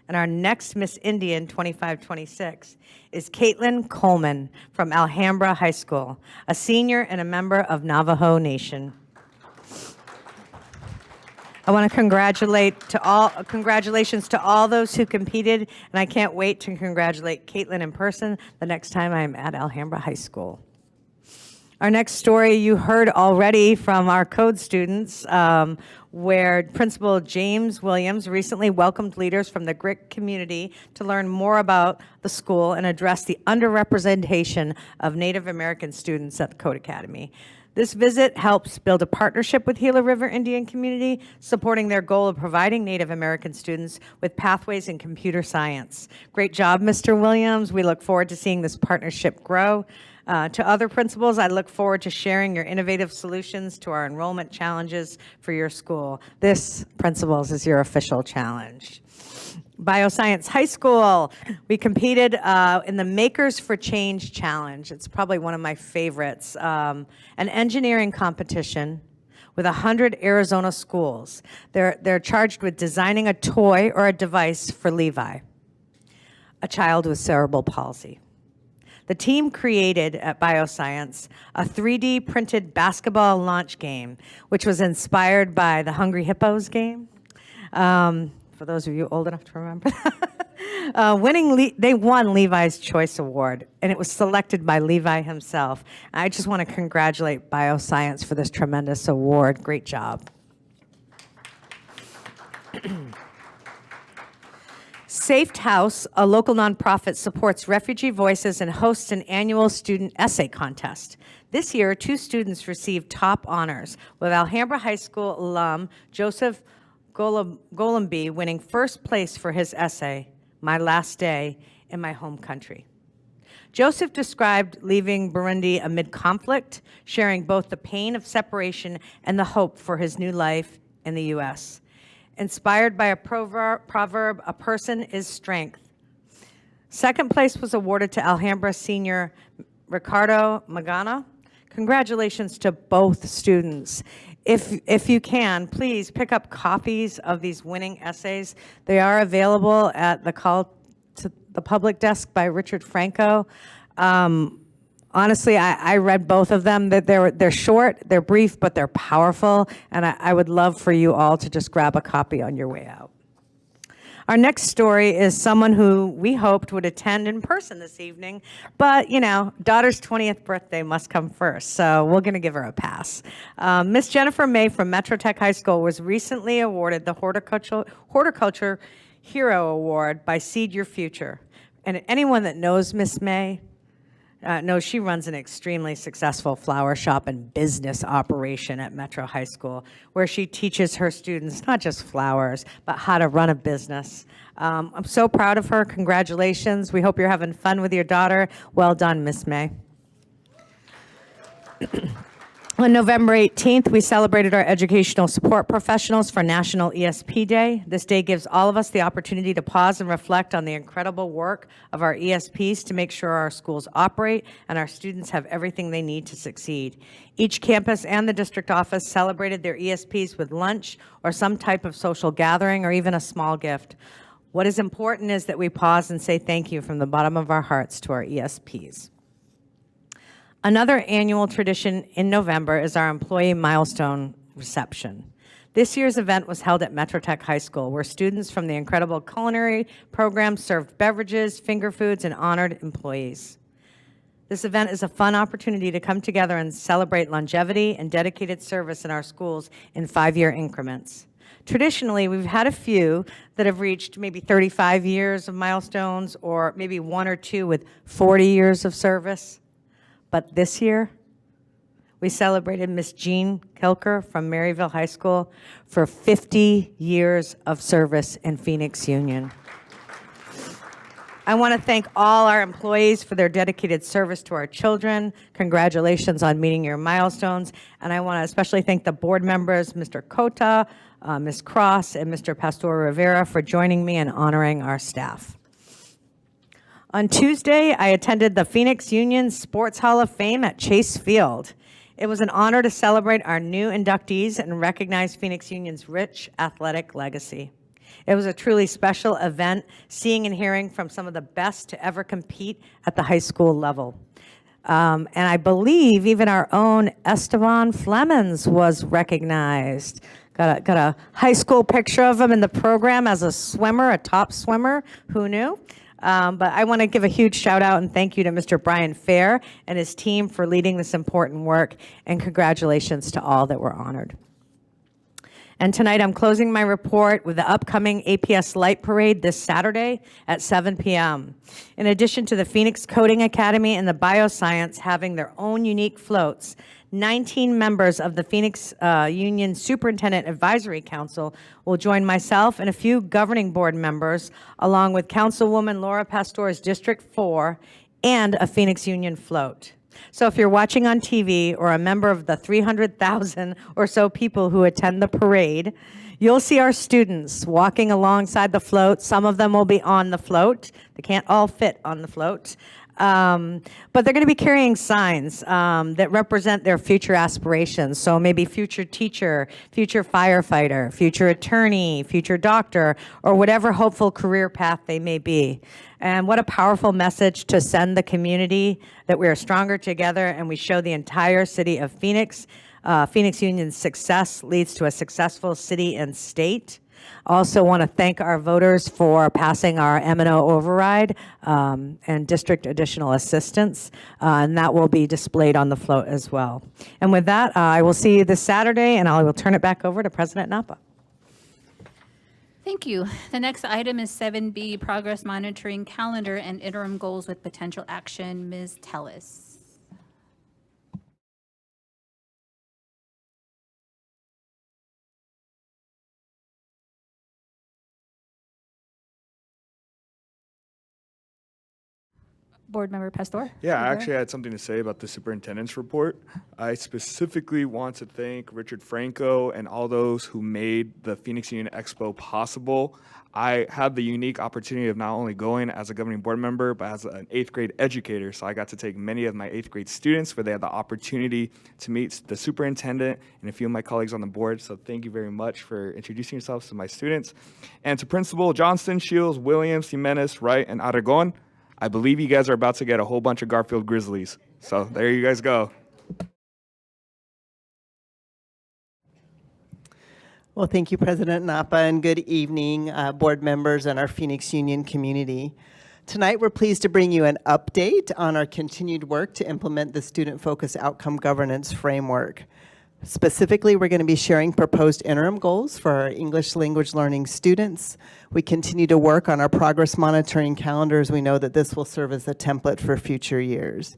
and our next Miss Indian 25-26 is Caitlin Coleman from Alhambra High School, a senior and a member of Navajo Nation. I want to congratulations to all those who competed, and I can't wait to congratulate Caitlin in person the next time I'm at Alhambra High School. Our next story you heard already from our code students, where Principal James Williams recently welcomed leaders from the GRIC community to learn more about the school and address the underrepresentation of Native American students at the Code Academy. This visit helps build a partnership with Gila River Indian community, supporting their goal of providing Native American students with pathways in computer science. Great job, Mr. Williams. We look forward to seeing this partnership grow. To other principals, I look forward to sharing your innovative solutions to our enrollment challenges for your school. This, principals, is your official challenge. Bioscience High School, we competed in the Makers for Change Challenge. It's probably one of my favorites. An engineering competition with 100 Arizona schools. They're charged with designing a toy or a device for Levi, a child with cerebral palsy. The team created at Bioscience a 3D printed basketball launch game, which was inspired by the Hungry Hippos game. For those of you old enough to remember that. They won Levi's Choice Award, and it was selected by Levi himself. I just want to congratulate Bioscience for this tremendous award. Great job. Safe House, a local nonprofit, supports refugee voices and hosts an annual student essay contest. This year, 2 students received top honors, with Alhambra High School alum Joseph Golemby winning first place for his essay, My Last Day in My Home Country. Joseph described leaving Burundi amid conflict, sharing both the pain of separation and the hope for his new life in the U.S. Inspired by a proverb, a person is strength. Second place was awarded to Alhambra senior Ricardo Magana. Congratulations to both students. If you can, please pick up copies of these winning essays. They are available at the Call to the Public desk by Richard Franco. Honestly, I read both of them. They're short, they're brief, but they're powerful, and I would love for you all to just grab a copy on your way out. Our next story is someone who we hoped would attend in person this evening, but, you know, daughter's 20th birthday must come first, so we're going to give her a pass. Miss Jennifer May from Metro Tech High School was recently awarded the Horticulture Hero Award by Seed Your Future. And anyone that knows Miss May No, she runs an extremely successful flower shop and business operation at Metro High School, where she teaches her students not just flowers, but how to run a business. I'm so proud of her. Congratulations. We hope you're having fun with your daughter. Well done, Miss May. On November 18th, we celebrated our educational support professionals for National ESP Day. This day gives all of us the opportunity to pause and reflect on the incredible work of our ESPs to make sure our schools operate and our students have everything they need to succeed. Each campus and the district office celebrated their ESPs with lunch or some type of social gathering or even a small gift. What is important is that we pause and say thank you from the bottom of our hearts to our ESPs. Another annual tradition in November is our employee milestone reception. This year's event was held at Metro Tech High School, where students from the incredible culinary program served beverages, finger foods, and honored employees. This event is a fun opportunity to come together and celebrate longevity and dedicated service in our schools in 5-year increments. Traditionally, we've had a few that have reached maybe 35 years of milestones, or maybe 1 or 2 with 40 years of service. But this year, we celebrated Miss Jean Kilker from Maryville High School for 50 years of service in Phoenix Union. I want to thank all our employees for their dedicated service to our children. Congratulations on meeting your milestones. And I want to especially thank the board members, Mr. Cota, Ms. Cross, and Mr. Pastor Rivera for joining me and honoring our staff. On Tuesday, I attended the Phoenix Union Sports Hall of Fame at Chase Field. It was an honor to celebrate our new inductees and recognize Phoenix Union's rich athletic legacy. It was a truly special event, seeing and hearing from some of the best to ever compete at the high school level. And I believe even our own Esteban Flemons was recognized. Got a high school picture of him in the program as a swimmer, a top swimmer. Who knew? But I want to give a huge shout out and thank you to Mr. Brian Fair and his team for leading this important work, and congratulations to all that were honored. And tonight I'm closing my report with the upcoming APS Light Parade this Saturday at 7 p.m. In addition to the Phoenix Coding Academy and the Bioscience having their own unique floats, 19 members of the Phoenix Union Superintendent Advisory Council will join myself and a few governing board members, along with Councilwoman Laura Pastor's District 4 and a Phoenix Union float. So if you're watching on TV or a member of the 300,000 or so people who attend the parade, you'll see our students walking alongside the float. Some of them will be on the float. They can't all fit on the float. But they're going to be carrying signs that represent their future aspirations. So maybe future teacher, future firefighter, future attorney, future doctor, or whatever hopeful career path they may be. And what a powerful message to send the community that we are stronger together and we show the entire city of Phoenix. Phoenix Union's success leads to a successful city and state. Also want to thank our voters for passing our M&O override and district additional assistance, and that will be displayed on the float as well. And with that, I will see you this Saturday, and I will turn it back over to President Napa.
Thank you. The next item is 7B, Progress Monitoring Calendar and Interim Goals with Potential Action. Ms. Tellis. Board Member Pastor?
Yeah, I actually had something to say about the superintendent's report. I specifically want to thank Richard Franco and all those who made the Phoenix Union Expo possible. I had the unique opportunity of not only going as a governing board member, but as an 8th grade educator. So I got to take many of my 8th grade students where they had the opportunity to meet the superintendent and a few of my colleagues on the board. So thank you very much for introducing yourselves to my students. And to Principal Johnston, Shields, Williams, Jimenez, Wright, and Aragon, I believe you guys are about to get a whole bunch of Garfield Grizzlies. So there you guys go.
Well, thank you, President Napa, and good evening, board members and our Phoenix Union community. Tonight, we're pleased to bring you an update on our continued work to implement the student-focused outcome governance framework. Specifically, we're going to be sharing proposed interim goals for our English language learning students. We continue to work on our progress monitoring calendars. We know that this will serve as a template for future years.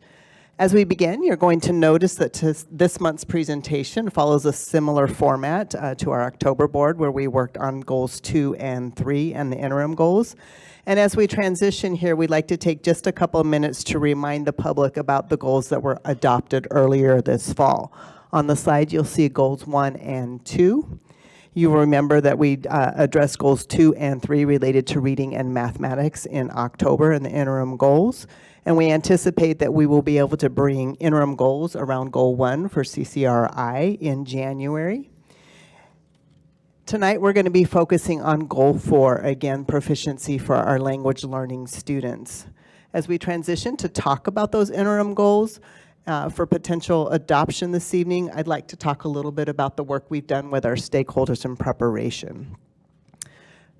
As we begin, you're going to notice that this month's presentation follows a similar format to our October board, where we worked on goals 2 and 3 and the interim goals. And as we transition here, we'd like to take just a couple of minutes to remind the public about the goals that were adopted earlier this fall. On the slide, you'll see goals 1 and 2. You will remember that we addressed goals 2 and 3 related to reading and mathematics in October in the interim goals. And we anticipate that we will be able to bring interim goals around goal 1 for CCRI in January. Tonight, we're going to be focusing on goal 4, again, proficiency for our language learning students. As we transition to talk about those interim goals, for potential adoption this evening, I'd like to talk a little bit about the work we've done with our stakeholders in preparation.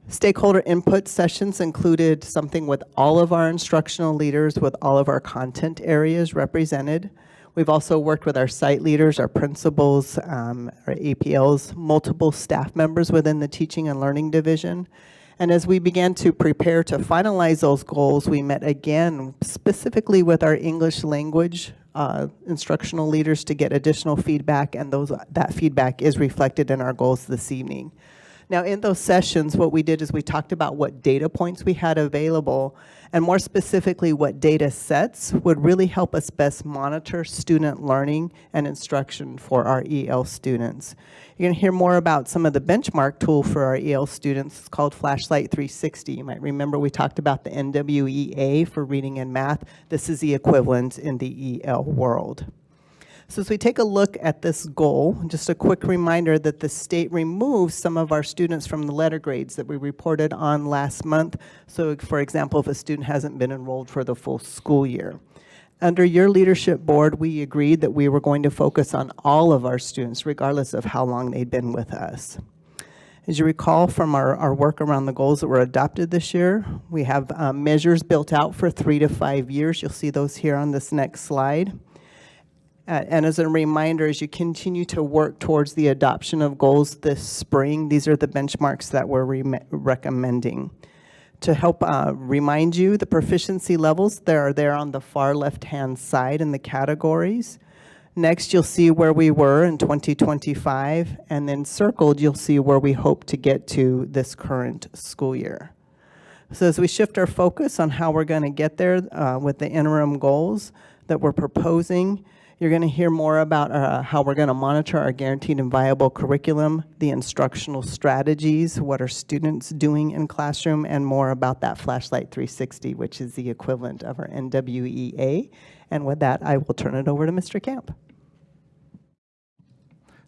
Stakeholder input sessions included something with all of our instructional leaders, with all of our content areas represented. We've also worked with our site leaders, our principals, our APLs, multiple staff members within the teaching and learning division. And as we began to prepare to finalize those goals, we met again specifically with our English language instructional leaders to get additional feedback, and that feedback is reflected in our goals this evening. Now, in those sessions, what we did is we talked about what data points we had available, and more specifically, what data sets would really help us best monitor student learning and instruction for our EL students. You're going to hear more about some of the benchmark tool for our EL students. It's called Flashlight 360. You might remember we talked about the NWEA for reading and math. This is the equivalent in the EL world. So as we take a look at this goal, just a quick reminder that the state removes some of our students from the letter grades that we reported on last month. So for example, if a student hasn't been enrolled for the full school year. Under your leadership board, we agreed that we were going to focus on all of our students, regardless of how long they'd been with us. As you recall from our work around the goals that were adopted this year, we have measures built out for 3 to 5 years. You'll see those here on this next slide. And as a reminder, as you continue to work towards the adoption of goals this spring, these are the benchmarks that we're recommending. To help remind you, the proficiency levels, they're there on the far left-hand side in the categories. Next, you'll see where we were in 2025, and then circled, you'll see where we hope to get to this current school year. So as we shift our focus on how we're going to get there with the interim goals that we're proposing, you're going to hear more about how we're going to monitor our guaranteed and viable curriculum, the instructional strategies, what are students doing in classroom, and more about that Flashlight 360, which is the equivalent of our NWEA. And with that, I will turn it over to Mr. Camp.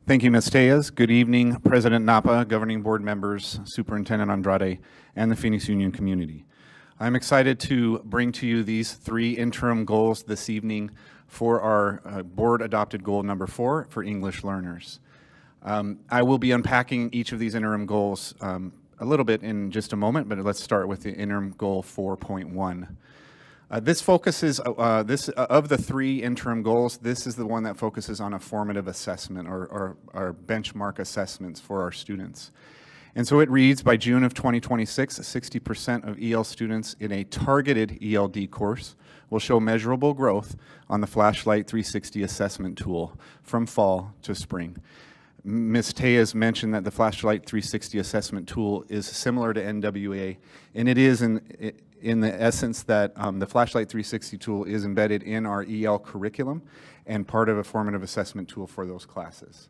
Thank you, Ms. Tejas. Good evening, President Napa, governing board members, Superintendent Andrade, and the Phoenix Union community. I'm excited to bring to you these 3 interim goals this evening for our board-adopted goal number 4 for English learners. I will be unpacking each of these interim goals a little bit in just a moment, but let's start with the interim goal 4.1. This focuses, of the 3 interim goals, this is the one that focuses on a formative assessment or benchmark assessments for our students. And so it reads, by June of 2026, 60% of EL students in a targeted ELD course will show measurable growth on the Flashlight 360 assessment tool from fall to spring. Ms. Tejas mentioned that the Flashlight 360 assessment tool is similar to NWA, and it is in the essence that the Flashlight 360 tool is embedded in our EL curriculum and part of a formative assessment tool for those classes.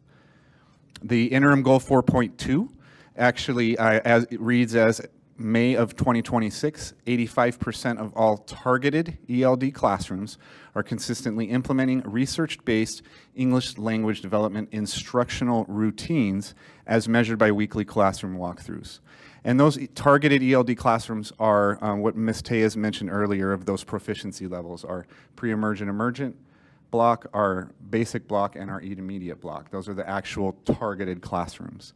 The interim goal 4.2 actually it reads as May of 2026, 85% of all targeted ELD classrooms are consistently implementing research-based English language development instructional routines as measured by weekly classroom walkthroughs. And those targeted ELD classrooms are what Ms. Tejas mentioned earlier of those proficiency levels, our pre-emergent, emergent block, our basic block, and our intermediate block. Those are the actual targeted classrooms.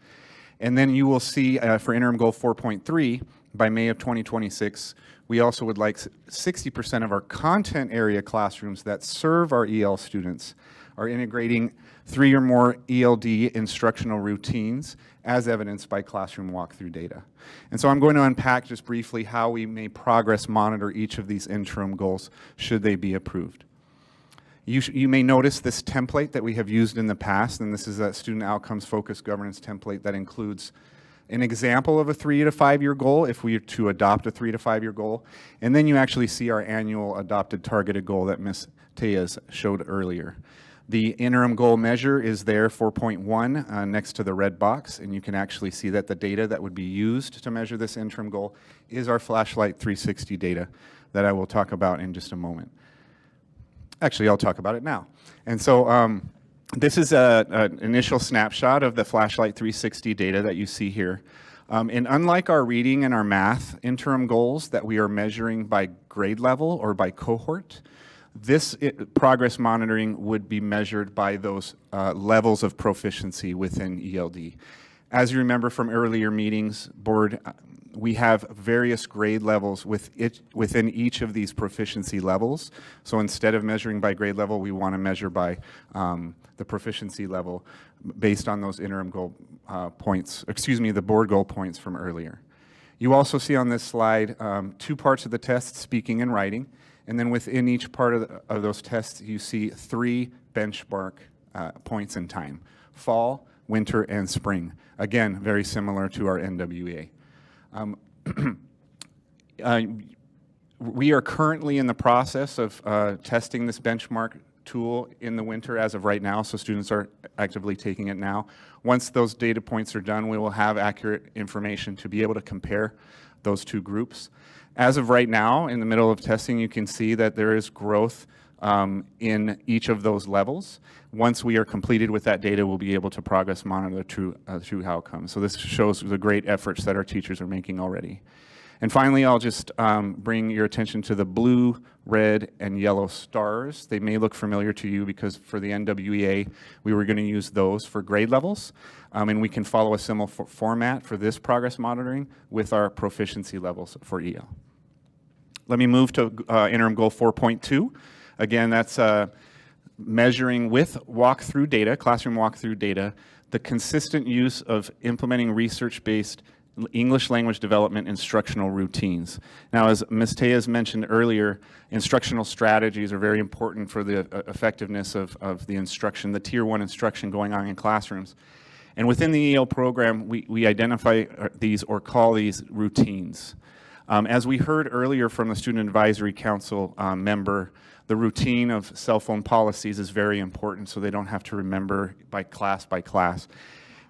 And then you will see for interim goal 4.3, by May of 2026, we also would like 60% of our content area classrooms that serve our EL students are integrating 3 or more ELD instructional routines as evidenced by classroom walkthrough data. And so I'm going to unpack just briefly how we may progress monitor each of these interim goals should they be approved. You may notice this template that we have used in the past, and this is a student outcomes focused governance template that includes an example of a 3 to 5 year goal if we are to adopt a 3 to 5 year goal. And then you actually see our annual adopted targeted goal that Ms. Tejas showed earlier. The interim goal measure is there, 4.1, next to the red box, and you can actually see that the data that would be used to measure this interim goal is our Flashlight 360 data that I will talk about in just a moment. Actually, I'll talk about it now. And so this is an initial snapshot of the Flashlight 360 data that you see here. And unlike our reading and our math interim goals that we are measuring by grade level or by cohort, this progress monitoring would be measured by those levels of proficiency within ELD. As you remember from earlier meetings, board, we have various grade levels within each of these proficiency levels. So instead of measuring by grade level, we want to measure by the proficiency level based on those interim goal points, the board goal points from earlier. You also see on this slide 2 parts of the test, speaking and writing. And then within each part of those tests, you see 3 benchmark points in time: fall, winter, and spring. Again, very similar to our NWEA. We are currently in the process of testing this benchmark tool in the winter as of right now, so students are actively taking it now. Once those data points are done, we will have accurate information to be able to compare those 2 groups. As of right now, in the middle of testing, you can see that there is growth in each of those levels. Once we are completed with that data, we'll be able to progress monitor the true outcomes. So this shows the great efforts that our teachers are making already. And finally, I'll just bring your attention to the blue, red, and yellow stars. They may look familiar to you because for the NWEA, we were going to use those for grade levels. And we can follow a similar format for this progress monitoring with our proficiency levels for EL. Let me move to interim goal 4.2. Again, that's measuring with walkthrough data, classroom walkthrough data, the consistent use of implementing research-based English language development instructional routines. Now, as Ms. Tejas mentioned earlier, instructional strategies are very important for the effectiveness of the instruction, the Tier 1 instruction going on in classrooms. And within the EL program, we identify these or call these routines. As we heard earlier from the Student Advisory Council member, the routine of cell phone policies is very important so they don't have to remember by class.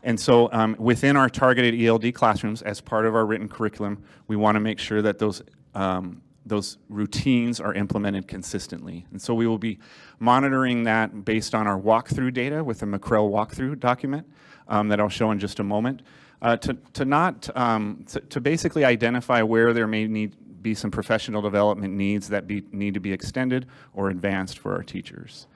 And so within our targeted ELD classrooms, as part of our written curriculum, we want to make sure that those routines are implemented consistently. And so we will be monitoring that based on our walkthrough data with the McCrell walkthrough document that I'll show in just a moment, to basically identify where there may be some professional development needs that need to be extended or advanced for our teachers.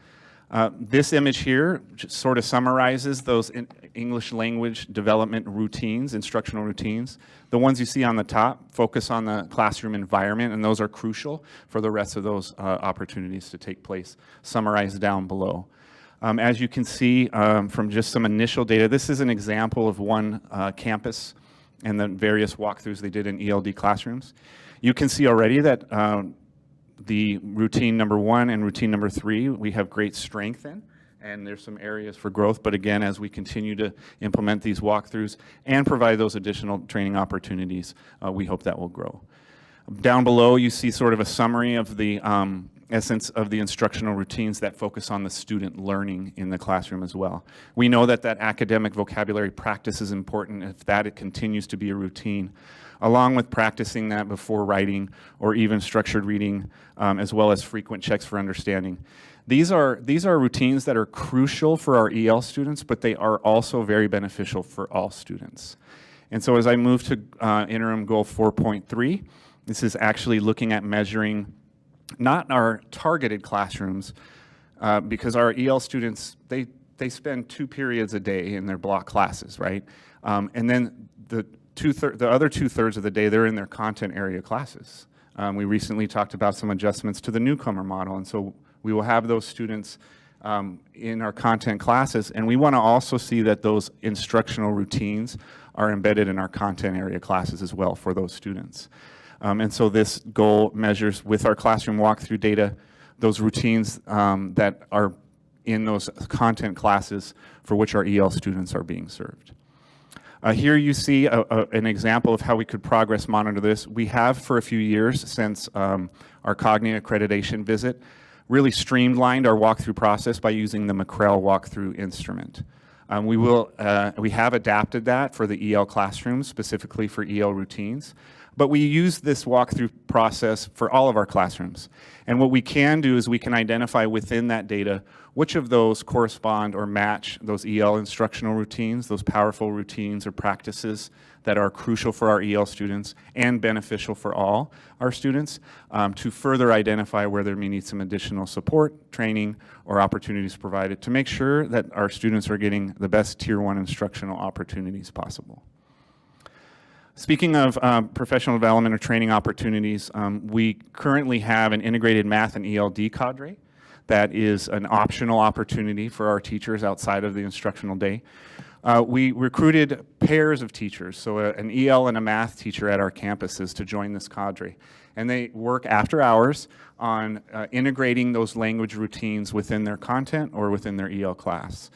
This image here just sort of summarizes those English language development routines, instructional routines. The ones you see on the top focus on the classroom environment, and those are crucial for the rest of those opportunities to take place, summarized down below. As you can see from just some initial data, this is an example of one campus and the various walkthroughs they did in ELD classrooms. You can see already that the routine number 1 and routine number 3, we have great strength in, and there's some areas for growth. But again, as we continue to implement these walkthroughs and provide those additional training opportunities, we hope that will grow. Down below, you see sort of a summary of the essence of the instructional routines that focus on the student learning in the classroom as well. We know that academic vocabulary practice is important if it continues to be a routine, along with practicing that before writing or even structured reading, as well as frequent checks for understanding. These are routines that are crucial for our EL students, but they are also very beneficial for all students. And so as I move to interim goal 4.3, this is actually looking at measuring not our targeted classrooms, because our EL students, they spend 2 periods a day in their block classes, right? And then the other 2/3 of the day, they're in their content area classes. We recently talked about some adjustments to the newcomer model, and so we will have those students in our content classes, and we want to also see that those instructional routines are embedded in our content area classes as well for those students. And so this goal measures with our classroom walkthrough data those routines that are in those content classes for which our EL students are being served. Here you see an example of how we could progress monitor this. We have for a few years since our Cognia accreditation visit really streamlined our walkthrough process by using the McCrell walkthrough instrument. We have adapted that for the EL classrooms, specifically for EL routines, but we use this walkthrough process for all of our classrooms. And what we can do is we can identify within that data which of those correspond or match those EL instructional routines, those powerful routines or practices that are crucial for our EL students and beneficial for all our students, to further identify where there may need some additional support, training, or opportunities provided to make sure that our students are getting the best Tier 1 instructional opportunities possible. Speaking of professional development or training opportunities, we currently have an integrated math and ELD cadre that is an optional opportunity for our teachers outside of the instructional day. We recruited pairs of teachers, so an EL and a math teacher at our campuses to join this cadre. And they work after hours on integrating those language routines within their content or within their EL class.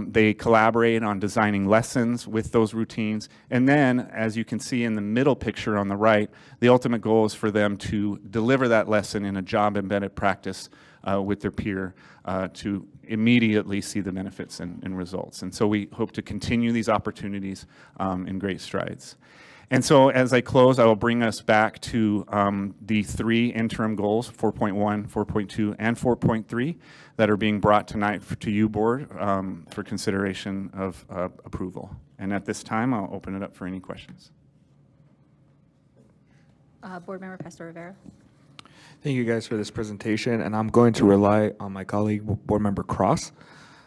They collaborate on designing lessons with those routines, and then, as you can see in the middle picture on the right, the ultimate goal is for them to deliver that lesson in a job-embedded practice with their peer to immediately see the benefits and results. And so we hope to continue these opportunities in great strides. And so as I close, I will bring us back to the 3 interim goals, 4.1, 4.2, and 4.3, that are being brought tonight to you, Board, for consideration of approval. And at this time, I'll open it up for any questions.
Board Member Pastor Rivera.
Thank you guys for this presentation, and I'm going to rely on my colleague, Board Member Cross.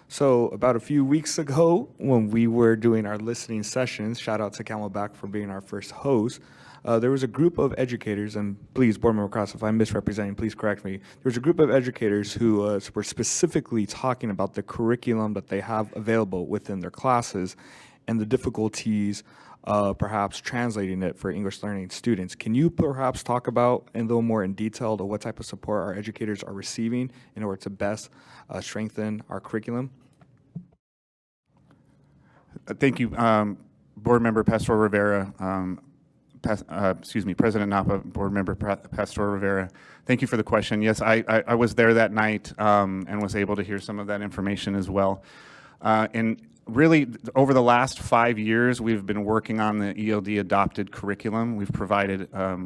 So about a few weeks ago, when we were doing our listening sessions, shout out to Camelback for being our first host, there was a group of educators, and please, Board Member Cross, if I'm misrepresenting, please correct me. There was a group of educators who were specifically talking about the curriculum that they have available within their classes and the difficulties perhaps translating it for English learning students. Can you perhaps talk about in a little more in detail to what type of support our educators are receiving in order to best strengthen our curriculum?
Thank you, Board Member Pastor Rivera. President Napa, Board Member Pastor Rivera. Thank you for the question. Yes, I was there that night and was able to hear some of that information as well. And really, over the last 5 years, we've been working on the ELD adopted curriculum. We've provided a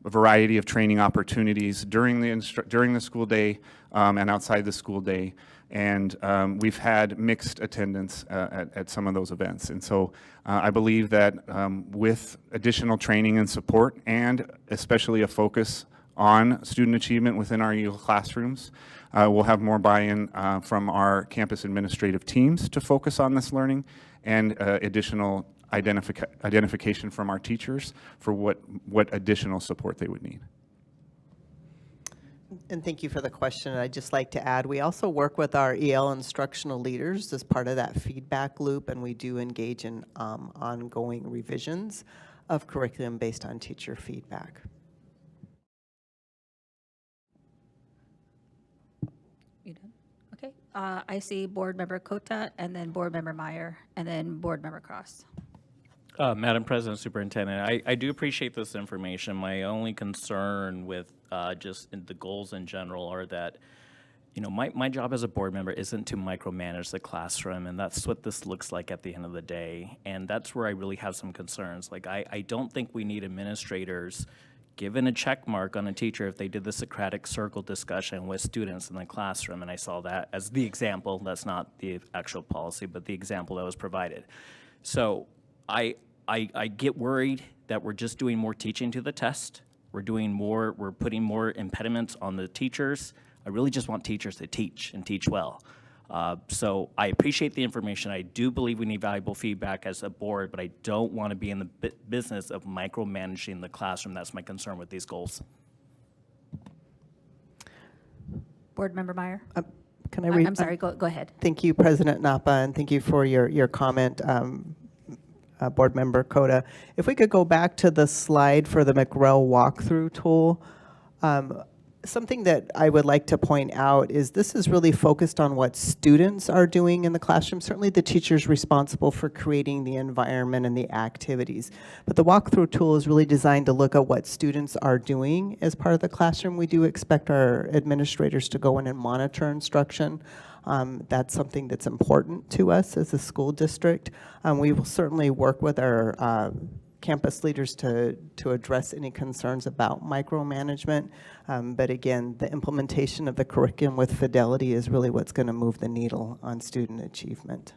variety of training opportunities during the school day and outside the school day. And we've had mixed attendance at some of those events. And so I believe that with additional training and support, and especially a focus on student achievement within our EL classrooms, we'll have more buy-in from our campus administrative teams to focus on this learning, and additional identification from our teachers for what additional support they would need.
And thank you for the question. I'd just like to add, we also work with our EL instructional leaders as part of that feedback loop, and we do engage in ongoing revisions of curriculum based on teacher feedback.
You done? Okay. I see Board Member Cota, and then Board Member Meyer, and then Board Member Cross.
Madam President, Superintendent, I do appreciate this information. My only concern with just in the goals in general are that, you know, my job as a board member isn't to micromanage the classroom, and that's what this looks like at the end of the day. And that's where I really have some concerns. Like, I don't think we need administrators given a check mark on a teacher if they did the Socratic circle discussion with students in the classroom, and I saw that as the example. That's not the actual policy, but the example that was provided. So I get worried that we're just doing more teaching to the test. We're putting more impediments on the teachers. I really just want teachers to teach and teach well. So I appreciate the information. I do believe we need valuable feedback as a board, but I don't want to be in the business of micromanaging the classroom. That's my concern with these goals.
Board Member Meyer.
Can I read?
I'm sorry, go ahead.
Thank you, President Napa, and thank you for your comment, Board Member Cota. If we could go back to the slide for the McRel walkthrough tool. Something that I would like to point out is this is really focused on what students are doing in the classroom. Certainly the teacher's responsible for creating the environment and the activities. But the walkthrough tool is really designed to look at what students are doing as part of the classroom. We do expect our administrators to go in and monitor instruction. That's something that's important to us as a school district. We will certainly work with our campus leaders to address any concerns about micromanagement. But again, the implementation of the curriculum with fidelity is really what's going to move the needle on student achievement.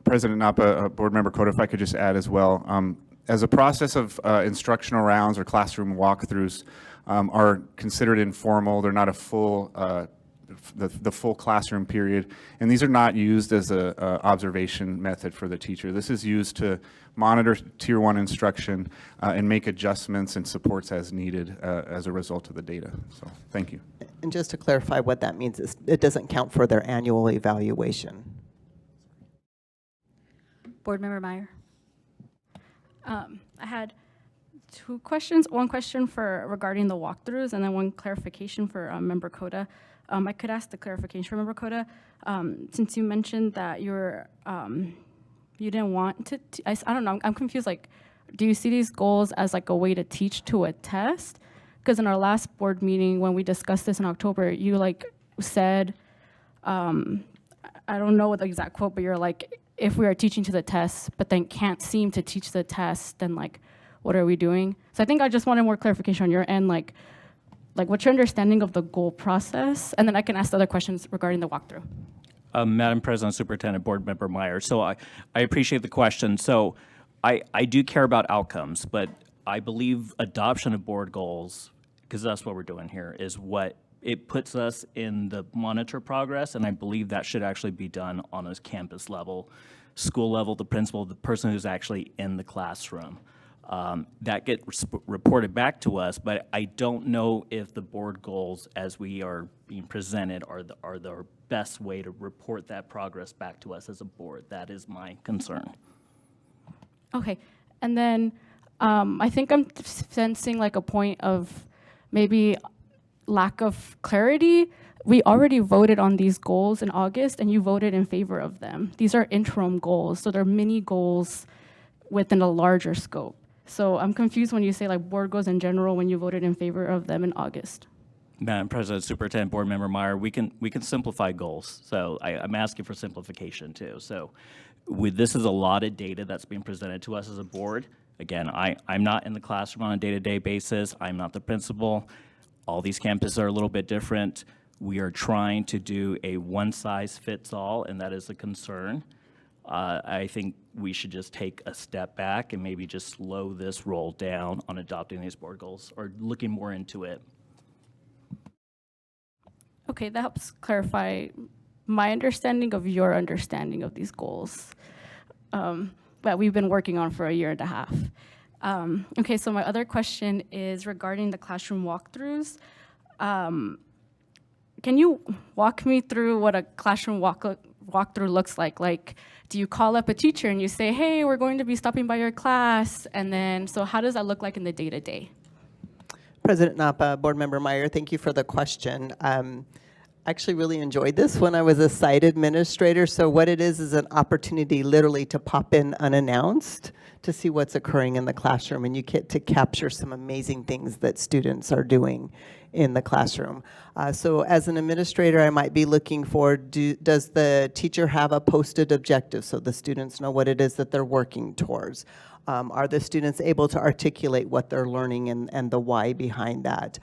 President Napa, Board Member Cota, if I could just add as well, as a process of instructional rounds or classroom walkthroughs are considered informal, they're not a full the full classroom period, and these are not used as a observation method for the teacher. This is used to monitor Tier 1 instruction and make adjustments and supports as needed as a result of the data. So thank you.
And just to clarify what that means is it doesn't count for their annual evaluation.
Board Member Meyer. I had two questions. One question for regarding the walkthroughs, and then one clarification for Member Cota. I could ask the clarification for Member Cota. Since you mentioned that you didn't want to, I don't know, I'm confused. Like, do you see these goals as like a way to teach to a test? Because in our last board meeting, when we discussed this in October, you like said, I don't know what the exact quote, but you're like, if we are teaching to the test, but then can't seem to teach the test, then like, what are we doing? So I think I just wanted more clarification on your end, like what's your understanding of the goal process? And then I can ask the other questions regarding the walkthrough.
Madam President, Superintendent, Board Member Meyer. So I appreciate the question. So I do care about outcomes, but I believe adoption of board goals, because that's what we're doing here, is what it puts us in the monitor progress, and I believe that should actually be done on a campus level, school level, the principal, the person who's actually in the classroom. That gets reported back to us, but I don't know if the board goals as we are being presented are the best way to report that progress back to us as a board. That is my concern.
Okay, and then I think I'm sensing like a point of maybe lack of clarity. We already voted on these goals in August, and you voted in favor of them. These are interim goals, so they're mini goals within a larger scope. So I'm confused when you say like board goals in general when you voted in favor of them in August.
Madam President, Superintendent, Board Member Meyer, we can simplify goals. So I'm asking for simplification too. So this is a lot of data that's being presented to us as a board. Again, I'm not in the classroom on a day-to-day basis. I'm not the principal. All these campuses are a little bit different. We are trying to do a one-size-fits-all, and that is a concern. I think we should just take a step back and maybe just slow this roll down on adopting these board goals or looking more into it.
Okay, that helps clarify my understanding of your understanding of these goals that we've been working on for a year and a half. Okay, so my other question is regarding the classroom walkthroughs. Can you walk me through what a classroom walkthrough looks like? Like, do you call up a teacher and you say, hey, we're going to be stopping by your class? And then, so how does that look like in the day-to-day?
President Napa, Board Member Meyer, thank you for the question. I actually really enjoyed this when I was a site administrator. So what it is an opportunity literally to pop in unannounced to see what's occurring in the classroom, and you get to capture some amazing things that students are doing in the classroom. So as an administrator, I might be looking for, does the teacher have a posted objective so the students know what it is that they're working towards? Are the students able to articulate what they're learning and the why behind that?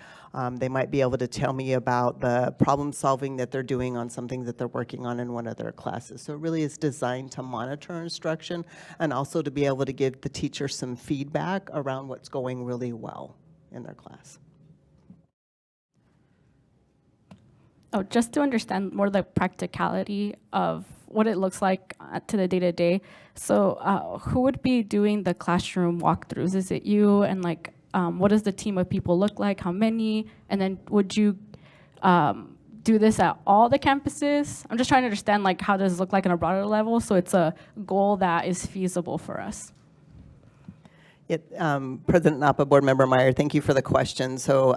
They might be able to tell me about the problem solving that they're doing on something that they're working on in one of their classes. So it really is designed to monitor instruction and also to be able to give the teacher some feedback around what's going really well in their class.
Oh, just to understand more the practicality of what it looks like to the day-to-day. So who would be doing the classroom walkthroughs? Is it you? And like, what does the team of people look like? How many? And then would you do this at all the campuses? I'm just trying to understand like how does it look like on a broader level, so it's a goal that is feasible for us.
President Napa, Board Member Meyer, thank you for the question. So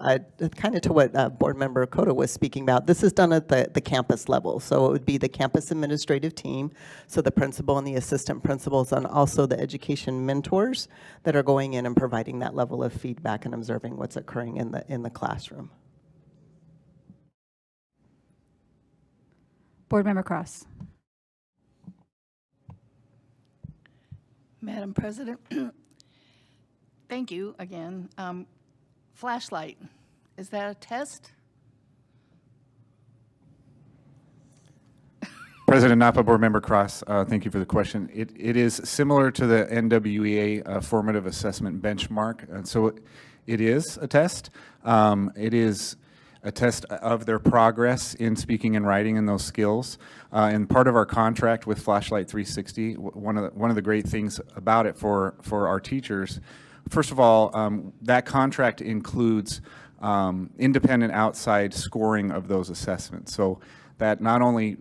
kind of to what Board Member Cota was speaking about, this is done at the campus level. So it would be the campus administrative team, so the principal and the assistant principals, and also the education mentors that are going in and providing that level of feedback and observing what's occurring in the classroom.
Board Member Cross.
Madam President, thank you again. Flashlight, is that a test?
President Napa, Board Member Cross, thank you for the question. It is similar to the NWEA formative assessment benchmark, and so it is a test. It is a test of their progress in speaking and writing and those skills. And part of our contract with Flashlight 360, one of the great things about it for our teachers, first of all, that contract includes independent outside scoring of those assessments. So that not only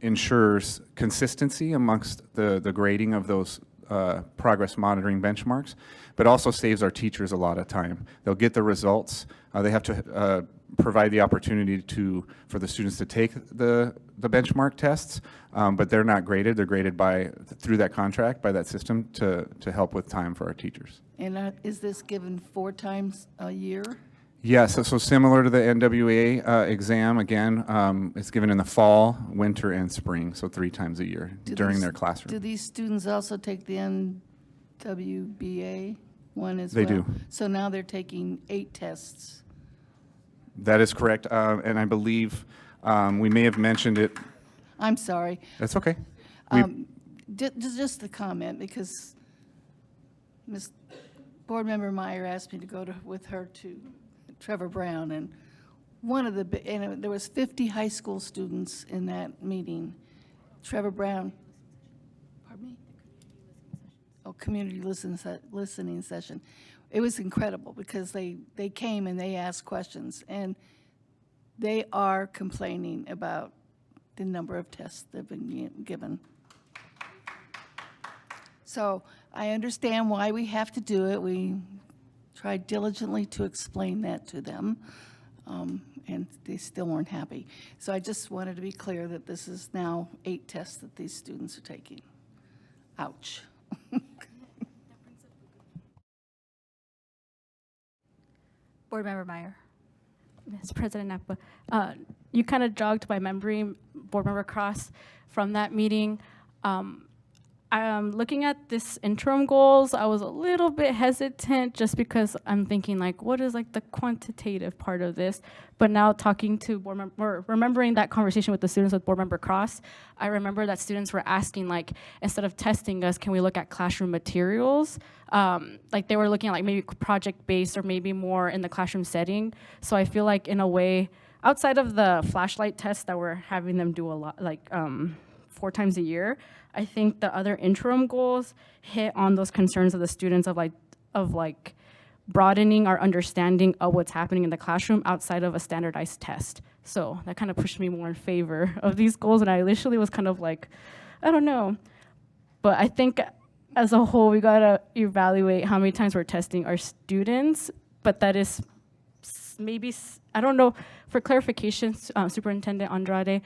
ensures consistency amongst the grading of those progress monitoring benchmarks, but also saves our teachers a lot of time. They'll get the results. They have to provide the opportunity for the students to take the benchmark tests, but they're not graded. They're graded through that contract, by that system, to help with time for our teachers.
And is this given 4 times a year?
Yes, so similar to the NWA exam, again, it's given in the fall, winter, and spring, so 3 times a year during their classroom.
Do these students also take the NWBA one as well?
They do.
So now they're taking 8 tests.
That is correct, and I believe we may have mentioned it.
I'm sorry.
That's okay.
Just the comment, because Ms. Board Member Meyer asked me to go with her to Trevor Brown, and there was 50 high school students in that meeting. Trevor Brown, pardon me? Oh, community listening session. It was incredible because they came and they asked questions, and they are complaining about the number of tests they've been given. So I understand why we have to do it. We tried diligently to explain that to them, and they still weren't happy. So I just wanted to be clear that this is now 8 tests that these students are taking. Ouch.
Board Member Meyer. Mr. President Napa, you kind of jogged my memory, Board Member Cross, from that meeting. Looking at this interim goals, I was a little bit hesitant just because I'm thinking like, what is like the quantitative part of this? But now talking to board member, remembering that conversation with the students with Board Member Cross, I remember that students were asking like, instead of testing us, can we look at classroom materials? Like they were looking at like maybe project-based or maybe more in the classroom setting. So I feel like in a way, outside of the flashlight test that we're having them do a lot, like 4 times a year, I think the other interim goals hit on those concerns of the students of like broadening our understanding of what's happening in the classroom outside of a standardized test. So that kind of pushed me more in favor of these goals, and I initially was kind of like, I don't know. But I think as a whole, we gotta evaluate how many times we're testing our students, but that is maybe, I don't know, for clarification, Superintendent Andrade,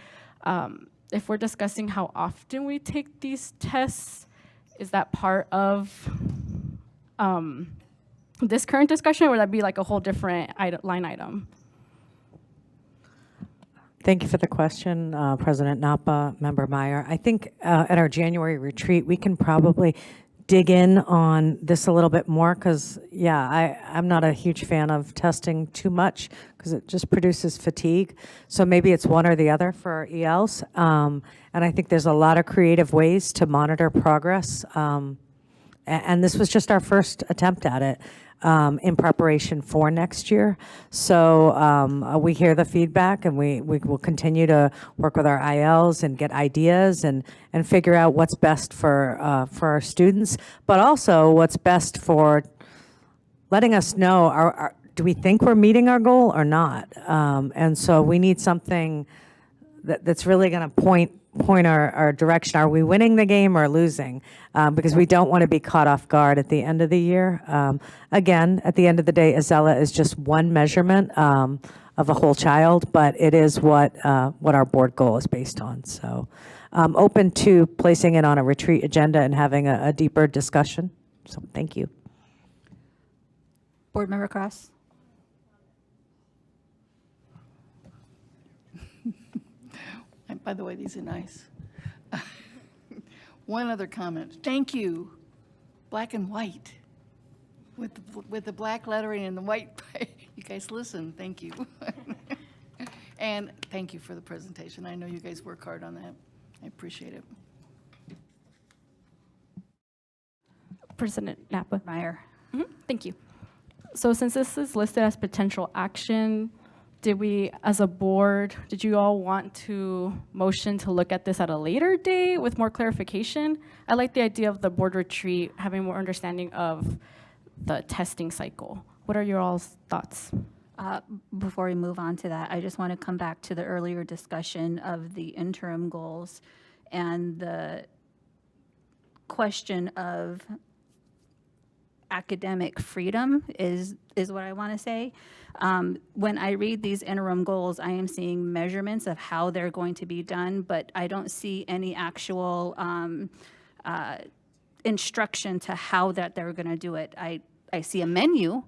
if we're discussing how often we take these tests, is that part of this current discussion, or would that be like a whole different line item?
Thank you for the question, President Napa, Member Meyer. I think at our January retreat, we can probably dig in on this a little bit more because, yeah, I'm not a huge fan of testing too much because it just produces fatigue. So maybe it's one or the other for our ELs. And I think there's a lot of creative ways to monitor progress. And this was just our first attempt at it in preparation for next year. So we hear the feedback, and we will continue to work with our ILs and get ideas and figure out what's best for our students, but also what's best for letting us know do we think we're meeting our goal or not? And so we need something that's really going to point our direction. Are we winning the game or losing? Because we don't want to be caught off guard at the end of the year. Again, at the end of the day, Azella is just one measurement of a whole child, but it is what our board goal is based on. So open to placing it on a retreat agenda and having a deeper discussion. So thank you.
Board Member Cross?
And by the way, these are nice. One other comment. Thank you. Black and white. With the black lettering and the white. You guys listen. Thank you. And thank you for the presentation. I know you guys work hard on that. I appreciate it.
President Napa.
Meyer?
Thank you. So since this is listed as potential action, did we, as a board, did you all want to motion to look at this at a later date with more clarification? I like the idea of the board retreat, having more understanding of the testing cycle. What are your all's thoughts?
Before we move on to that, I just want to come back to the earlier discussion of the interim goals and the question of academic freedom is what I want to say. When I read these interim goals, I am seeing measurements of how they're going to be done, but I don't see any actual instruction to how that they're going to do it. I see a menu,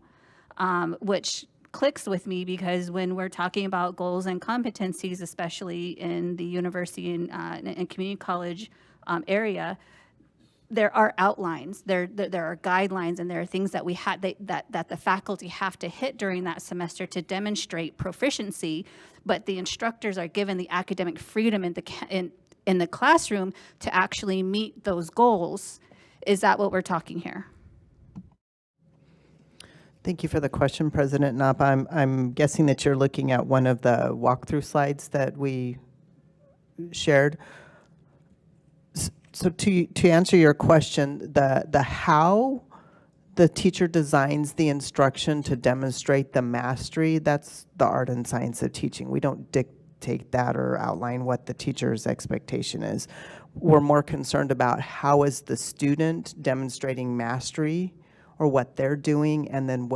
which clicks with me because when we're talking about goals and competencies, especially in the university and community college area, there are outlines, there are guidelines, and there are things that we had that the faculty have to hit during that semester to demonstrate proficiency, but the instructors are given the academic freedom in the classroom to actually meet those goals. Is that what we're talking here?
Thank you for the question, President Napa. I'm guessing that you're looking at one of the walkthrough slides that we shared. So to answer your question, the how the teacher designs the instruction to demonstrate the mastery, that's the art and science of teaching. We don't dictate that or outline what the teacher's expectation is. We're more concerned about how is the student demonstrating mastery or what they're doing, and then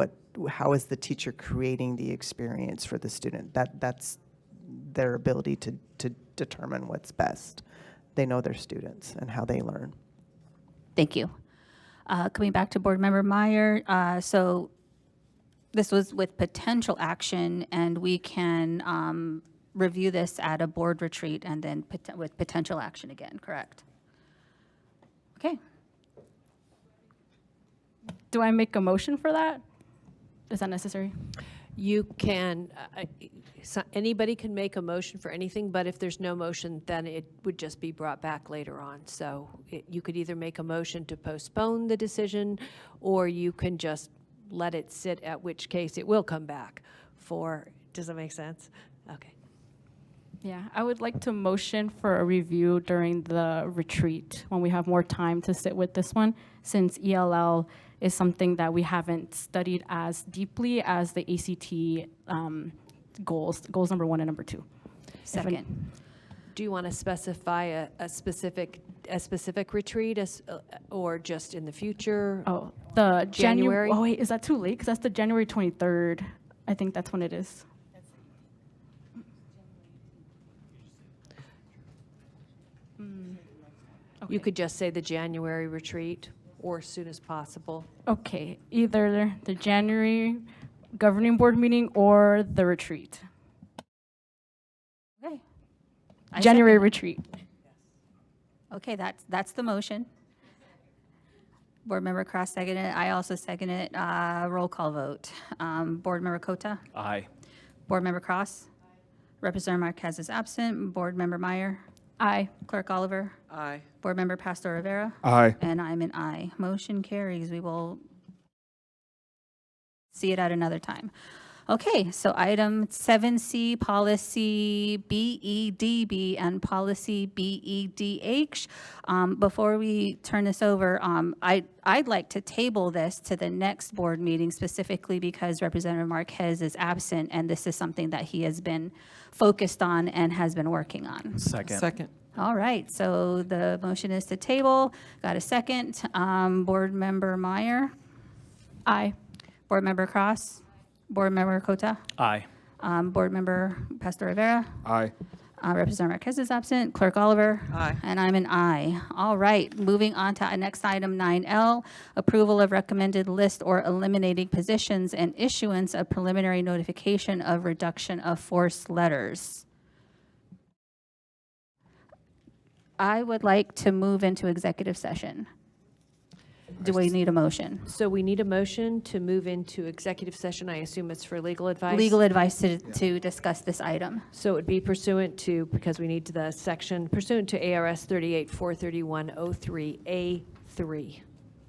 how is the teacher creating the experience for the student. That's their ability to determine what's best. They know their students and how they learn.
Thank you. Coming back to Board Member Meyer, so this was with potential action, and we can review this at a board retreat and then with potential action again, correct? Okay.
Do I make a motion for that? Is that necessary?
You can, anybody can make a motion for anything, but if there's no motion, then it would just be brought back later on. So you could either make a motion to postpone the decision, or you can just let it sit, at which case it will come back for, does that make sense? Okay.
Yeah, I would like to motion for a review during the retreat when we have more time to sit with this one, since ELL is something that we haven't studied as deeply as the ACT goals number 1 and number 2.
Second.
Do you want to specify a specific retreat or just in the future?
Oh, the
January?
Oh wait, is that too late? Because that's the January 23rd. I think that's when it is.
You could just say the January retreat, or as soon as possible.
Okay, either the January governing board meeting or the retreat.
Okay.
January retreat.
Okay, that's the motion. Board Member Cross seconded it. I also second it. Roll call vote. Board Member Cota?
Aye.
Board Member Cross? Representative Marquez is absent. Board Member Meyer?
Aye.
Clerk Oliver?
Aye.
Board Member Pastor Rivera?
Aye.
And I'm an aye. Motion carries. We will see it at another time. Okay, so item 7C, policy BEDB and policy BEDH. Before we turn this over, I'd like to table this to the next board meeting specifically because Representative Marquez is absent and this is something that he has been focused on and has been working on.
Second.
All right, so the motion is to table. Got a second. Board Member Meyer?
Aye.
Board Member Cross? Board Member Cota?
Aye.
Board Member Pastor Rivera?
Aye.
Representative Marquez is absent. Clerk Oliver?
Aye.
And I'm an aye. All right, moving on to next item 9L, approval of recommended list or eliminating positions and issuance of preliminary notification of reduction of force letters. I would like to move into executive session. Do we need a motion?
So we need a motion to move into executive session. I assume it's for legal advice?
Legal advice to discuss this item.
So it would be pursuant to, because we need the section, pursuant to ARS 38-431-03A3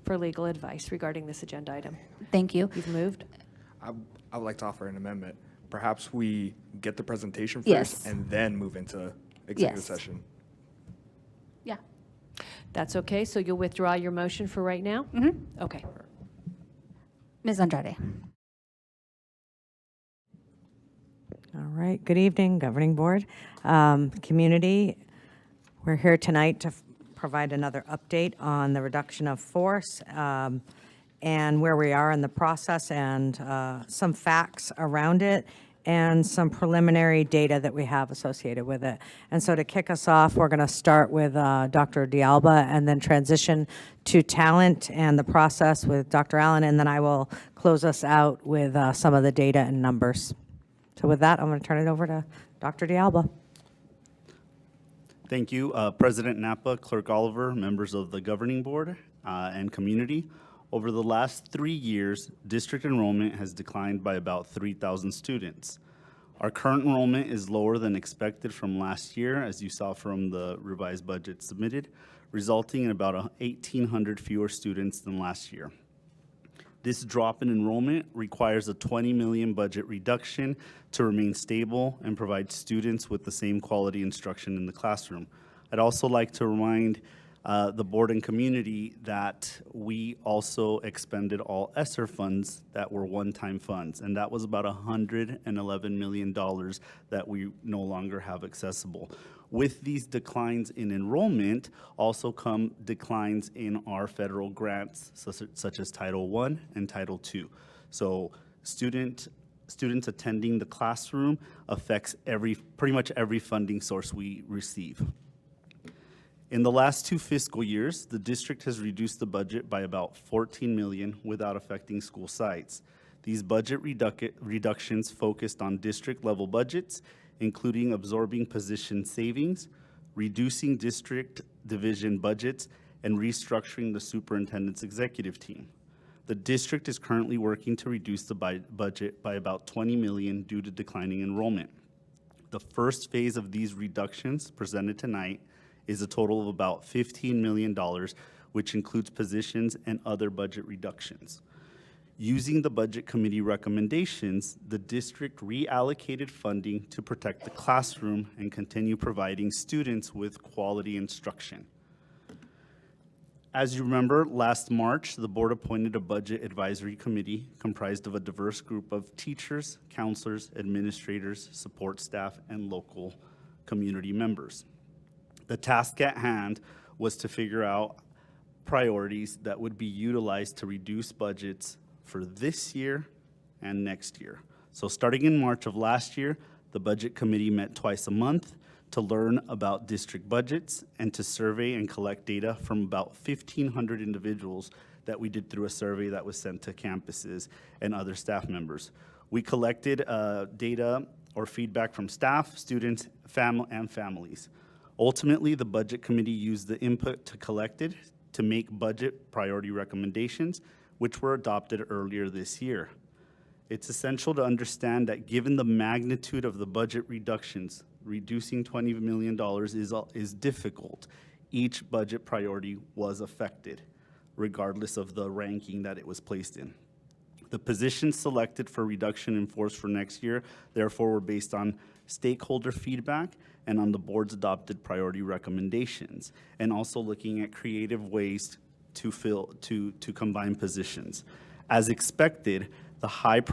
for legal advice regarding this agenda item.
Thank you.
You've moved?
I would like to offer an amendment. Perhaps we get the presentation first
Yes.
and then move into executive
Yes.
session.
Yeah.
That's okay, so you'll withdraw your motion for right now?
Mm-hmm.
Okay.
Ms. Andrade.
All right, good evening, Governing Board. Community, we're here tonight to provide another update on the reduction of force and where we are in the process and some facts around it and some preliminary data that we have associated with it. And so to kick us off, we're going to start with Dr. D'Alba and then transition to talent and the process with Dr. Allen, and then I will close us out with some of the data and numbers. So with that, I'm going to turn it over to Dr. D'Alba.
Thank you, President Napa, Clerk Oliver, members of the Governing Board, and community. Over the last 3 years, district enrollment has declined by about 3,000 students. Our current enrollment is lower than expected from last year, as you saw from the revised budget submitted, resulting in about 1,800 fewer students than last year. This drop in enrollment requires a $20 million budget reduction to remain stable and provide students with the same quality instruction in the classroom. I'd also like to remind the board and community that we also expended all ESSER funds that were one-time funds, and that was about $111 million that we no longer have accessible. With these declines in enrollment also come declines in our federal grants, such as Title I and Title II. So students attending the classroom affects pretty much every funding source we receive. In the last 2 fiscal years, the district has reduced the budget by about $14 million without affecting school sites. These budget reductions focused on district-level budgets, including absorbing position savings, reducing district division budgets, and restructuring the superintendent's executive team. The district is currently working to reduce the budget by about $20 million due to declining enrollment. The first phase of these reductions presented tonight is a total of about $15 million, which includes positions and other budget reductions. Using the Budget Committee recommendations, the district reallocated funding to protect the classroom and continue providing students with quality instruction. As you remember, last March, the board appointed a budget advisory committee comprised of a diverse group of teachers, counselors, administrators, support staff, and local community members. The task at hand was to figure out priorities that would be utilized to reduce budgets for this year and next year. So starting in March of last year, the Budget Committee met twice a month to learn about district budgets and to survey and collect data from about 1,500 individuals that we did through a survey that was sent to campuses and other staff members. We collected data or feedback from staff, students, and families. Ultimately, the Budget Committee used the input collected to make budget priority recommendations, which were adopted earlier this year. It's essential to understand that given the magnitude of the budget reductions, reducing $20 million is difficult. Each budget priority was affected, regardless of the ranking that it was placed in. The positions selected for reduction in force for next year, therefore, were based on stakeholder feedback and on the board's adopted priority recommendations, and also looking at creative ways to combine positions. As expected, the highest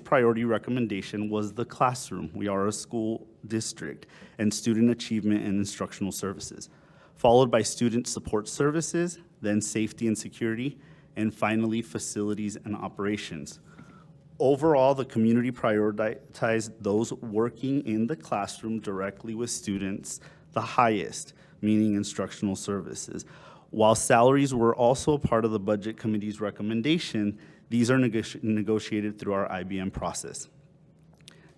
priority recommendation was the classroom. We are a school district, and student achievement and instructional services, followed by student support services, then safety and security, and finally facilities and operations. Overall, the community prioritized those working in the classroom directly with students the highest, meaning instructional services. While salaries were also a part of the Budget Committee's recommendation, these are negotiated through our IBM process.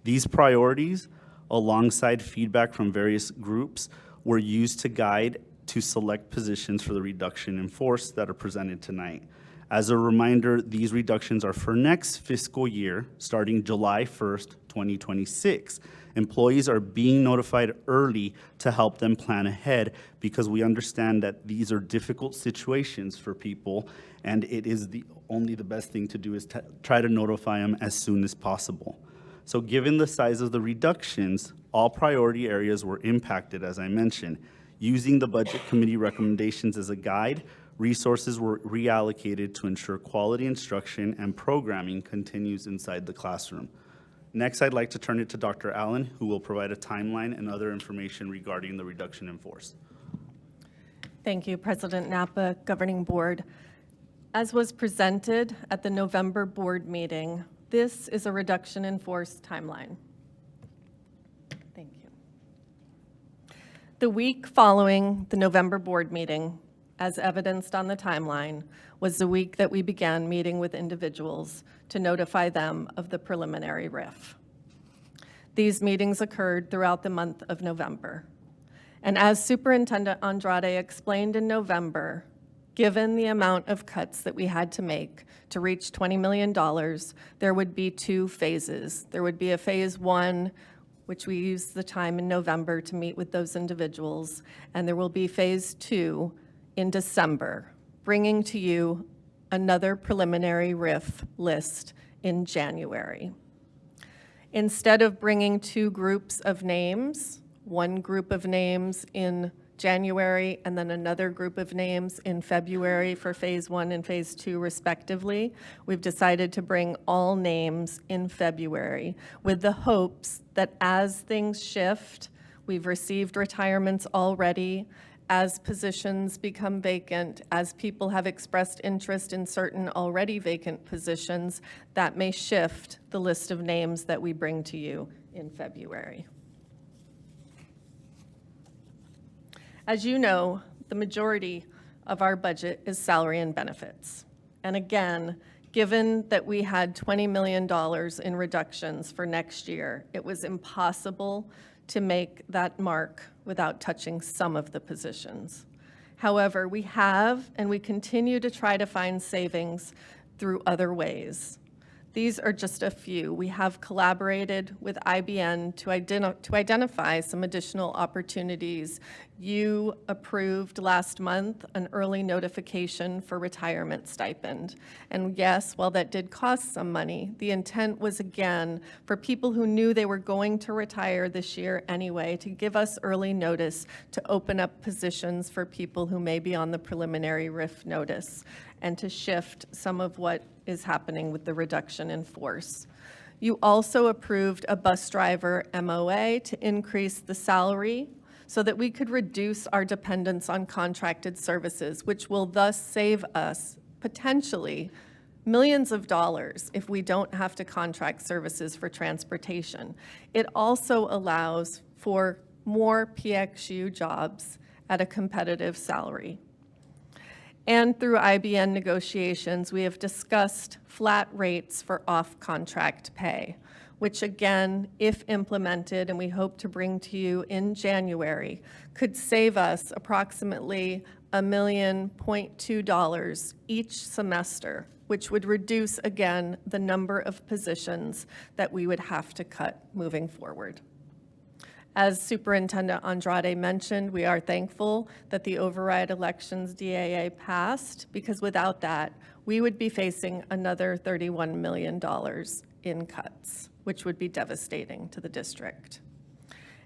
These priorities, alongside feedback from various groups, were used to guide to select positions for the reduction in force that are presented tonight. As a reminder, these reductions are for next fiscal year, starting July 1st, 2026. Employees are being notified early to help them plan ahead because we understand that these are difficult situations for people, and it is only the best thing to do is to try to notify them as soon as possible. So given the size of the reductions, all priority areas were impacted, as I mentioned. Using the Budget Committee recommendations as a guide, resources were reallocated to ensure quality instruction and programming continues inside the classroom. Next, I'd like to turn it to Dr. Allen, who will provide a timeline and other information regarding the reduction in force.
Thank you, President Napa, Governing Board. As was presented at the November board meeting, this is a reduction in force timeline. Thank you. The week following the November board meeting, as evidenced on the timeline, was the week that we began meeting with individuals to notify them of the preliminary RIF. These meetings occurred throughout the month of November. And as Superintendent Andrade explained in November, given the amount of cuts that we had to make to reach $20 million, there would be two phases. There would be a phase one, which we used the time in November to meet with those individuals, and there will be phase two in December, bringing to you another preliminary RIF list in January. Instead of bringing two groups of names, one group of names in January and then another group of names in February for phase one and phase two respectively, we've decided to bring all names in February with the hopes that as things shift, we've received retirements already, as positions become vacant, as people have expressed interest in certain already vacant positions, that may shift the list of names that we bring to you in February. As you know, the majority of our budget is salary and benefits. And again, given that we had $20 million in reductions for next year, it was impossible to make that mark without touching some of the positions. However, we have and we continue to try to find savings through other ways. These are just a few. We have collaborated with IBN to identify some additional opportunities. You approved last month an early notification for retirement stipend. And yes, while that did cost some money, the intent was again for people who knew they were going to retire this year anyway to give us early notice to open up positions for people who may be on the preliminary RIF notice and to shift some of what is happening with the reduction in force. You also approved a bus driver MOA to increase the salary so that we could reduce our dependence on contracted services, which will thus save us potentially millions of dollars if we don't have to contract services for transportation. It also allows for more PXU jobs at a competitive salary. And through IBN negotiations, we have discussed flat rates for off-contract pay, which again, if implemented, and we hope to bring to you in January, could save us approximately $1.2 million each semester, which would reduce, again, the number of positions that we would have to cut moving forward. As Superintendent Andrade mentioned, we are thankful that the override elections DAA passed, because without that, we would be facing another $31 million in cuts, which would be devastating to the district.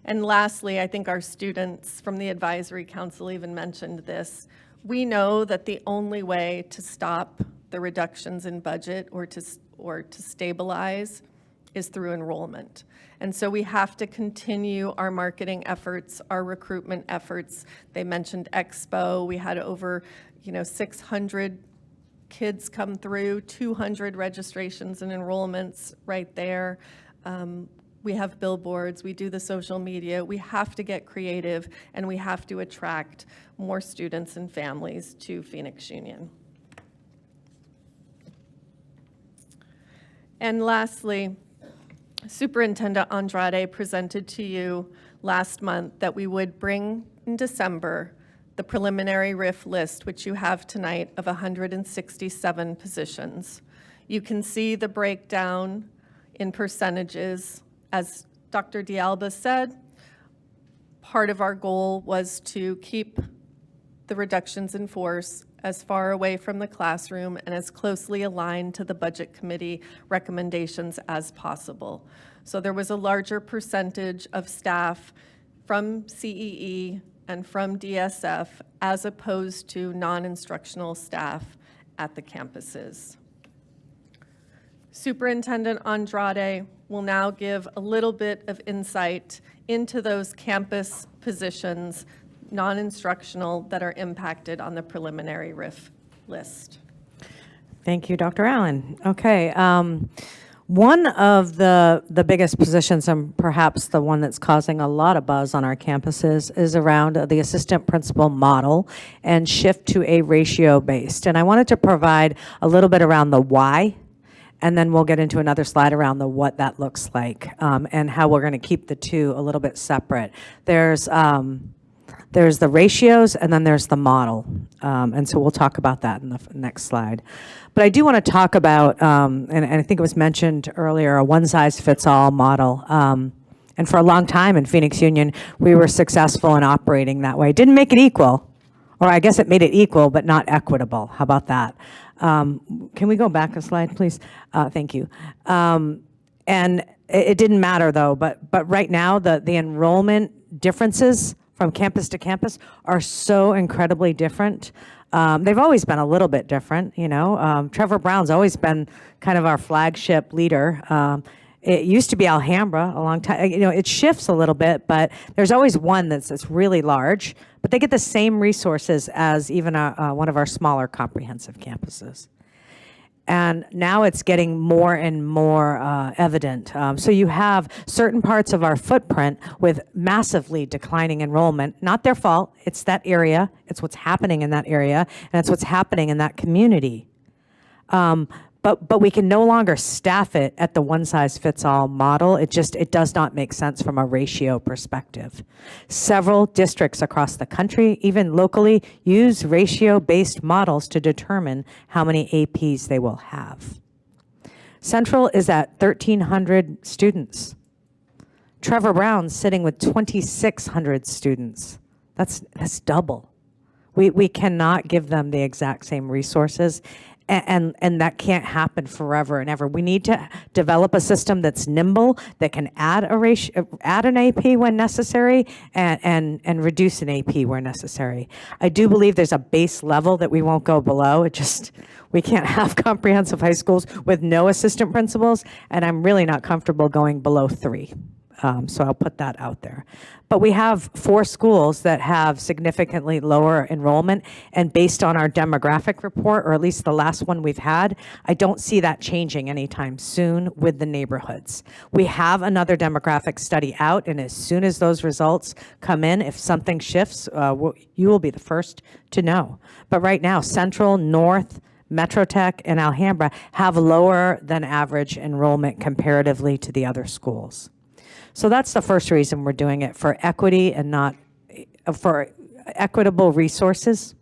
And lastly, I think our students from the advisory council even mentioned this. We know that the only way to stop the reductions in budget or to stabilize is through enrollment. And so we have to continue our marketing efforts, our recruitment efforts. They mentioned Expo. We had over 600 kids come through, 200 registrations and enrollments right there. We have billboards, we do the social media. We have to get creative, and we have to attract more students and families to Phoenix Union. And lastly, Superintendent Andrade presented to you last month that we would bring in December the preliminary RIF list, which you have tonight, of 167 positions. You can see the breakdown in percentages. As Dr. D'Alba said, part of our goal was to keep the reductions in force as far away from the classroom and as closely aligned to the Budget Committee recommendations as possible. So there was a larger percentage of staff from CEE and from DSF as opposed to non-instructional staff at the campuses. Superintendent Andrade will now give a little bit of insight into those campus positions, non-instructional, that are impacted on the preliminary RIF list.
Thank you, Dr. Allen. Okay. One of the biggest positions, and perhaps the one that's causing a lot of buzz on our campuses, is around the assistant principal model and shift to a ratio-based. And I wanted to provide a little bit around the why, and then we'll get into another slide around the what that looks like, and how we're going to keep the two a little bit separate. There's the ratios, and then there's the model. And so we'll talk about that in the next slide. But I do want to talk about, and I think it was mentioned earlier, a one-size-fits-all model. And for a long time in Phoenix Union, we were successful in operating that way. Didn't make it equal, or I guess it made it equal, but not equitable. How about that? Can we go back a slide, please? Thank you. And it didn't matter, though, but right now, the enrollment differences from campus to campus are so incredibly different. They've always been a little bit different, Trevor Brown's always been kind of our flagship leader. It used to be Alhambra a long time. It shifts a little bit, but there's always one that's really large, but they get the same resources as even one of our smaller comprehensive campuses. And now it's getting more and more evident. So you have certain parts of our footprint with massively declining enrollment. Not their fault. It's that area. It's what's happening in that area, and it's what's happening in that community. But we can no longer staff it at the one-size-fits-all model. It does not make sense from a ratio perspective. Several districts across the country, even locally, use ratio-based models to determine how many APs they will have. Central is at 1,300 students. Trevor Brown's sitting with 2,600 students. That's double. We cannot give them the exact same resources. And that can't happen forever and ever. We need to develop a system that's nimble, that can add an AP when necessary, and reduce an AP where necessary. I do believe there's a base level that we won't go below. We can't have comprehensive high schools with no assistant principals, and I'm really not comfortable going below 3. So I'll put that out there. But we have 4 schools that have significantly lower enrollment, and based on our demographic report, or at least the last one we've had, I don't see that changing anytime soon with the neighborhoods. We have another demographic study out, and as soon as those results come in, if something shifts, you will be the first to know. But right now, Central, North, Metro Tech, and Alhambra have lower than average enrollment comparatively to the other schools. So that's the first reason we're doing it, for equity and not for equitable resources.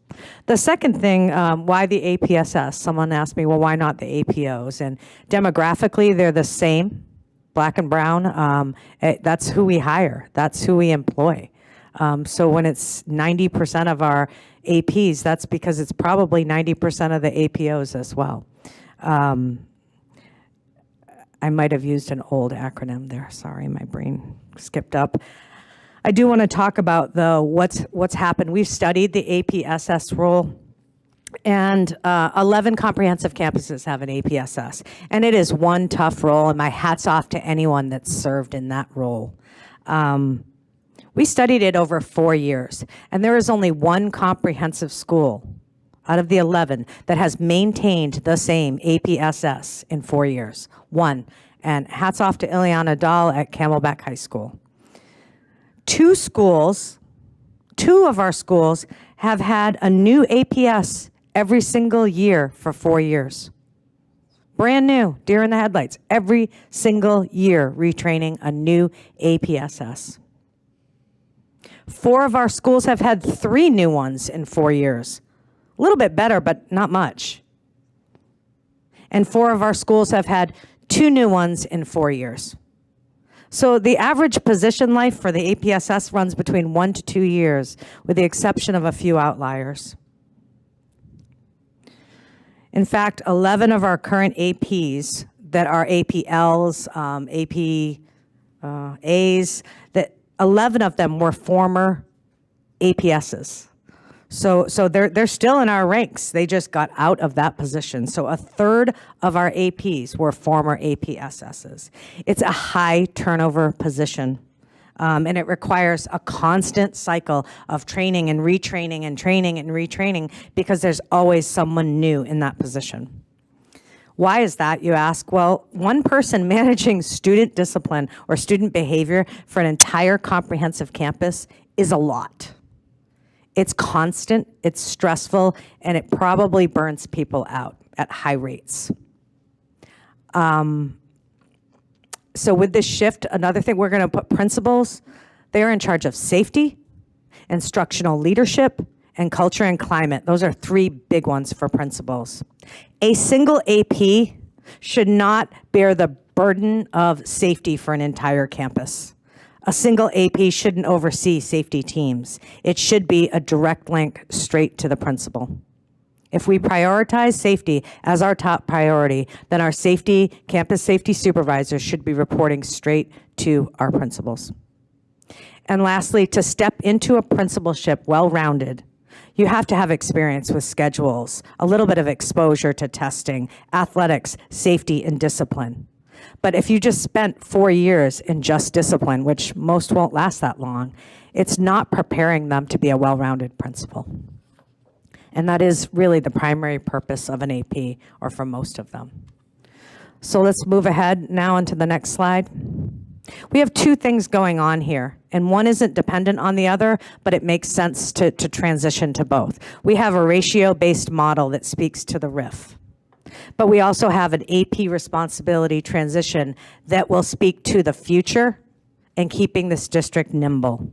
The second thing, why the APSS? Someone asked me, well, why not the APOs? And demographically, they're the same, black and brown, that's who we hire. That's who we employ. So when it's 90% of our APs, that's because it's probably 90% of the APOs as well. I might have used an old acronym there. Sorry, my brain skipped up. I do want to talk about what's happened. We've studied the APSS role, and 11 comprehensive campuses have an APSS, and it is one tough role, and my hat's off to anyone that's served in that role. We studied it over 4 years, and there is only one comprehensive school out of the 11 that has maintained the same APSS in 4 years. One. And hats off to Ileana Dahl at Camelback High School. Two of our schools have had a new APS every single year for 4 years. Brand new, deer in the headlights, every single year retraining a new APSS. 4 of our schools have had 3 new ones in 4 years. A little bit better, but not much. And 4 of our schools have had 2 new ones in 4 years. So the average position life for the APSS runs between 1 to 2 years, with the exception of a few outliers. In fact, 11 of our current APs that are APLs, APAs, that 11 of them were former APSs. So they're still in our ranks. They just got out of that position. So a third of our APs were former APSSs. It's a high turnover position. And it requires a constant cycle of training and retraining and training and retraining because there's always someone new in that position. Why is that, you ask? Well, one person managing student discipline or student behavior for an entire comprehensive campus is a lot. It's constant, it's stressful, and it probably burns people out at high rates. So with this shift, another thing, we're going to put principals. They're in charge of safety, instructional leadership, and culture and climate. Those are 3 big ones for principals. A single AP should not bear the burden of safety for an entire campus. A single AP shouldn't oversee safety teams. It should be a direct link straight to the principal. If we prioritize safety as our top priority, then our campus safety supervisors should be reporting straight to our principals. And lastly, to step into a principalship well-rounded, you have to have experience with schedules, a little bit of exposure to testing, athletics, safety, and discipline. But if you just spent 4 years in just discipline, which most won't last that long, it's not preparing them to be a well-rounded principal. And that is really the primary purpose of an AP, or for most of them. So let's move ahead now into the next slide. We have 2 things going on here, and one isn't dependent on the other, but it makes sense to transition to both. We have a ratio-based model that speaks to the RIF. But we also have an AP responsibility transition that will speak to the future and keeping this district nimble.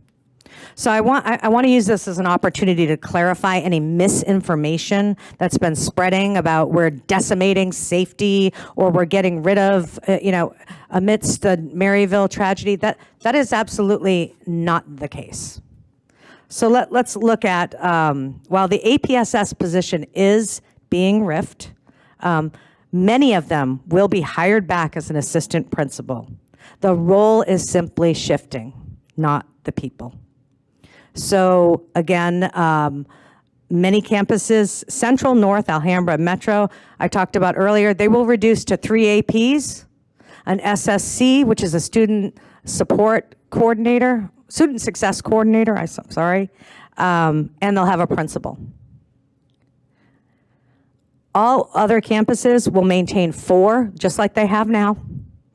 So I want to use this as an opportunity to clarify any misinformation that's been spreading about we're decimating safety or we're getting rid of, amidst the Maryville tragedy. That is absolutely not the case. So let's look at, while the APSS position is being RIFed, many of them will be hired back as an assistant principal. The role is simply shifting, not the people. So again, many campuses, Central, North, Alhambra, Metro, I talked about earlier, they will reduce to 3 APs, an SSC, which is a student support coordinator, student success coordinator, and they'll have a principal. All other campuses will maintain 4, just like they have now.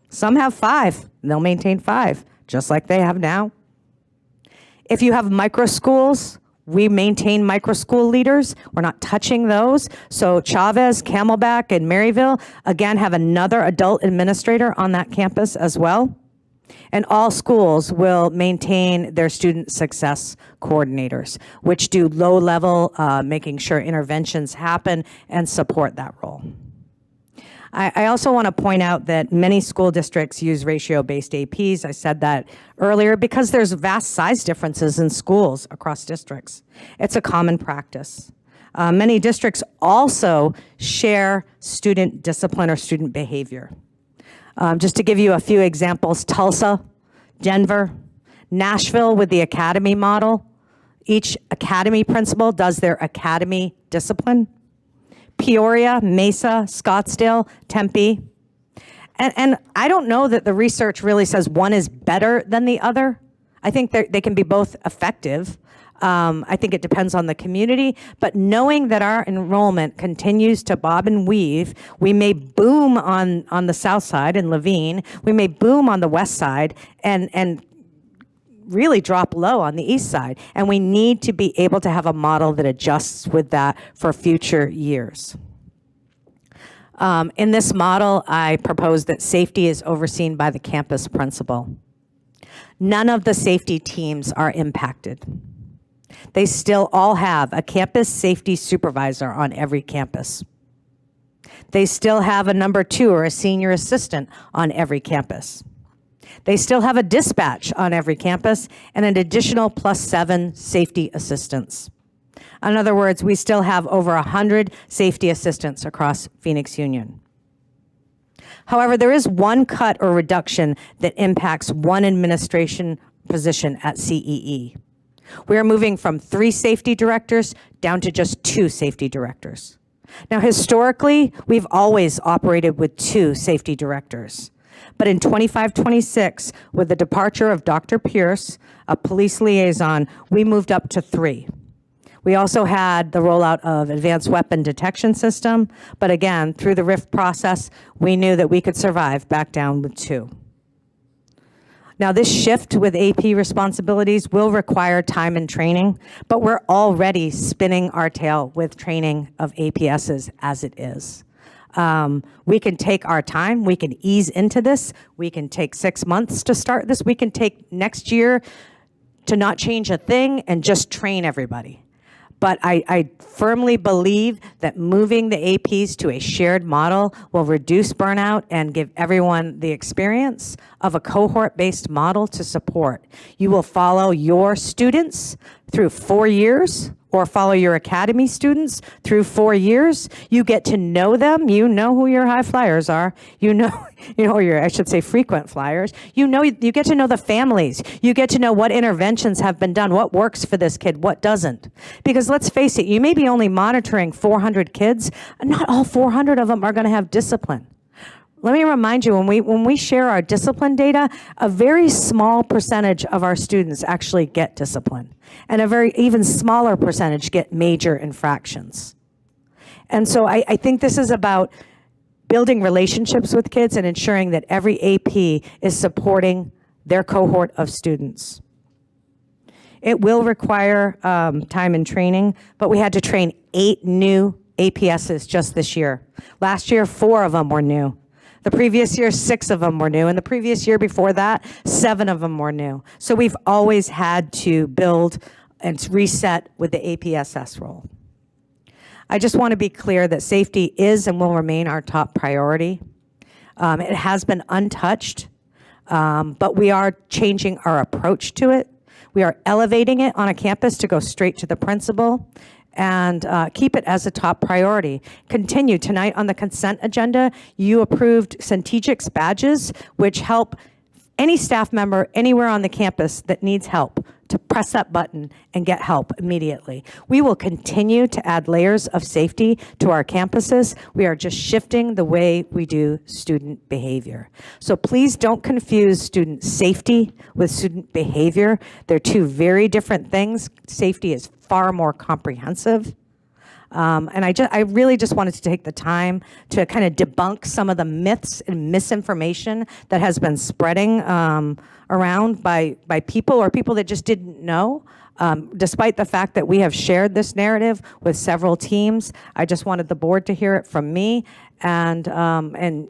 Some have 5, and they'll maintain 5, just like they have now. If you have micro schools, we maintain micro school leaders. We're not touching those. So Chavez, Camelback, and Maryville, again, have another adult administrator on that campus as well. And all schools will maintain their student success coordinators, which do low level, making sure interventions happen and support that role. I also want to point out that many school districts use ratio-based APs. I said that earlier because there's vast size differences in schools across districts. It's a common practice. Many districts also share student discipline or student behavior. Just to give you a few examples, Tulsa, Denver, Nashville with the academy model. Each academy principal does their academy discipline. Peoria, Mesa, Scottsdale, Tempe. And I don't know that the research really says one is better than the other. I think they can be both effective. I think it depends on the community, but knowing that our enrollment continues to bob and weave, we may boom on the south side in Levine, we may boom on the west side, and really drop low on the east side. And we need to be able to have a model that adjusts with that for future years. In this model, I propose that safety is overseen by the campus principal. None of the safety teams are impacted. They still all have a campus safety supervisor on every campus. They still have a number 2 or a senior assistant on every campus. They still have a dispatch on every campus and an additional +7 safety assistants. In other words, we still have over 100 safety assistants across Phoenix Union. However, there is one cut or reduction that impacts one administration position at CEE. We are moving from 3 safety directors down to just 2 safety directors. Now, historically, we've always operated with 2 safety directors. But in 25-26, with the departure of Dr. Pierce, a police liaison, we moved up to 3. We also had the rollout of advanced weapon detection system, but again, through the RIF process, we knew that we could survive back down with 2. Now, this shift with AP responsibilities will require time and training, but we're already spinning our tail with training of APSs as it is. We can take our time, we can ease into this, we can take 6 months to start this, we can take next year to not change a thing and just train everybody. But I firmly believe that moving the APs to a shared model will reduce burnout and give everyone the experience of a cohort-based model to support. You will follow your students through 4 years, or follow your academy students through 4 years. You get to know them. You know who your high flyers are. You know your, I should say, frequent flyers. You get to know the families. You get to know what interventions have been done, what works for this kid, what doesn't. Because let's face it, you may be only monitoring 400 kids, and not all 400 of them are going to have discipline. Let me remind you, when we share our discipline data, a very small percentage of our students actually get discipline, and a very even smaller percentage get major infractions. And so I think this is about building relationships with kids and ensuring that every AP is supporting their cohort of students. It will require time and training, but we had to train 8 new APSs just this year. Last year, 4 of them were new. The previous year, 6 of them were new, and the previous year before that, 7 of them were new. So we've always had to build and reset with the APSS role. I just want to be clear that safety is and will remain our top priority. It has been untouched, but we are changing our approach to it. We are elevating it on a campus to go straight to the principal and keep it as a top priority. Continue tonight on the consent agenda. You approved Centegix badges, which help any staff member anywhere on the campus that needs help to press that button and get help immediately. We will continue to add layers of safety to our campuses. We are just shifting the way we do student behavior. So please don't confuse student safety with student behavior. They're 2 very different things. Safety is far more comprehensive. And I really just wanted to take the time to kind of debunk some of the myths and misinformation that has been spreading around by people or people that just didn't know. Despite the fact that we have shared this narrative with several teams, I just wanted the board to hear it from me, and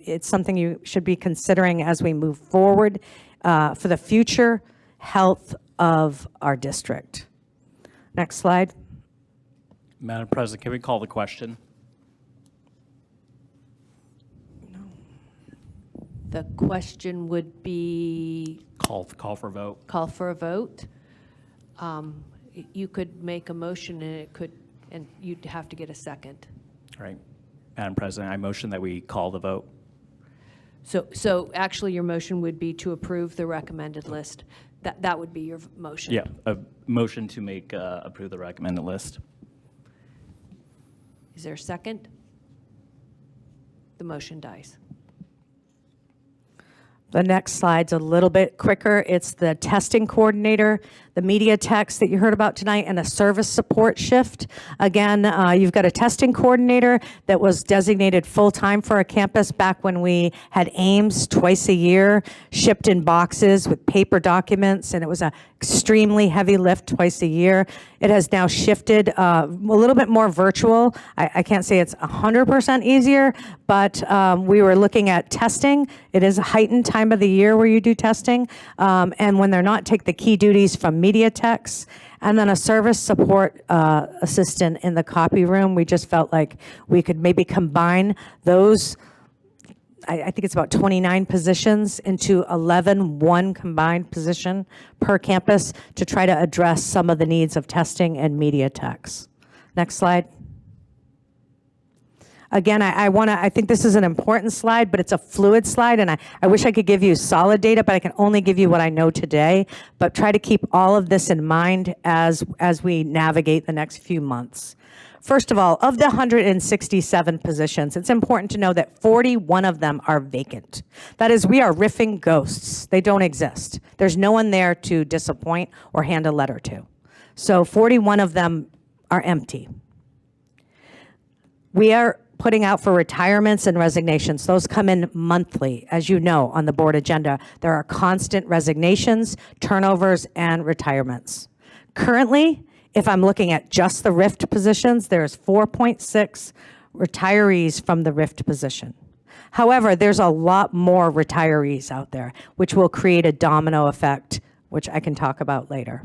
it's something you should be considering as we move forward for the future health of our district. Next slide.
Madam President, can we call the question?
No.
The question would be
Call for vote.
call for a vote. You could make a motion and you'd have to get a second.
All right. Madam President, I motion that we call the vote.
So actually, your motion would be to approve the recommended list. That would be your motion.
Yeah, a motion to make, approve the recommended list.
Is there a second? The motion dies.
The next slide's a little bit quicker. It's the testing coordinator, the media techs that you heard about tonight, and a service support shift. Again, you've got a testing coordinator that was designated full-time for a campus back when we had Ames twice a year, shipped in boxes with paper documents, and it was an extremely heavy lift twice a year. It has now shifted a little bit more virtual. I can't say it's 100% easier, but we were looking at testing. It is a heightened time of the year where you do testing, and when they're not, take the key duties from media techs, and then a service support assistant in the copy room. We just felt like we could maybe combine those, I think it's about 29 positions, into one combined position per campus to try to address some of the needs of testing and media techs. Next slide. Again, I think this is an important slide, but it's a fluid slide, and I wish I could give you solid data, but I can only give you what I know today. But try to keep all of this in mind as we navigate the next few months. First of all, of the 167 positions, it's important to know that 41 of them are vacant. That is, we are riffing ghosts. They don't exist. There's no one there to disappoint or hand a letter to. So 41 of them are empty. We are putting out for retirements and resignations. Those come in monthly, as you know, on the board agenda. There are constant resignations, turnovers, and retirements. Currently, if I'm looking at just the RIFT positions, there's 4.6 retirees from the RIFT position. However, there's a lot more retirees out there, which will create a domino effect, which I can talk about later.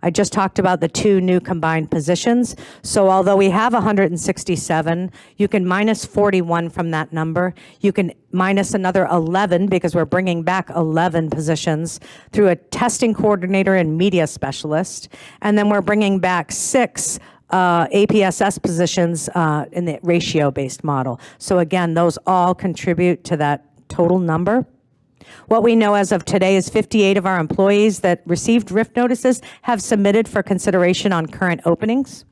I just talked about the 2 new combined positions. So although we have 167, you can minus 41 from that number. You can minus another 11 because we're bringing back 11 positions through a testing coordinator and media specialist. And then we're bringing back 6 APSS positions in the ratio-based model. So again, those all contribute to that total number. What we know as of today is 58 of our employees that received RIF notices have submitted for consideration on current openings.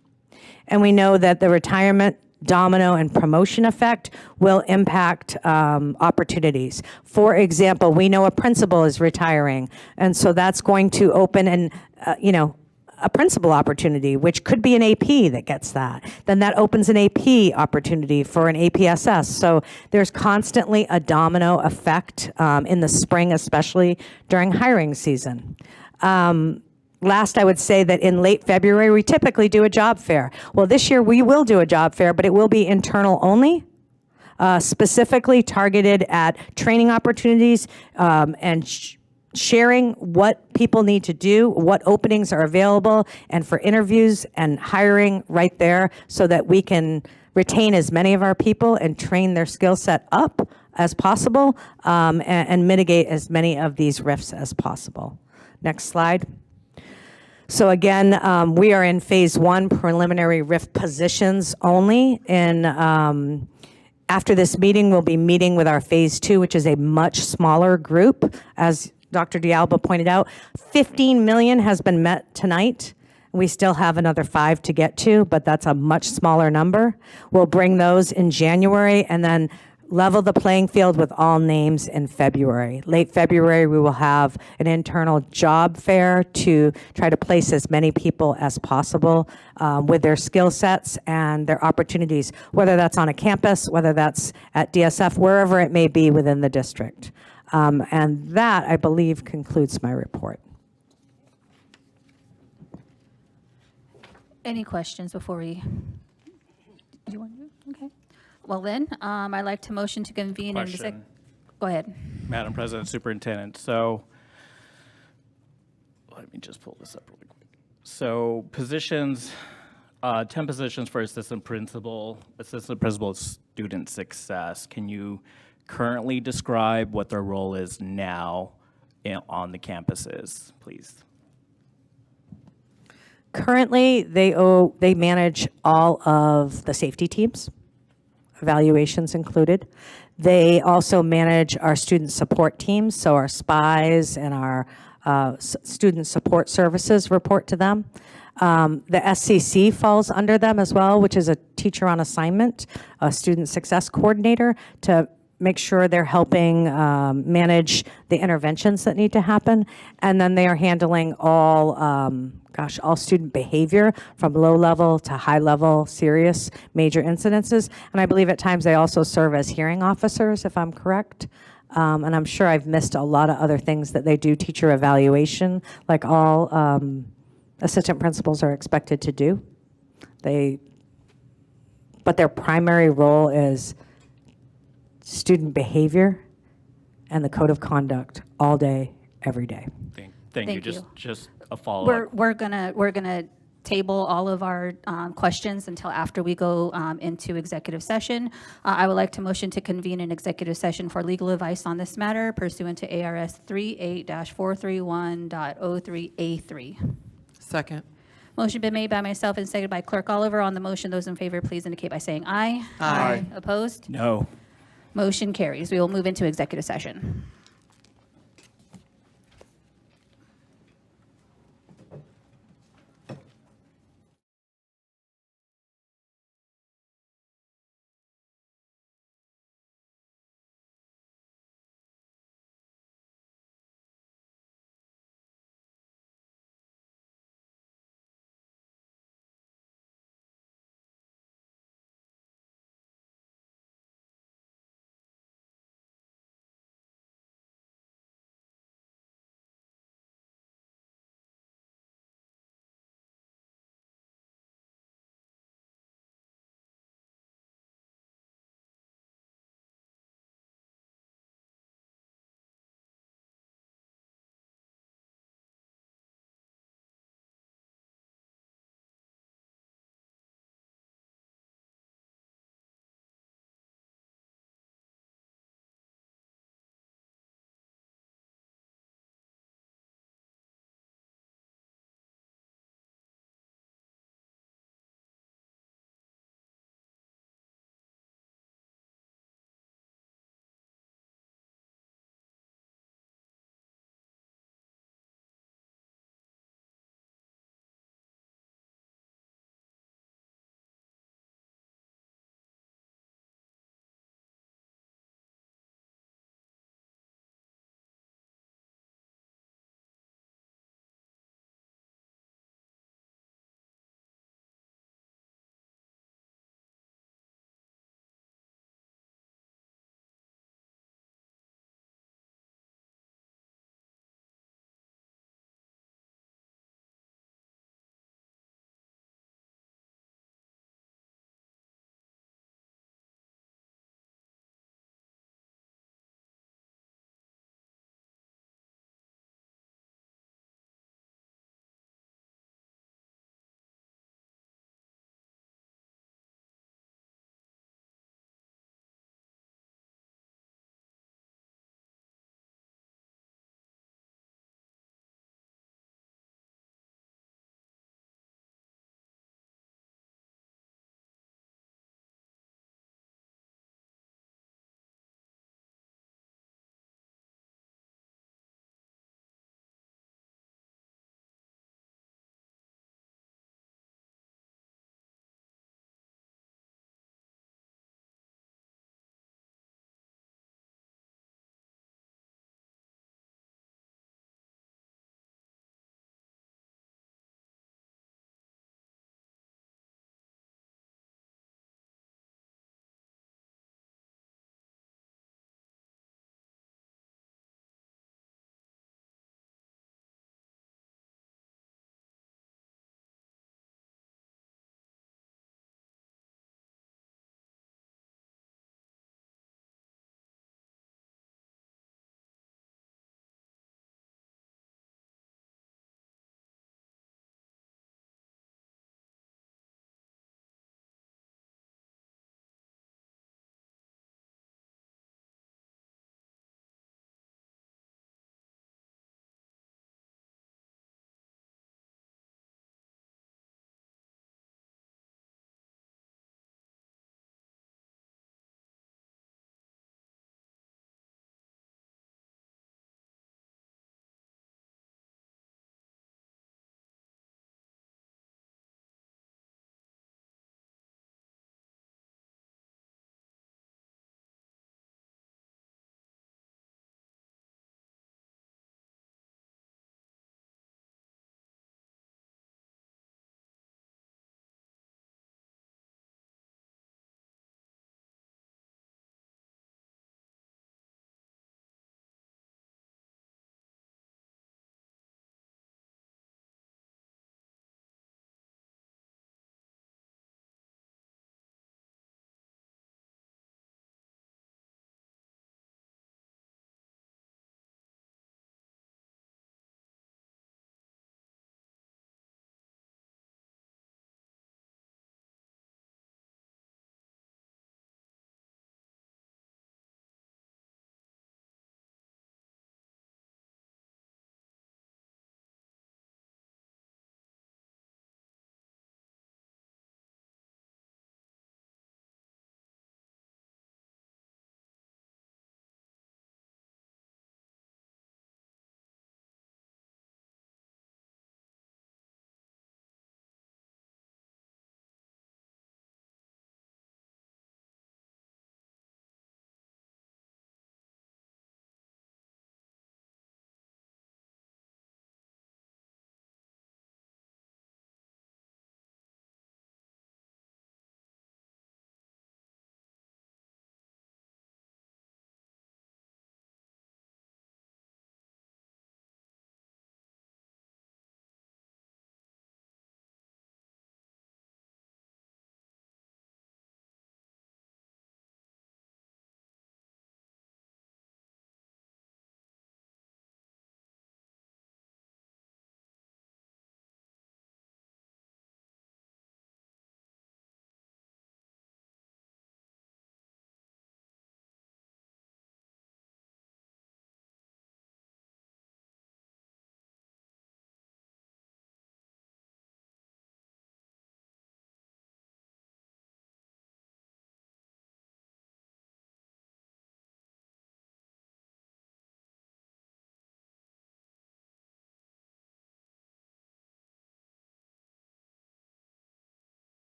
And we know that the retirement domino and promotion effect will impact opportunities. For example, we know a principal is retiring, and so that's going to open a principal opportunity, which could be an AP that gets that. Then that opens an AP opportunity for an APSS. So there's constantly a domino effect in the spring, especially during hiring season. Last, I would say that in late February, we typically do a job fair. Well, this year we will do a job fair, but it will be internal only, specifically targeted at training opportunities and sharing what people need to do, what openings are available, and for interviews and hiring right there so that we can retain as many of our people and train their skill set up as possible and mitigate as many of these rifts as possible. Next slide. So again, we are in phase 1, preliminary RIF positions only. After this meeting, we'll be meeting with our phase 2, which is a much smaller group. As Dr. D'Alba pointed out, 15 million has been met tonight. We still have another 5 to get to, but that's a much smaller number. We'll bring those in January and then level the playing field with all names in February. Late February, we will have an internal job fair to try to place as many people as possible with their skill sets and their opportunities, whether that's on a campus, whether that's at DSF, wherever it may be within the district. And that, I believe, concludes my report.
Any questions before we? Do you want to? Okay. Well then, I'd like to motion to convene an
Question.
Go ahead.
Madam President, Superintendent, so let me just pull this up really quick. So positions, 10 positions for assistant principal, student success. Can you currently describe what their role is now on the campuses, please?
Currently, they manage all of the safety teams, evaluations included. They also manage our student support teams, so our SPIs and our student support services report to them. The SCC falls under them as well, which is a teacher on assignment, a student success coordinator, to make sure they're helping manage the interventions that need to happen. And then they are handling all, all student behavior from low level to high level, serious, major incidences. And I believe at times they also serve as hearing officers, if I'm correct. And I'm sure I've missed a lot of other things that they do, teacher evaluation, like all assistant principals are expected to do. But their primary role is student behavior and the code of conduct all day, every day.
Thank you. Just a follow-up.
We're gonna table all of our questions until after we go into executive session. I would like to motion to convene an executive session for legal advice on this matter pursuant to ARS 38-431.03A3.
Second.
Motion been made by myself and seconded by Clerk Oliver. On the motion, those in favor, please indicate by saying aye.
Aye.
Opposed?
No.
Motion carries. We will move into executive session.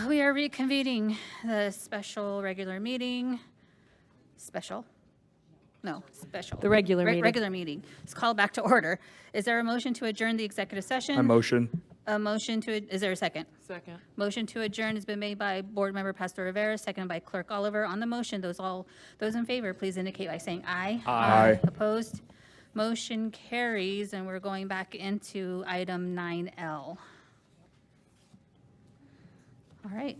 We are reconvening the special regular meeting. Special? No, special.
The regular meeting.
Regular meeting. It's called back to order. Is there a motion to adjourn the executive session?
I motion.
A motion to, is there a second?
Second.
Motion to adjourn has been made by Board Member Pastor Rivera, seconded by Clerk Oliver. On the motion, those in favor, please indicate by saying aye.
Aye.
Opposed? Motion carries, and we're going back into item 9L. All right.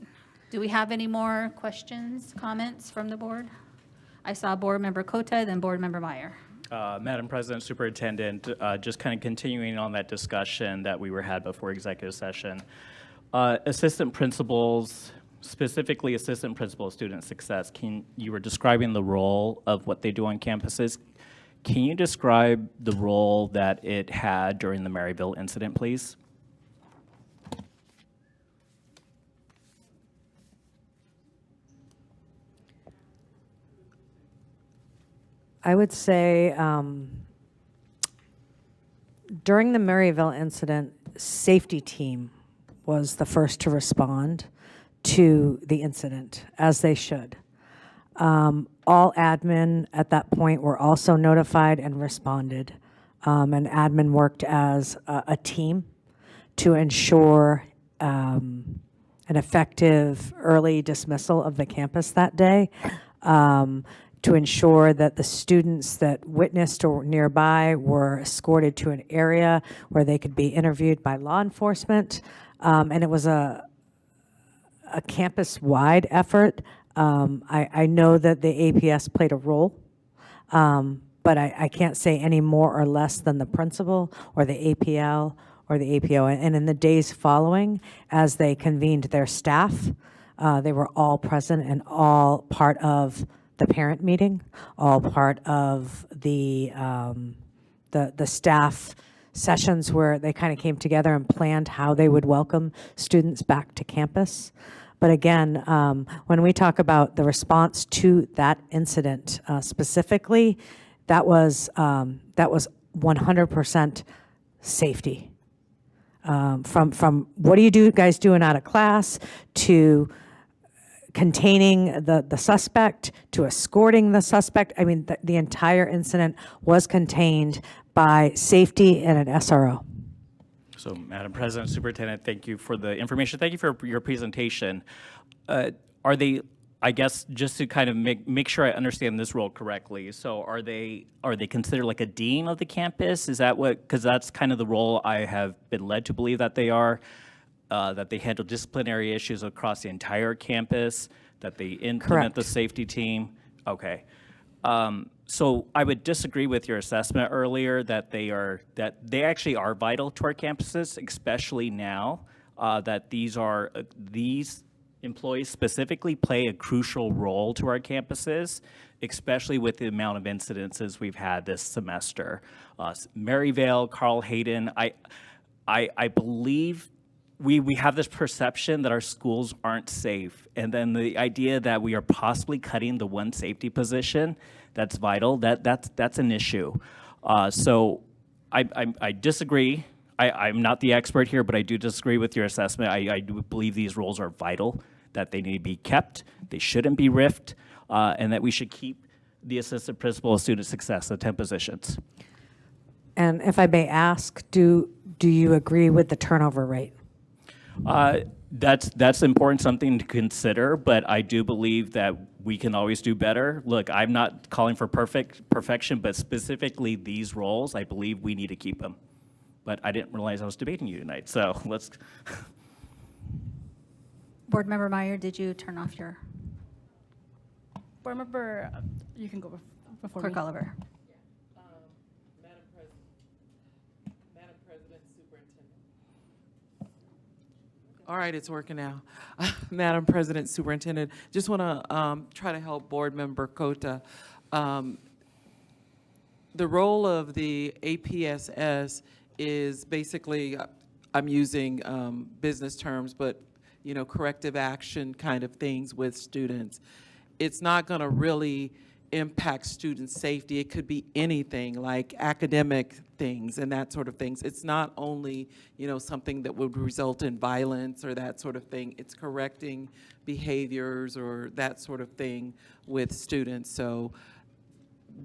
Do we have any more questions, comments from the board? I saw Board Member Cota, then Board Member Meyer.
Madam President, Superintendent, just kind of continuing on that discussion that we had before executive session. Assistant principals, specifically assistant principal of student success, you were describing the role of what they do on campuses. Can you describe the role that it had during the Maryville incident, please?
I would say during the Maryville incident, safety team was the first to respond to the incident, as they should. All admin at that point were also notified and responded. And admin worked as a team to ensure an effective early dismissal of the campus that day. To ensure that the students that witnessed or nearby were escorted to an area where they could be interviewed by law enforcement. And it was a campus-wide effort. I know that the APS played a role, but I can't say any more or less than the principal or the APL or the APO. And in the days following, as they convened their staff, they were all present and all part of the parent meeting, all part of the staff sessions where they kind of came together and planned how they would welcome students back to campus. But again, when we talk about the response to that incident specifically, that was 100% safety. From what are you guys doing out of class to containing the suspect to escorting the suspect. I mean, the entire incident was contained by safety and an SRO.
So, Madam President, Superintendent, thank you for the information. Thank you for your presentation. Are they, I guess, just to kind of make sure I understand this role correctly, so are they considered like a dean of the campus? Is that what, because that's kind of the role I have been led to believe that they are, that they handle disciplinary issues across the entire campus, that they implement the safety team? Okay. So I would disagree with your assessment earlier that they actually are vital to our campuses, especially now that these employees specifically play a crucial role to our campuses, especially with the amount of incidences we've had this semester. Maryvale, Carl Hayden, I believe we have this perception that our schools aren't safe, and then the idea that we are possibly cutting the one safety position that's vital, that's an issue. So I disagree. I'm not the expert here, but I do disagree with your assessment. I do believe these roles are vital, that they need to be kept, they shouldn't be riffed, and that we should keep the assistant principal of student success at 10 positions.
And if I may ask, do you agree with the turnover rate?
That's important, something to consider, but I do believe that we can always do better. Look, I'm not calling for perfection, but specifically these roles, I believe we need to keep them. But I didn't realize I was debating you tonight, so let's.
Board Member Meyer, did you turn off your?
Board Member, you can go before
Clerk
me.
Oliver.
Madam President, Superintendent. All right, it's working now. Madam President, Superintendent, just want to try to help Board Member Cota. The role of the APSS is basically, I'm using business terms, but corrective action kind of things with students. It's not going to really impact student safety. It could be anything like academic things and that sort of things. It's not only, something that would result in violence or that sort of thing. It's correcting behaviors or that sort of thing with students. So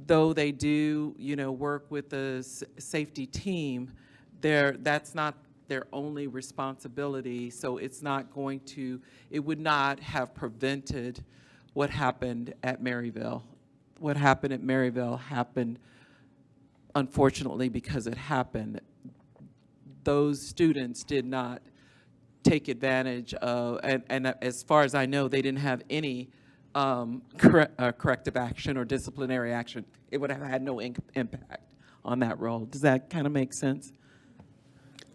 though they do, work with the safety team, that's not their only responsibility. So it's not going to, it would not have prevented what happened at Maryville. What happened at Maryville happened, unfortunately, because it happened. Those students did not take advantage of, and as far as I know, they didn't have any corrective action or disciplinary action. It would have had no impact on that role. Does that kind of make sense?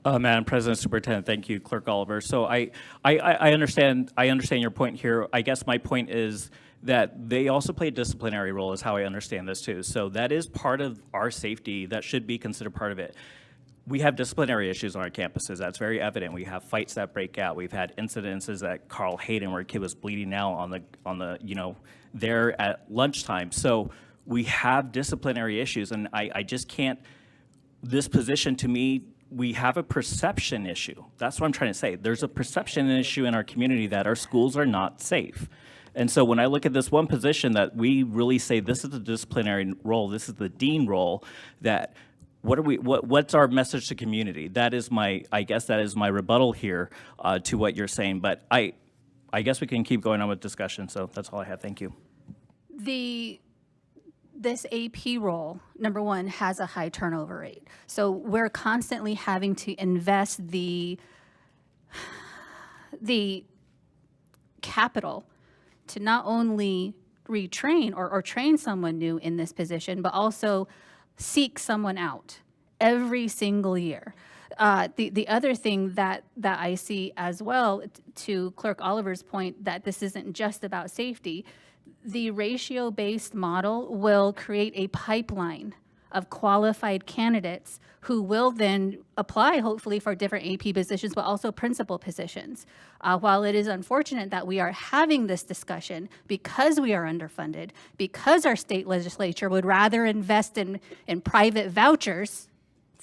Madam President, Superintendent, thank you, Clerk Oliver. So I understand your point here. I guess my point is that they also play a disciplinary role, is how I understand this too. So that is part of our safety. That should be considered part of it. We have disciplinary issues on our campuses. That's very evident. We have fights that break out. We've had incidences at Carl Hayden where a kid was bleeding out on the there at lunchtime. So we have disciplinary issues, and I just can't. This position, to me, we have a perception issue. That's what I'm trying to say. There's a perception issue in our community that our schools are not safe. And so when I look at this one position that we really say this is the disciplinary role, this is the dean role, that what's our message to community? I guess that is my rebuttal here to what you're saying. But I guess we can keep going on with discussion. So that's all I have. Thank you.
This AP role, number one, has a high turnover rate. So we're constantly having to invest the capital to not only retrain or train someone new in this position, but also seek someone out every single year. The other thing that I see as well, to Clerk Oliver's point, that this isn't just about safety, the ratio-based model will create a pipeline of qualified candidates who will then apply, hopefully, for different AP positions, but also principal positions. While it is unfortunate that we are having this discussion because we are underfunded, because our state legislature would rather invest in private vouchers,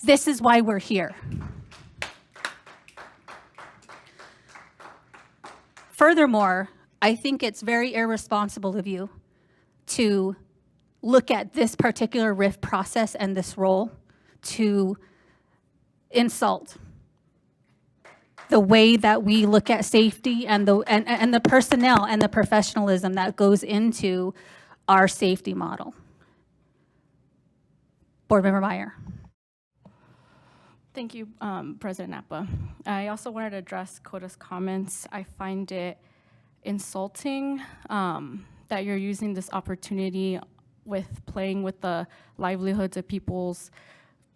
this is why we're here. Furthermore, I think it's very irresponsible of you to look at this particular RIF process and this role to insult the way that we look at safety and the personnel and the professionalism that goes into our safety model. Board Member Meyer.
Thank you, President Napa. I also wanted to address Coda's comments. I find it insulting that you're using this opportunity with playing with the livelihoods of people's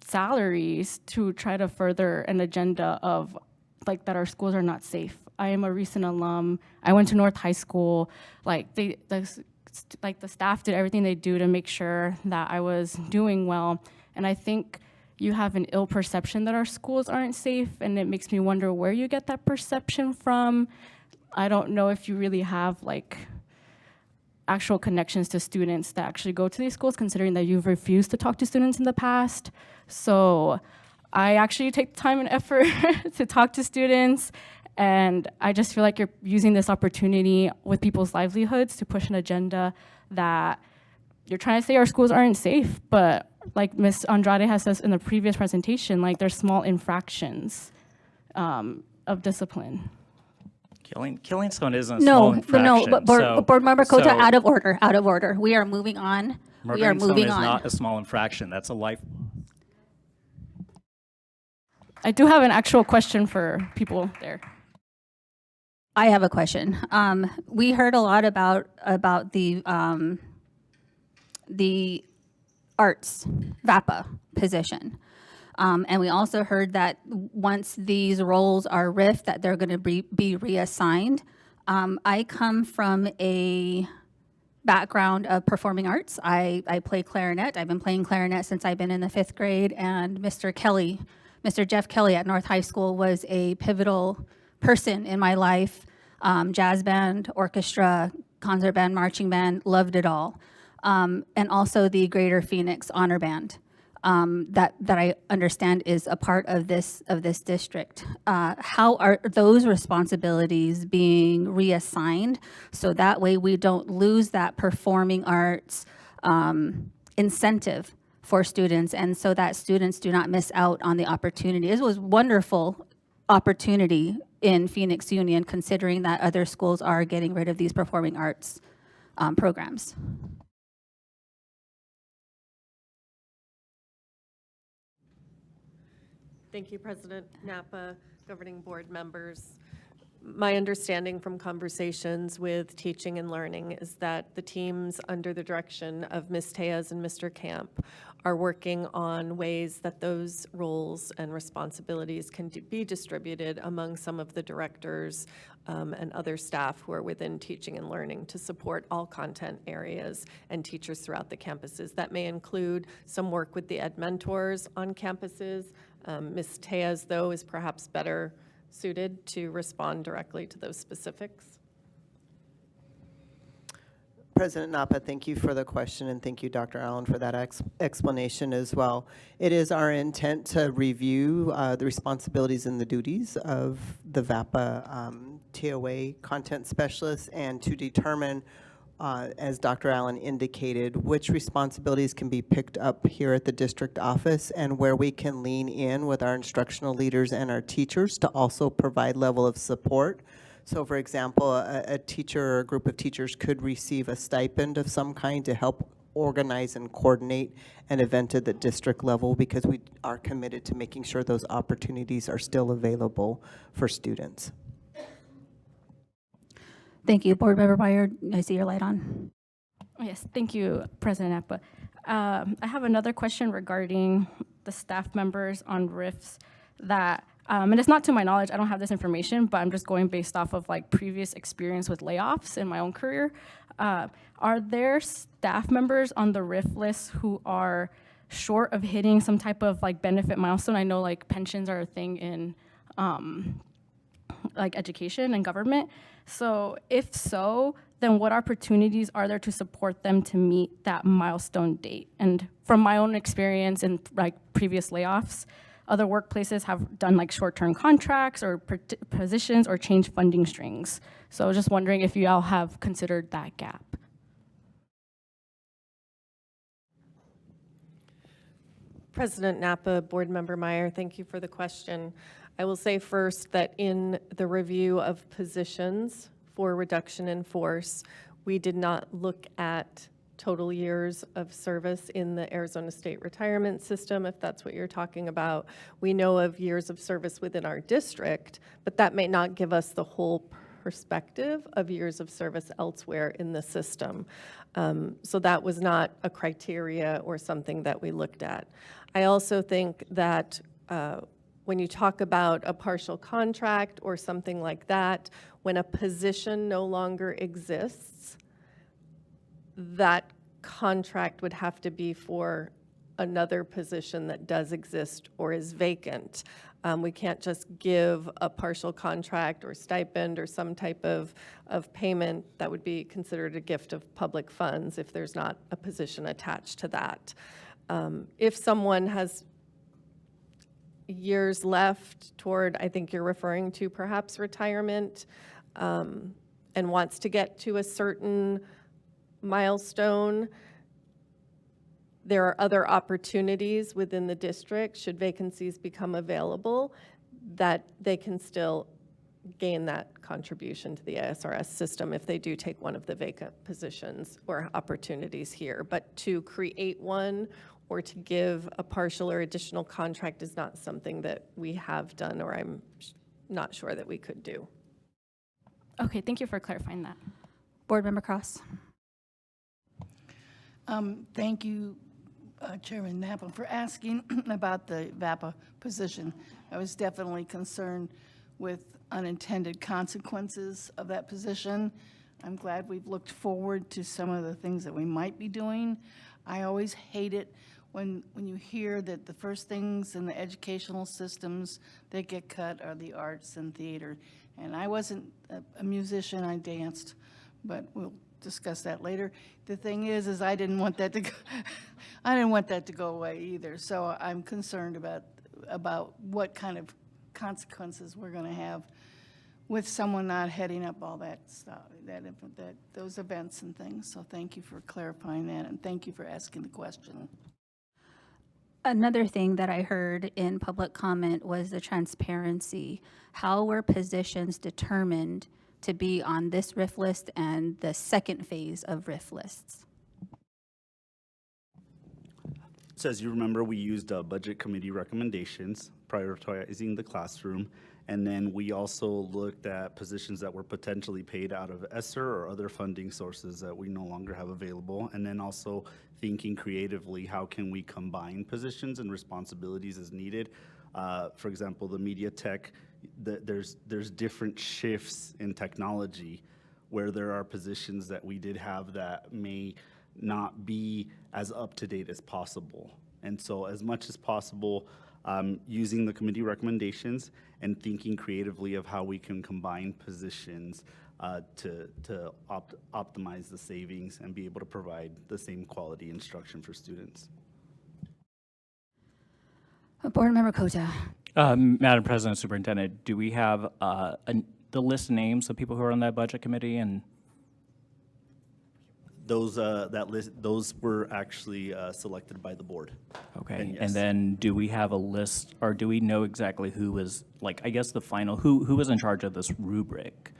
salaries to try to further an agenda of that our schools are not safe. I am a recent alum. I went to North High School. The staff did everything they do to make sure that I was doing well. And I think you have an ill perception that our schools aren't safe, and it makes me wonder where you get that perception from. I don't know if you really have actual connections to students that actually go to these schools, considering that you've refused to talk to students in the past. So I actually take the time and effort to talk to students, and I just feel like you're using this opportunity with people's livelihoods to push an agenda that you're trying to say our schools aren't safe, but like Ms. Andrade has said in the previous presentation, there's small infractions of discipline.
Killing someone isn't a small infraction.
No, but Board Member Cota, out of order. We are moving on.
Murdering someone is not a small infraction. That's a life.
I do have an actual question for people there.
I have a question. We heard a lot about the arts VAPA position. And we also heard that once these roles are RIF, that they're going to be reassigned. I come from a background of performing arts. I play clarinet. I've been playing clarinet since I've been in the 5th grade, and Mr. Jeff Kelly at North High School was a pivotal person in my life. Jazz band, orchestra, concert band, marching band, loved it all. And also the Greater Phoenix Honor Band. that I understand is a part of this district. How are those responsibilities being reassigned so that way we don't lose that performing arts incentive for students, and so that students do not miss out on the opportunity? It was wonderful opportunity in Phoenix Union, considering that other schools are getting rid of these performing arts programs.
Thank you, President Napa, governing board members. My understanding from conversations with teaching and learning is that the teams under the direction of Ms. Tejas and Mr. Camp are working on ways that those roles and responsibilities can be distributed among some of the directors and other staff who are within teaching and learning to support all content areas and teachers throughout the campuses. That may include some work with the ed mentors on campuses. Ms. Tejas, though, is perhaps better suited to respond directly to those specifics.
President Napa, thank you for the question, and thank you, Dr. Allen, for that explanation as well. It is our intent to review the responsibilities and the duties of the VAPA TOA content specialists and to determine, as Dr. Allen indicated, which responsibilities can be picked up here at the district office and where we can lean in with our instructional leaders and our teachers to also provide level of support. So for example, a teacher or a group of teachers could receive a stipend of some kind to help organize and coordinate an event at the district level, because we are committed to making sure those opportunities are still available for students.
Thank you. Board Member Meyer, I see your light on.
Yes, thank you, President Napa. I have another question regarding the staff members on RIFs that, and it's not to my knowledge, I don't have this information, but I'm just going based off of like previous experience with layoffs in my own career. Are there staff members on the RIF list who are short of hitting some type of like benefit milestone? I know like pensions are a thing in like education and government. So if so, then what opportunities are there to support them to meet that milestone date? And from my own experience in like previous layoffs, other workplaces have done like short-term contracts or positions or changed funding strings. So I was just wondering if you all have considered that gap.
President Napa, Board Member Meyer, thank you for the question. I will say first that in the review of positions for reduction in force, we did not look at total years of service in the Arizona State retirement system, if that's what you're talking about. We know of years of service within our district, but that may not give us the whole perspective of years of service elsewhere in the system. So that was not a criteria or something that we looked at. I also think that when you talk about a partial contract or something like that, when a position no longer exists, that contract would have to be for another position that does exist or is vacant. We can't just give a partial contract or stipend or some type of payment that would be considered a gift of public funds if there's not a position attached to that. If someone has years left toward, I think you're referring to perhaps retirement, and wants to get to a certain milestone, there are other opportunities within the district, should vacancies become available, that they can still gain that contribution to the ISRS system if they do take one of the vacant positions or opportunities here. But to create one or to give a partial or additional contract is not something that we have done, or I'm not sure that we could do.
Okay, thank you for clarifying that.
Board Member Cross.
Thank you, Chairman Napa, for asking about the VAPA position. I was definitely concerned with unintended consequences of that position. I'm glad we've looked forward to some of the things that we might be doing. I always hate it when you hear that the first things in the educational systems that get cut are the arts and theater. And I wasn't a musician, I danced, but we'll discuss that later. The thing is I didn't want that to go, I didn't want that to go away either. So I'm concerned about what kind of consequences we're going to have with someone not heading up all that stuff, those events and things. So thank you for clarifying that, and thank you for asking the question.
Another thing that I heard in public comment was the transparency. How were positions determined to be on this RIF list and the second phase of RIF lists?
So as you remember, we used budget committee recommendations, prioritizing the classroom, and then we also looked at positions that were potentially paid out of ESSER or other funding sources that we no longer have available, and then also thinking creatively, how can we combine positions and responsibilities as needed? For example, the media tech, there's different shifts in technology where there are positions that we did have that may not be as up-to-date as possible. And so as much as possible, using the committee recommendations and thinking creatively of how we can combine positions to optimize the savings and be able to provide the same quality instruction for students.
Board Member Kota.
Madam President, Superintendent, do we have the list of names of people who are on that budget committee? And
those those were actually selected by the board.
okay,
And yes.
and then do we have a list, or do we know exactly who was, like, I guess the final, who was in charge of this rubric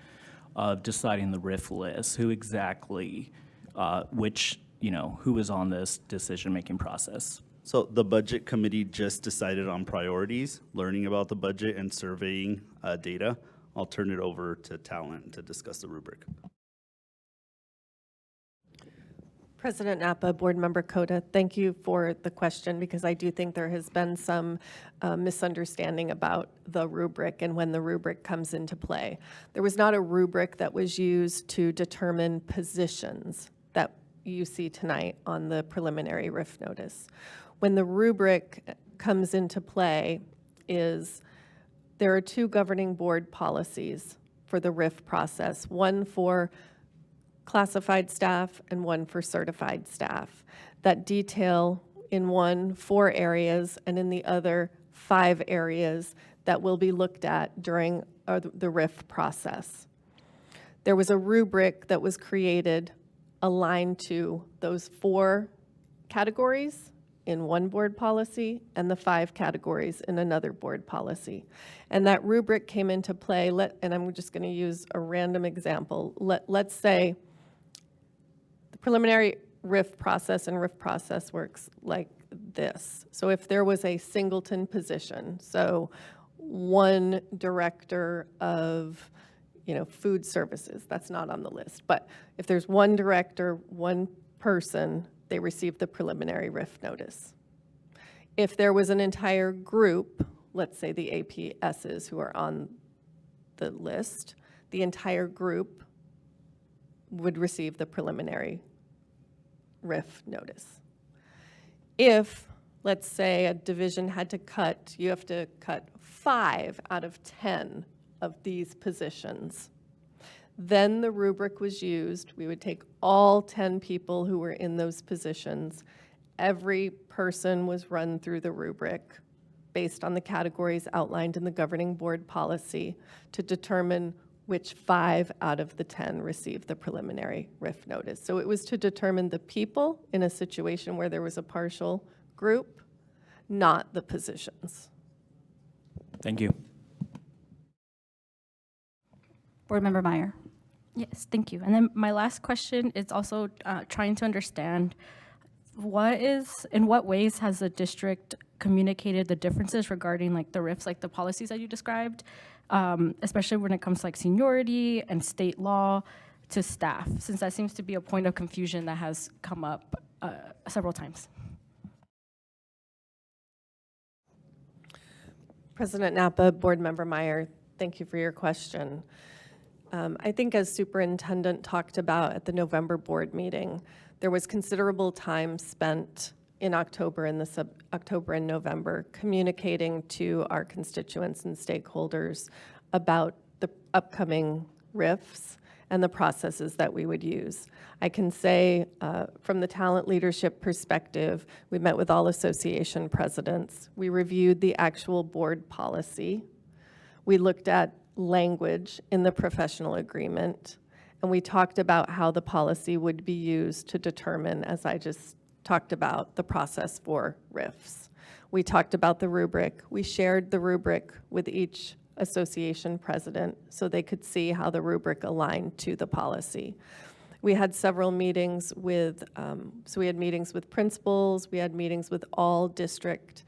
of deciding the RIF list? Who exactly, who was on this decision-making process?
So the budget committee just decided on priorities, learning about the budget and surveying data. I'll turn it over to talent to discuss the rubric.
President Napa, Board Member Kota, thank you for the question, because I do think there has been some misunderstanding about the rubric and when the rubric comes into play. There was not a rubric that was used to determine positions that you see tonight on the preliminary RIF notice. When the rubric comes into play is there are two governing board policies for the RIF process, one for classified staff and one for certified staff, that detail in one 4 areas and in the other 5 areas that will be looked at during the RIF process. There was a rubric that was created aligned to those 4 categories in one board policy and the 5 categories in another board policy. And that rubric came into play, and I'm just going to use a random example. Let's say the preliminary RIF process works like this. So if there was a singleton position, so one director of food services, that's not on the list, but if there's one director, one person, they receive the preliminary RIF notice. If there was an entire group, let's say the APSs who are on the list, the entire group would receive the preliminary RIF notice. If, let's say, a division had to cut, you have to cut 5 out of 10 of these positions. Then the rubric was used. We would take all 10 people who were in those positions. Every person was run through the rubric based on the categories outlined in the governing board policy to determine which 5 out of the 10 received the preliminary RIF notice. So it was to determine the people in a situation where there was a partial group, not the positions.
Thank you.
Board Member Meyer.
Yes, thank you. And then my last question is also trying to understand in what ways has the district communicated the differences regarding like the RIFs, like the policies that you described, especially when it comes to like seniority and state law to staff, since that seems to be a point of confusion that has come up several times.
President Napa, Board Member Meyer, thank you for your question. I think as Superintendent talked about at the November board meeting, there was considerable time spent in October and October and November communicating to our constituents and stakeholders about the upcoming RIFs and the processes that we would use. I can say from the talent leadership perspective, we met with all association presidents. We reviewed the actual board policy. We looked at language in the professional agreement, and we talked about how the policy would be used to determine, as I just talked about, the process for RIFs. We talked about the rubric. We shared the rubric with each association president so they could see how the rubric aligned to the policy. We had several meetings with, so we had meetings with principals, we had meetings with all district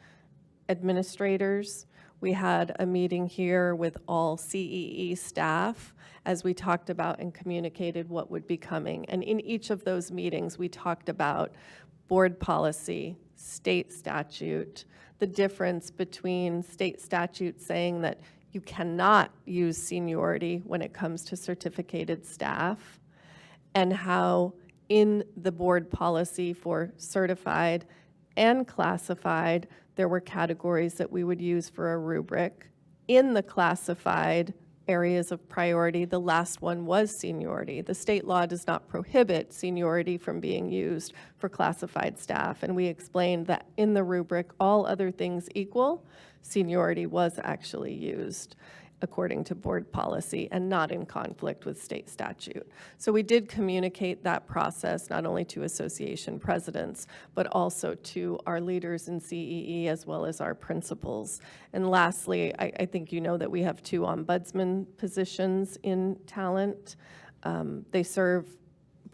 administrators. We had a meeting here with all CEE staff as we talked about and communicated what would be coming. And in each of those meetings, we talked about board policy, state statute, the difference between state statute saying that you cannot use seniority when it comes to certificated staff, and how in the board policy for certified and classified, there were categories that we would use for a rubric. In the classified areas of priority, the last one was seniority. The state law does not prohibit seniority from being used for classified staff, and we explained that in the rubric, all other things equal, seniority was actually used according to board policy and not in conflict with state statute. So we did communicate that process not only to association presidents, but also to our leaders in CEE as well as our principals. And lastly, I think you know that we have 2 ombudsman positions in talent. They serve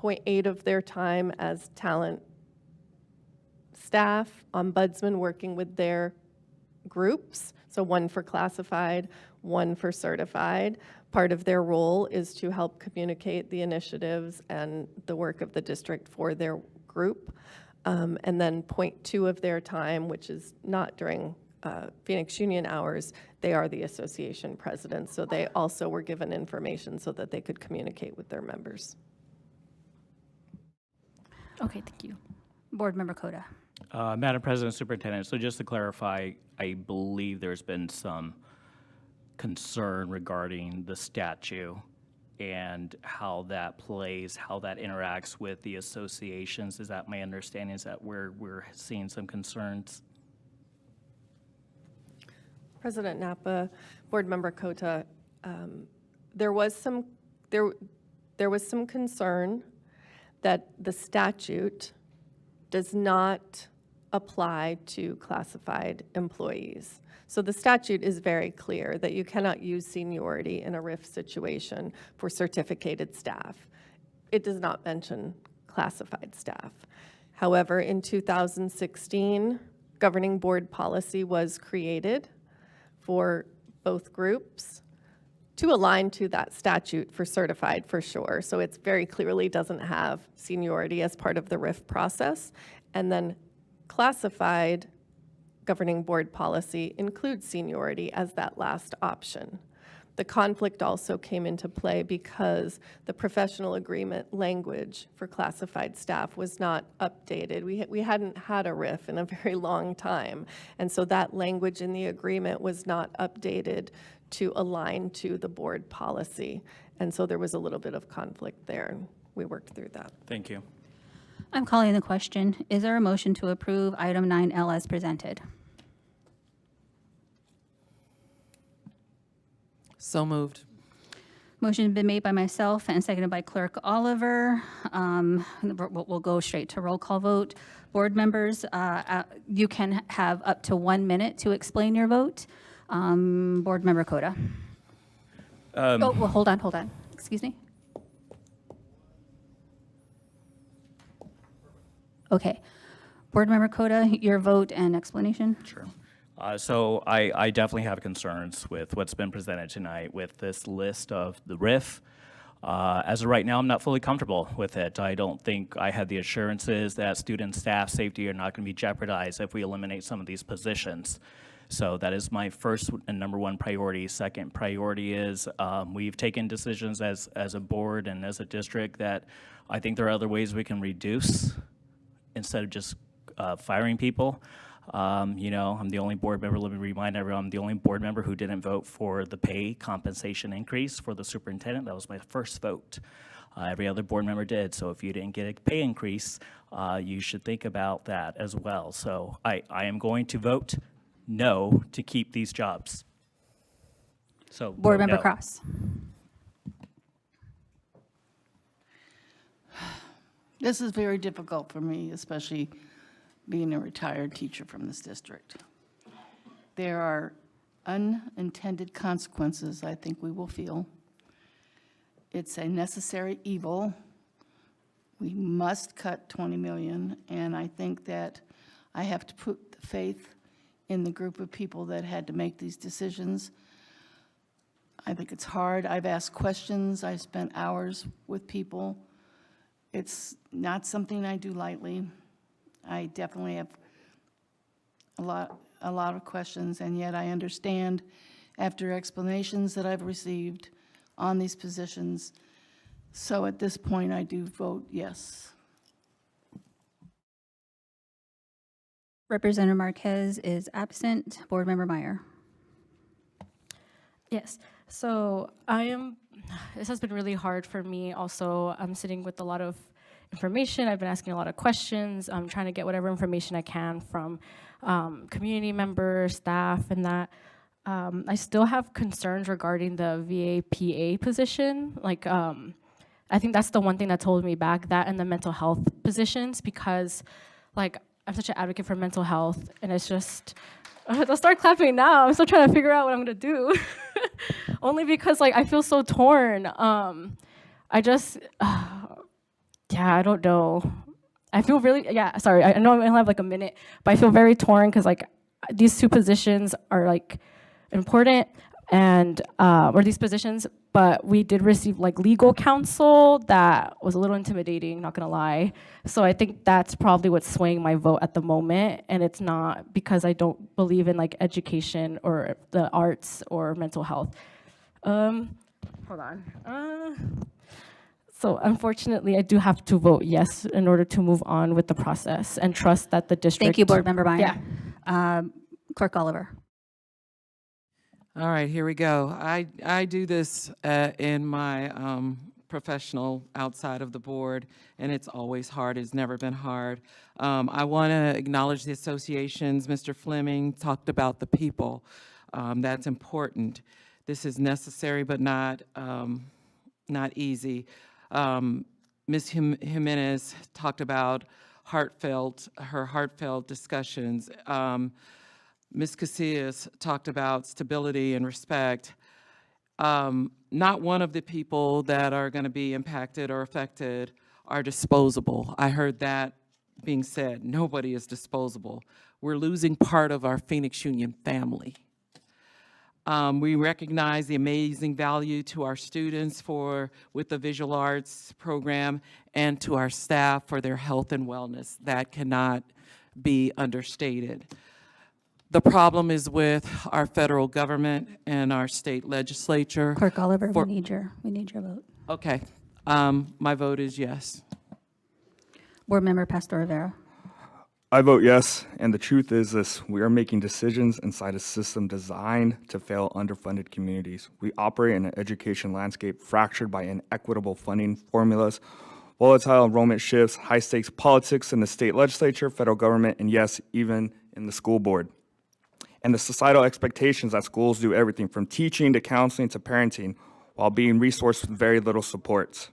0.8 of their time as talent staff, ombudsman working with their groups, so 1 for classified, 1 for certified. Part of their role is to help communicate the initiatives and the work of the district for their group. And then 0.2 of their time, which is not during Phoenix Union hours, they are the association presidents. So they also were given information so that they could communicate with their members.
Okay, thank you. Board Member Coda.
Madam President, Superintendent, so just to clarify, I believe there's been some concern regarding the statute and how that plays, how that interacts with the associations. Is that my understanding? Is that where we're seeing some concerns?
President Napa, Board Member Cota, there was some concern that the statute does not apply to classified employees. So the statute is very clear that you cannot use seniority in a RIF situation for certificated staff. It does not mention classified staff. However, in 2016, governing board policy was created for both groups to align to that statute for certified for sure. So it very clearly doesn't have seniority as part of the RIF process. And then classified governing board policy includes seniority as that last option. The conflict also came into play because the professional agreement language for classified staff was not updated. We hadn't had a RIF in a very long time. And so that language in the agreement was not updated to align to the board policy. And so there was a little bit of conflict there, and we worked through that.
Thank you.
I'm calling the question. Is there a motion to approve item 9L as presented?
So moved.
Motion has been made by myself and seconded by Clerk Oliver. We'll go straight to roll call vote. Board members, you can have up to 1 minute to explain your vote. Board Member Cota. Well, hold on. Excuse me. Okay. Board Member Cota, your vote and explanation.
Sure. So I definitely have concerns with what's been presented tonight with this list of the RIF. As of right now, I'm not fully comfortable with it. I don't think I have the assurances that student staff safety are not going to be jeopardized if we eliminate some of these positions. So that is my first and number one priority. Second priority is we've taken decisions as a board and as a district that I think there are other ways we can reduce instead of just firing people. You know, I'm the only board member, let me remind everyone, I'm the only board member who didn't vote for the pay compensation increase for the superintendent. That was my first vote. Every other board member did, so if you didn't get a pay increase, you should think about that as well. So I am going to vote no to keep these jobs. So
Board
vote
Member
no.
Cross.
This is very difficult for me, especially being a retired teacher from this district. There are unintended consequences I think we will feel. It's a necessary evil. We must cut 20 million, and I think that I have to put the faith in the group of people that had to make these decisions. I think it's hard. I've asked questions. I spent hours with people. It's not something I do lightly. I definitely have a lot of questions, and yet I understand after explanations that I've received on these positions. So at this point, I do vote yes.
Representative Marquez is absent. Board Member Meyer.
Yes. So this has been really hard for me. Also, I'm sitting with a lot of information. I've been asking a lot of questions. I'm trying to get whatever information I can from community members, staff, and that. I still have concerns regarding the VAPA position. Like, I think that's the one thing that's holding me back, that and the mental health positions, because like I'm such an advocate for mental health, and it's just, I'll start clapping now. I'm still trying to figure out what I'm gonna do. Only because like I feel so torn. I just, yeah, I don't know. I feel really, yeah, sorry, I know I only have like a minute, but I feel very torn because like these two positions are like important, and, or these positions, but we did receive like legal counsel that was a little intimidating, not gonna lie. So I think that's probably what's swaying my vote at the moment, and it's not because I don't believe in like education or the arts or mental health. Hold on. So unfortunately, I do have to vote yes in order to move on with the process and trust that the district.
Thank you, Board Member Meyer.
Yeah.
Clerk Oliver.
All right, here we go. I do this in my professional outside of the board, and it's always hard. It's never been hard. I want to acknowledge the associations. Mr. Fleming talked about the people. That's important. This is necessary, but not easy. Ms. Jimenez talked about her heartfelt discussions. Ms. Casillas talked about stability and respect. Not one of the people that are going to be impacted or affected are disposable. I heard that being said. Nobody is disposable. We're losing part of our Phoenix Union family. We recognize the amazing value to our students with the visual arts program, and to our staff for their health and wellness. That cannot be understated. The problem is with our federal government and our state legislature.
Clerk Oliver, we need your vote.
Okay, my vote is yes.
Board Member Pastor Rivera.
I vote yes, and the truth is this: we are making decisions inside a system designed to fail underfunded communities. We operate in an education landscape fractured by inequitable funding formulas, volatile enrollment shifts, high-stakes politics in the state legislature, federal government, and yes, even in the school board. And the societal expectations that schools do everything from teaching to counseling to parenting, while being resourced with very little support.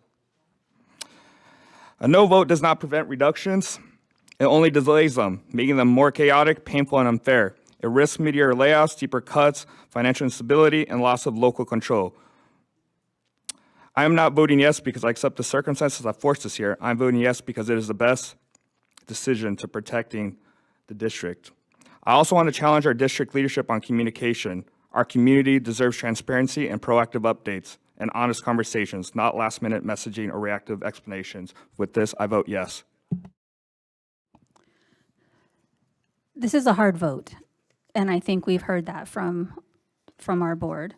A no vote does not prevent reductions. It only delays them, making them more chaotic, painful, and unfair. It risks mid-year layoffs, deeper cuts, financial instability, and loss of local control. I am not voting yes because I accept the circumstances that forced us here. I'm voting yes because it is the best decision to protecting the district. I also want to challenge our district leadership on communication. Our community deserves transparency and proactive updates and honest conversations, not last-minute messaging or reactive explanations. With this, I vote yes.
This is a hard vote, and I think we've heard that from our board.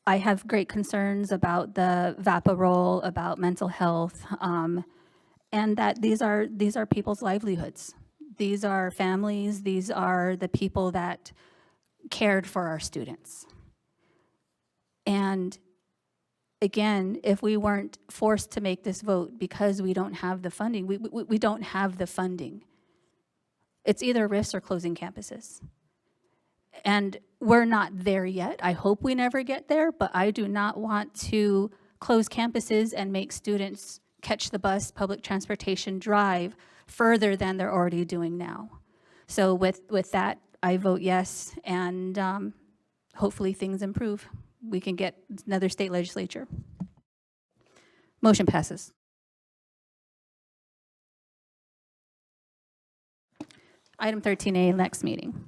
I have great concerns about the VAPA role, about mental health, and that these are people's livelihoods. These are families, these are the people that cared for our students. And again, if we weren't forced to make this vote because we don't have the funding, we don't have the funding. It's either RIFs or closing campuses. And we're not there yet. I hope we never get there, but I do not want to close campuses and make students catch the bus, public transportation, drive further than they're already doing now. So with that, I vote yes, and hopefully things improve. We can get another state legislature. Motion passes. Item 13A, next meeting.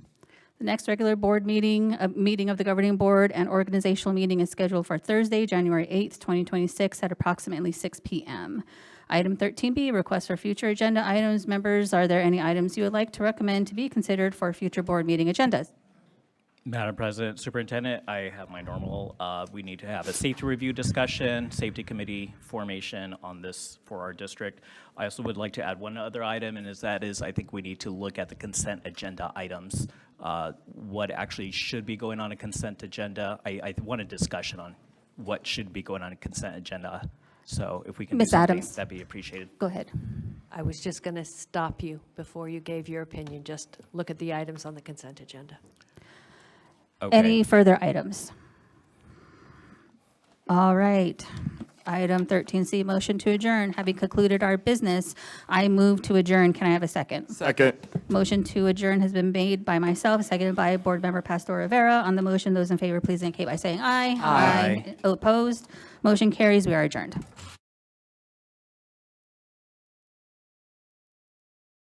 The next regular board meeting, a meeting of the governing board and organizational meeting is scheduled for Thursday, January 8th, 2026 at approximately 6 p.m. Item 13B, request for future agenda items. Members, are there any items you would like to recommend to be considered for future board meeting agendas?
Madam President, Superintendent, I have my normal, we need to have a safety review discussion, safety committee formation on this for our district. I also would like to add one other item, and that is I think we need to look at the consent agenda items, what actually should be going on a consent agenda. I want a discussion on what should be going on a consent agenda. So if we can do
Ms.
something,
Adams.
that'd be appreciated.
Go ahead.
I was just going to stop you before you gave your opinion. Just look at the items on the consent agenda.
Okay.
Any further items? All right. Item 13C, motion to adjourn. Having concluded our business, I move to adjourn. Can I have a second?
Second.
Motion to adjourn has been made by myself, seconded by Board Member Pastor Rivera. On the motion, those in favor, please indicate by saying aye.
Aye.
Opposed? Motion carries. We are adjourned.